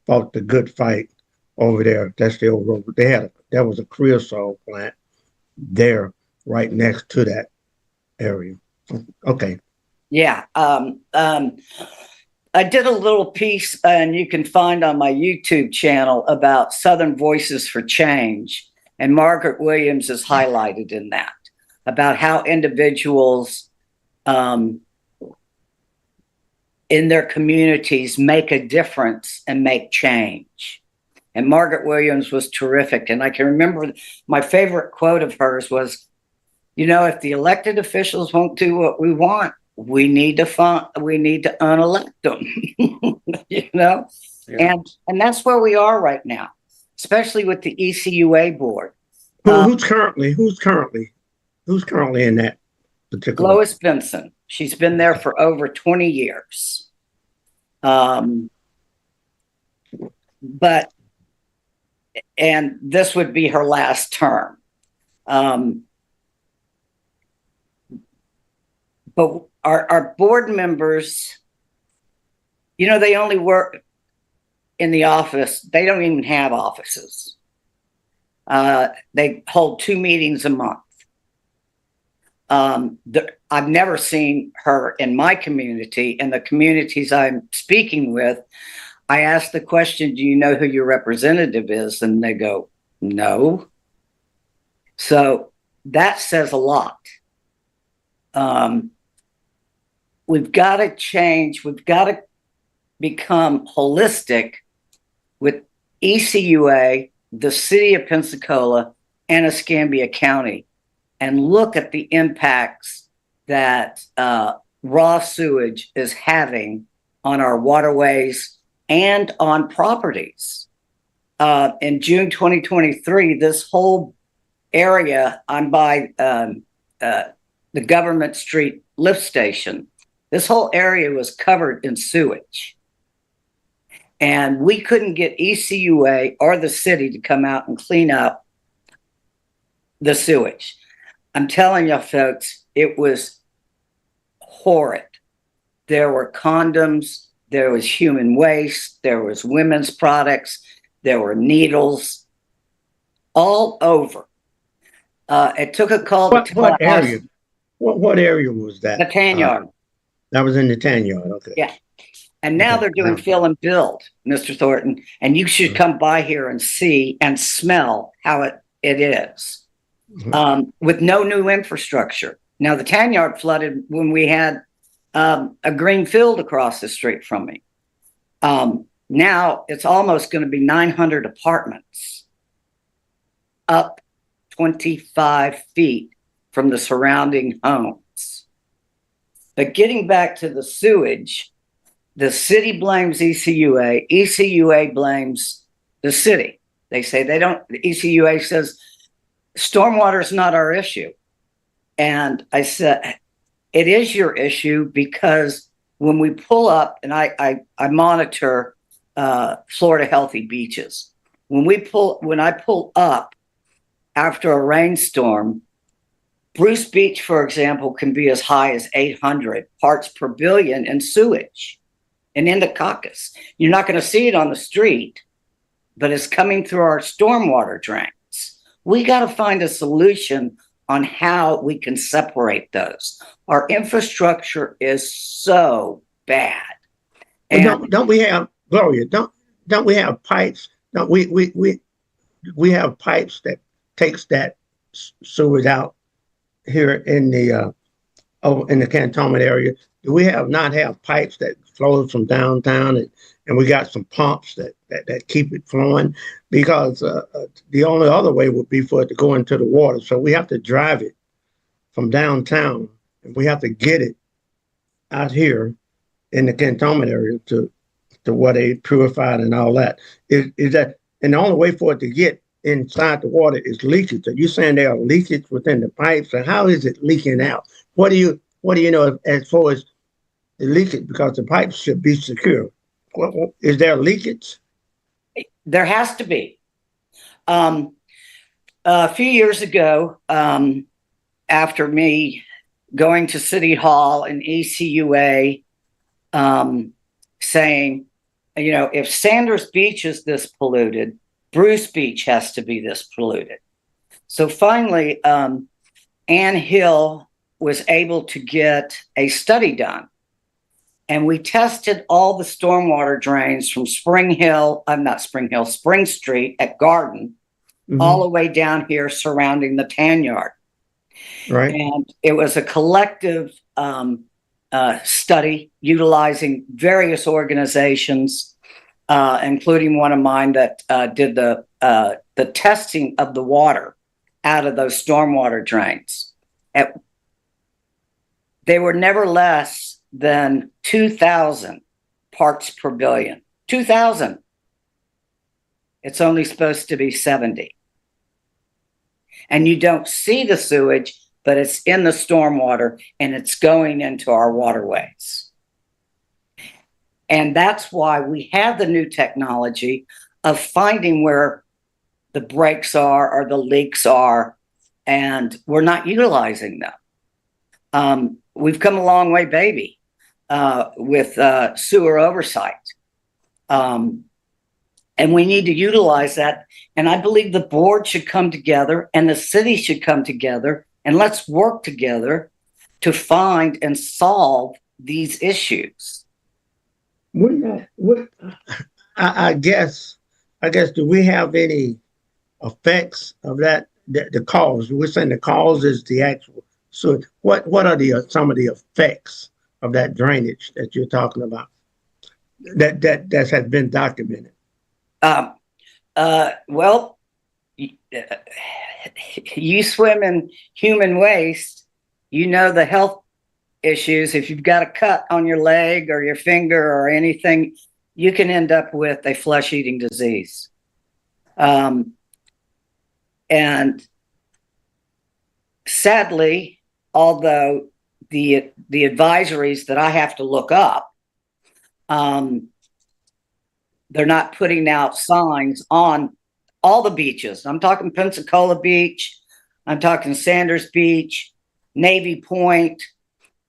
fought the good fight over there. That's the old road. There was a creosote plant there right next to that area. Okay. Yeah. I did a little piece, and you can find on my YouTube channel about Southern Voices for Change. And Margaret Williams is highlighted in that, about how individuals in their communities make a difference and make change. And Margaret Williams was terrific. And I can remember my favorite quote of hers was, you know, if the elected officials won't do what we want, we need to unelect them. You know, yeah. And that's where we are right now, especially with the ECUA board. Who's currently in that particular? Lois Benson. She's been there for over 20 years. But this would be her last term. But our board members, they only work in the office. They don't even have offices. They hold 2 meetings a month. I've never seen her in my community, in the communities I'm speaking with. I ask the question, do you know who your representative is? And they go, no. So that says a lot. We've got to change. We've got to become holistic with ECUA, the city of Pensacola, and Escambia County, and look at the impacts that raw sewage is having on our waterways and on properties. In June 2023, this whole area, I'm by the Government Street lift station, this whole area was covered in sewage. And we couldn't get ECUA or the city to come out and clean up the sewage. I'm telling you, folks, it was horrid. There were condoms, there was human waste, there was women's products, there were needles, all over. It took a call. What area? What area was that? The tan yard. That was in the tan yard. Okay. Yeah. And now they're doing fill and build, Mr. Thornton, and you should come by here and see and smell how it is, with no new infrastructure. Now, the tan yard flooded when we had a green field across the street from me. Now it's almost going to be 900 apartments up 25 feet from the surrounding homes. But getting back to the sewage, the city blames ECUA. ECUA blames the city. They say they don't. The ECUA says stormwater is not our issue. And I said, it is your issue, because when we pull up, and I monitor Florida Healthy Beaches. When I pull up after a rainstorm, Bruce Beach, for example, can be as high as 800 parts per billion in sewage and in the Caucasus. You're not going to see it on the street, but it's coming through our stormwater drains. We got to find a solution on how we can separate those. Our infrastructure is so bad. And don't we have, Gloria, don't we have pipes? Don't we have pipes that takes that sewage out here in the cantonment area? Do we not have pipes that flows from downtown, and we got some pumps that keep it flowing? Because the only other way would be for it to go into the water. So we have to drive it from downtown, and we have to get it out here in the cantonment area to where they purified and all that. Is that, and the only way for it to get inside the water is leakage. Are you saying there are leakage within the pipes, and how is it leaking out? What do you know as far as the leakage? Because the pipes should be secure. Is there leakage? There has to be. A few years ago, after me going to City Hall and ECUA saying, if Sanders Beach is this polluted, Bruce Beach has to be this polluted. So finally, Ann Hill was able to get a study done. And we tested all the stormwater drains from Spring Street at Garden, all the way down here surrounding the tan yard. Right. And it was a collective study utilizing various organizations, including one of mine that did the testing of the water out of those stormwater drains. They were never less than 2,000 parts per billion. 2,000. It's only supposed to be 70. And you don't see the sewage but it's in the stormwater and it's going into our waterways. And that's why we have the new technology of finding where the breaks are or the leaks are, and we're not utilizing them. We've come a long way, baby, with sewer oversight. And we need to utilize that. And I believe the board should come together and the city should come together, and let's work together to find and solve these issues. I guess, do we have any effects of that? The cause, we're saying the cause is the actual. So what are some of the effects of that drainage that you're talking about that has been documented? Well, you swim in human waste, you know the health issues. If you've got a cut on your leg or your finger or anything, you can end up with a flesh-eating disease. And sadly, although the advisories that I have to look up, they're not putting out signs on all the beaches. I'm talking Pensacola Beach. I'm talking Sanders Beach, Navy Point.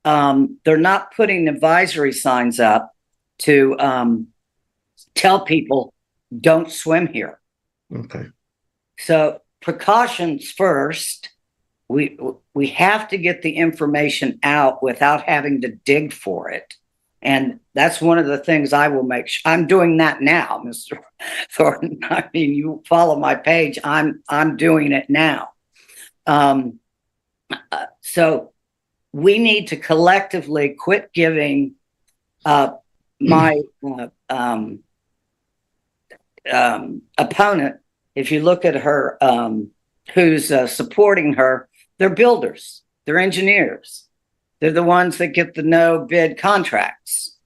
They're not putting advisory signs up to tell people don't swim here. Okay. So precautions first. We have to get the information out without having to dig for it. And that's one of the things I will make sure. I'm doing that now, Mr. Thornton. I mean, you follow my page. I'm doing it now. So we need to collectively quit giving my opponent. If you look at her, who's supporting her, they're builders, they're engineers. They're the ones that get the no bid contracts.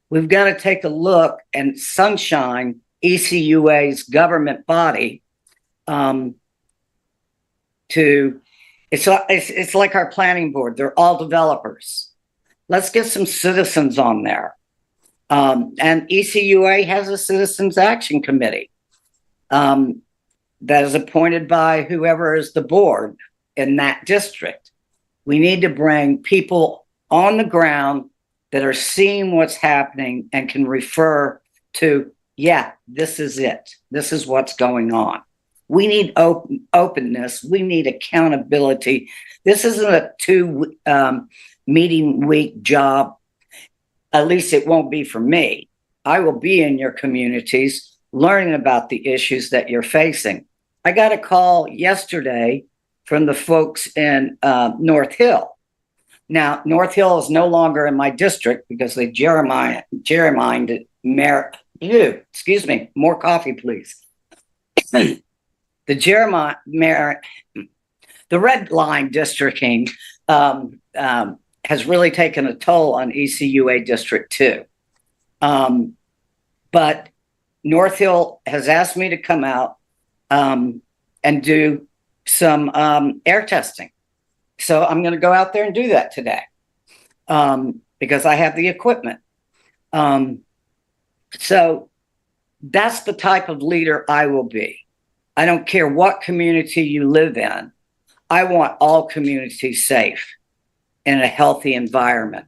We've got to take a look and sunshine ECUA's government body. It's like our planning board. They're all developers. Let's get some citizens on there. And ECUA has a Citizens Action Committee that is appointed by whoever is the board in that district. We need to bring people on the ground that are seeing what's happening and can refer to, yeah, this is it. This is what's going on. We need openness. We need accountability. This isn't a 2 meeting week job. At least it won't be for me. I will be in your communities learning about the issues that you're facing. I got a call yesterday from the folks in North Hill. Now, North Hill is no longer in my district because they gerrymandered excuse me, more coffee, please. The red line districting has really taken a toll on ECUA District 2. But North Hill has asked me to come out and do some air testing. So I'm going to go out there and do that today because I have the equipment. So that's the type of leader I will be. I don't care what community you live in. I want all communities safe in a healthy environment.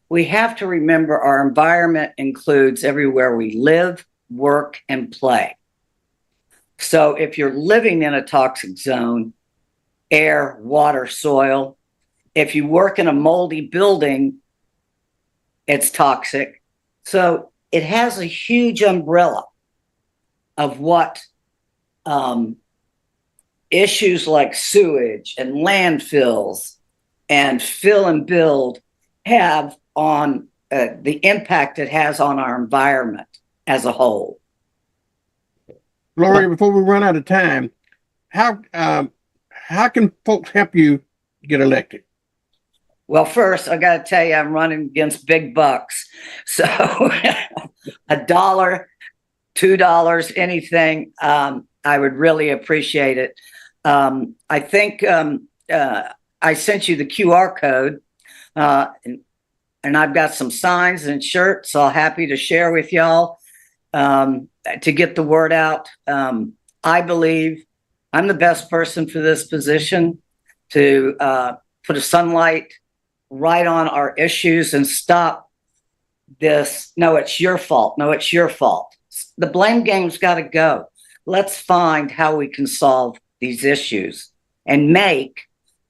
We have to remember our environment includes everywhere we live, work, and play. So if you're living in a toxic zone, air, water, soil, if you work in a moldy building, it's toxic. So it has a huge umbrella of what issues like sewage and landfills and fill and build have on the impact it has on our environment as a whole. Gloria, before we run out of time, how can folks help you get elected? Well, first, I got to tell you, I'm running against big bucks. So $1, $2, anything, I would really appreciate it. I think I sent you the QR code, and I've got some signs and shirts. So I'm happy to share with y'all to get the word out. I believe I'm the best person for this position to put a sunlight right on our issues and stop this. No, it's your fault. No, it's your fault. The blame game's got to go. Let's find how we can solve these issues and make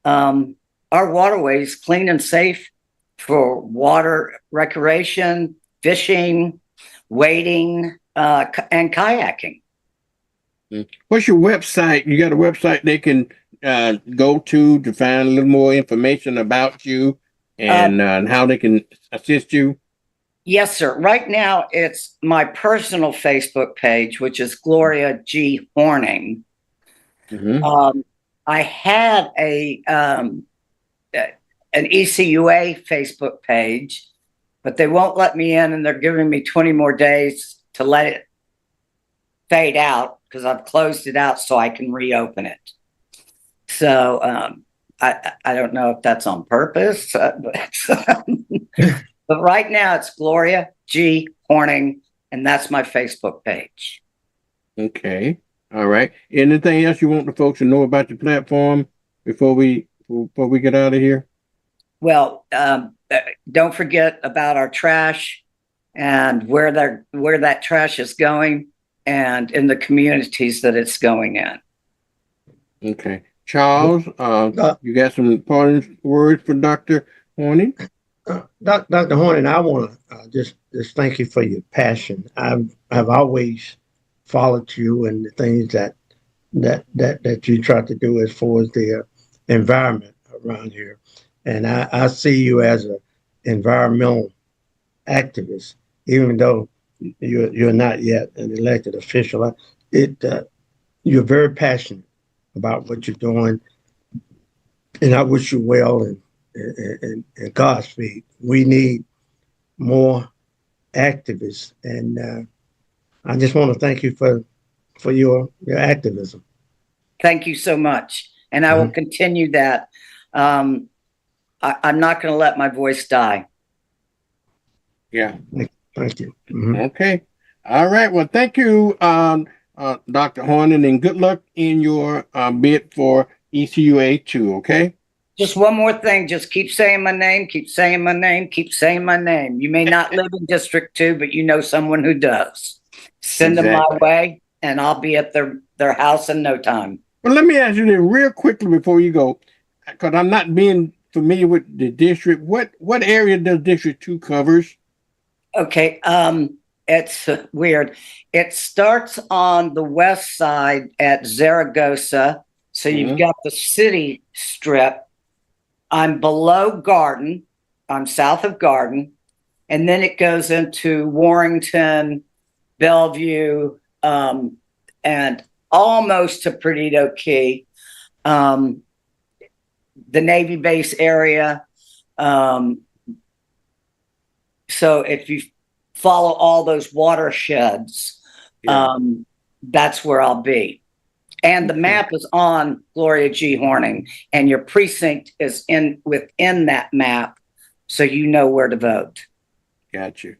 our waterways clean and safe for water recreation, fishing, wading, and kayaking. What's your website? You got a website they can go to find a little more information about you and how they can assist you? Yes, sir. Right now, it's my personal Facebook page, which is Gloria G. Horning. I had an ECUA Facebook page, but they won't let me in, and they're giving me 20 more days to let it fade out because I've closed it out so I can reopen it. So I don't know if that's on purpose, but right now it's Gloria G. Horning, and that's my Facebook page. Okay. All right. Anything else you want the folks to know about your platform before we get out of here? Well, don't forget about our trash and where that trash is going and in the communities that it's going in. Okay. Charles, you got some parting words for Dr. Horning? Dr. Horning, I want to just thank you for your passion. I've always followed you and the things that you try to do as far as the environment around here. And I see you as an environmental activist, even though you're not yet an elected official. You're very passionate about what you're doing, and I wish you well and Godspeed. We need more activists, and I just want to thank you for your activism. Thank you so much, and I will continue that. I'm not going to let my voice die. Yeah. Thank you. Okay. All right. Well, thank you, Dr. Horning, and good luck in your bid for ECUA 2, okay? Just one more thing. Just keep saying my name, keep saying my name, keep saying my name. You may not live in District 2, but you know someone who does. Send them my way, and I'll be at their house in no time. Well, let me ask you this real quickly before you go, because I'm not being familiar with the district. What area does District 2 covers? Okay, it's weird. It starts on the west side at Zaragoza. So you've got the city strip. I'm below Garden. I'm south of Garden. And then it goes into Warrington, Bellevue, and almost to Perdido Key, the Navy base area. So if you follow all those watersheds, that's where I'll be. And the map is on Gloria G. Horning, and your precinct is within that map, so you know where to vote. Got you.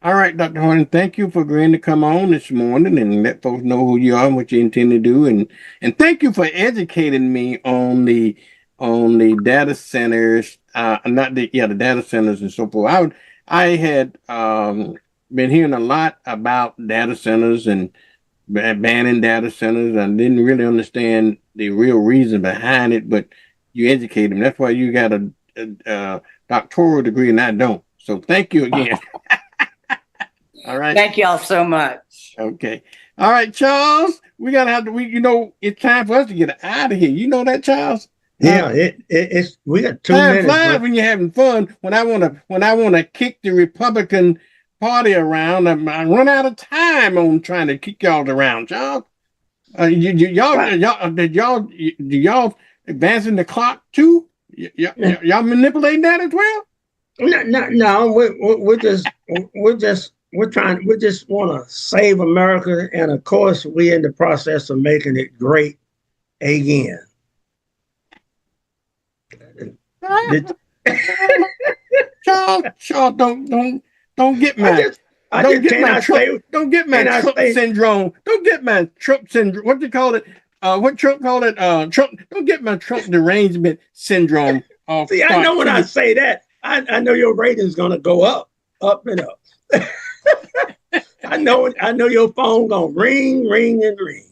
All right, Dr. Horning, thank you for agreeing to come on this morning and let folks know who you are and what you intend to do. And thank you for educating me on the data centers, the data centers and so forth. I had been hearing a lot about data centers and banning data centers. I didn't really understand the real reason behind it, but you educate them. That's why you got a doctoral degree and I don't. So thank you again. All right. Thank y'all so much. Okay. All right, Charles. We it's time for us to get out of here. You know that, Charles? Yeah, it's we got 2 time minutes. Flies when you're having fun. When I wanna kick the Republican Party around, I run out of time on trying to kick y'all around, Charles. Do y'all advancing the clock too? Y'all manipulating that as well? No. We just want to save America, and of course, we're in the process of making it great again. Did, Charles, don't get mad. Don't get my Trump. Don't get my Trump syndrome. Don't get my Trump syndrome. What do you call it? What Trump call it? Trump. Don't get my Trump derangement syndrome. See, I know when I say that, I know your rating's gonna go up and up. I know your phone gonna ring and ring.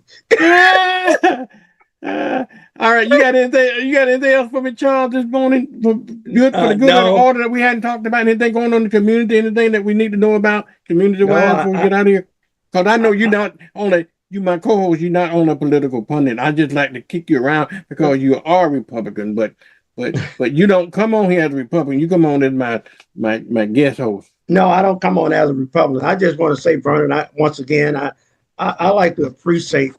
All right, you got anything? You got anything else for me, Charles, this morning? For the good of the order that we hadn't talked about. Anything going on in the community? Anything that we need to know about community-wise before we get out of here? Because I know you're not only my co-host. You're not only a political pundit. I just like to kick you around because you are a Republican, but you don't come on here as a Republican. You come on as my guest host. No, I don't come on as a Republican. I just want to say, Vernon, once again, I like to appreciate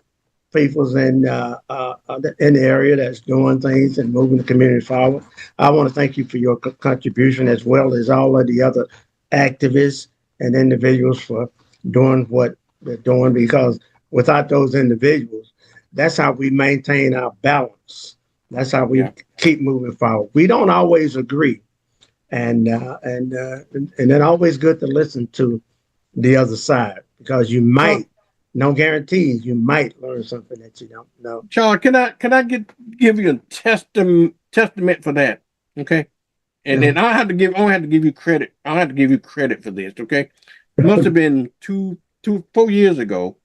people's in the area that's doing things and moving the community forward. I want to thank you for your contribution, as well as all of the other activists and individuals for doing what they're doing, because without those individuals, that's how we maintain our balance. That's how we keep moving forward. We don't always agree, and then always good to listen to the other side, because you might. No guarantees. You might learn something that you don't know. Charles, can I give you a testament for that? Okay, and then I only have to give you credit. I have to give you credit for this. Okay, it must have been 4 years ago.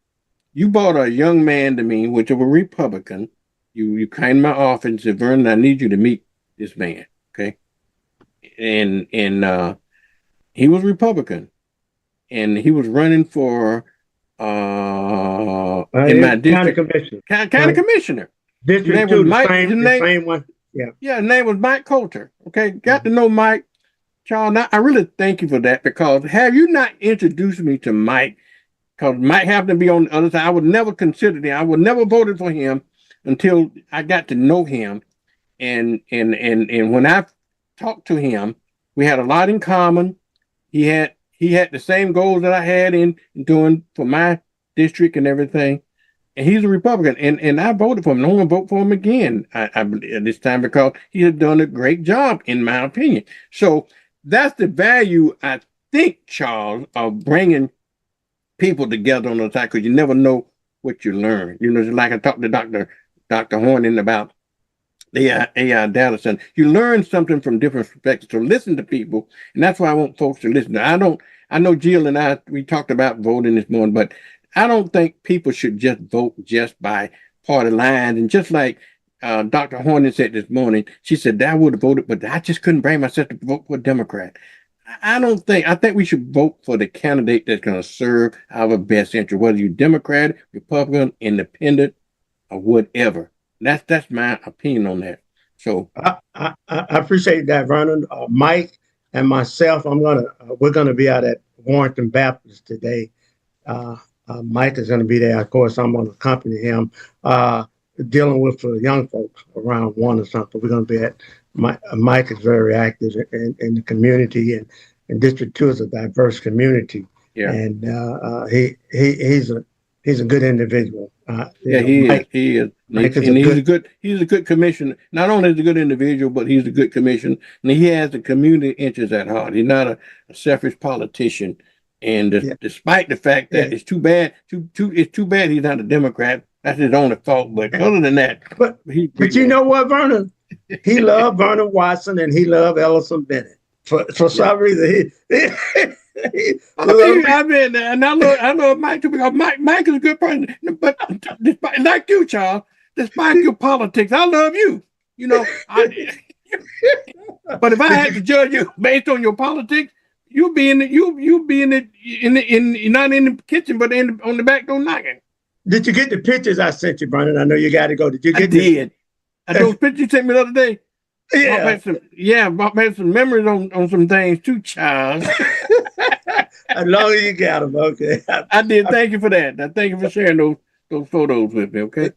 You brought a young man to me, which was a Republican. You came to my office and said, "Vernon, I need you to meet this man." Okay, and he was Republican, and he was running for. In my district, county commissioner. District 2, the same one. Yeah, his name was Mike Coulter. Okay, got to know Mike. Charles, I really thank you for that, because have you not introduced me to Mike, because Mike happened to be on the other side, I would never consider him. I would never voted for him until I got to know him, and when I talked to him, we had a lot in common. He had the same goals that I had in doing for my district and everything. And he's a Republican. And I voted for him. And I'm going to vote for him again at this time, because he has done a great job, in my opinion. So that's the value, I think, Charles, of bringing people together on the side, because you never know what you learn. You know, just like I talked to Dr. Horning about the AI data center. You learn something from different perspectives. So listen to people, and that's why I want folks to listen. I know Jill and we talked about voting this morning, but I don't think people should just vote just by party lines. And just like Dr. Horning said this morning, she said that I would have voted, but I just couldn't bring myself to vote for a Democrat. I think we should vote for the candidate that's going to serve our best interest, whether you're Democrat, Republican, Independent, or whatever. That's my opinion on that. So I appreciate that, Vernon. Mike and myself, we're gonna be out at Warrington Baptist today. Mike is gonna be there. Of course, I'm gonna accompany him. Dealing with young folks around 1 or something. We're gonna be at. Mike is very active in the community, and District 2 is a diverse community. Yeah, and he's a good individual. He is. He's a good commissioner. Not only is he a good individual, but he's a good commissioner, and he has the community interests at heart. He's not a selfish politician. And despite the fact that it's too bad he's not a Democrat. That's his only fault. But other than that, but you know what, Vernon? He loved Vernon Watson, and he loved Ellison Bennett. For some reason, I love Mike too, because Mike is a good person. But despite, like you, Charles, despite your politics, I love you. You know, but if I had to judge you based on your politics, you'll be not in the kitchen, but on the back door knocking. Did you get the pictures I sent you, Vernon? I know you got to go. Did you get? Those pictures you sent me the other day. Brought back some memories on some things too, Charles. As long as you got them, okay. I did. Thank you for that. I thank you for sharing those photos with me. Okay.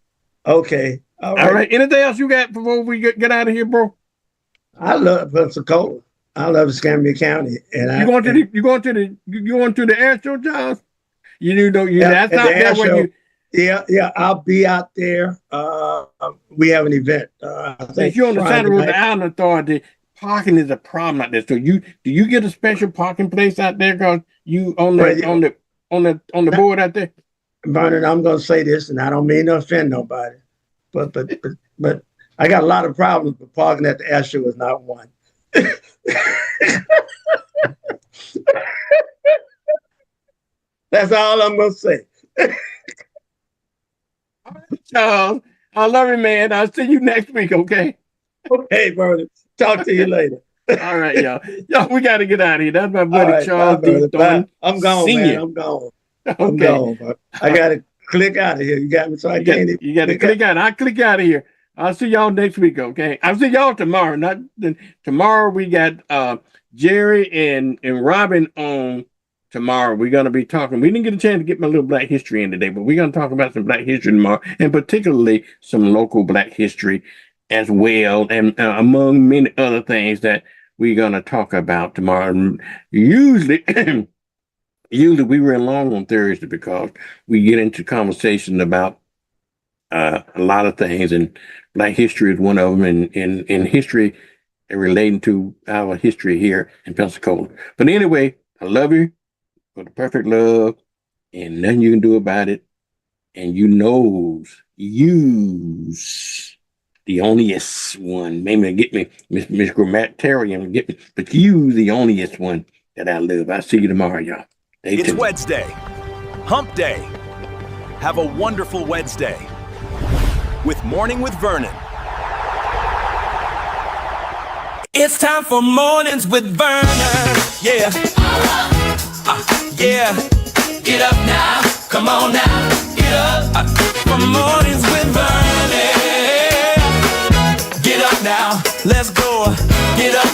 Okay. All right. Anything else you got before we get out of here, bro? I love Pensacola. I love Escambia County, and you going to the air show, Charles? That's out there when you. Yeah, I'll be out there. We have an event. Since you're on the Santa Rosa Island Authority, parking is a problem out there. So do you get a special parking place out there? Cause you on the board out there? Vernon, I'm gonna say this, and I don't mean to offend nobody, but I got a lot of problems with parking at the air show is not one. That's all I'm gonna say. Charles, I love you, man. I'll see you next week, okay? Okay, Vernon. Talk to you later. All right, y'all. Y'all, we got to get out of here. That's my buddy Right, Charles bye, D. bye. I'm gone, Senior. man. I'm gone. I'm Okay. gone. But I got to click out of here. You got me, so I can't even. You got to click out. I'll click out of here. I'll see y'all next week, okay? I'll see y'all tomorrow. Tomorrow we got Jerry and Robin on tomorrow. We're going to be talking. We didn't get a chance to get my little Black history in today, but we're going to talk about some Black history tomorrow, and particularly some local Black history as well, and among many other things that we're going to talk about tomorrow. Usually we run long on Thursday because we get into conversation about a lot of things, and Black history is one of them, and in history relating to our history here in Pensacola. But anyway, I love you for the perfect love, and nothing you can do about it. And use the onlyest one. Maybe get me Miss Grammatarian, get me, but use the onlyest one that I love. I'll see you tomorrow, y'all. It's Wednesday, hump day. Have a wonderful Wednesday with Morning with Vernon. It's time for Mornings with Vernon. Yeah. Yeah. Get up now. Come on now. Get up. For Mornings with Vernon. Get up now. Let's go. Get up.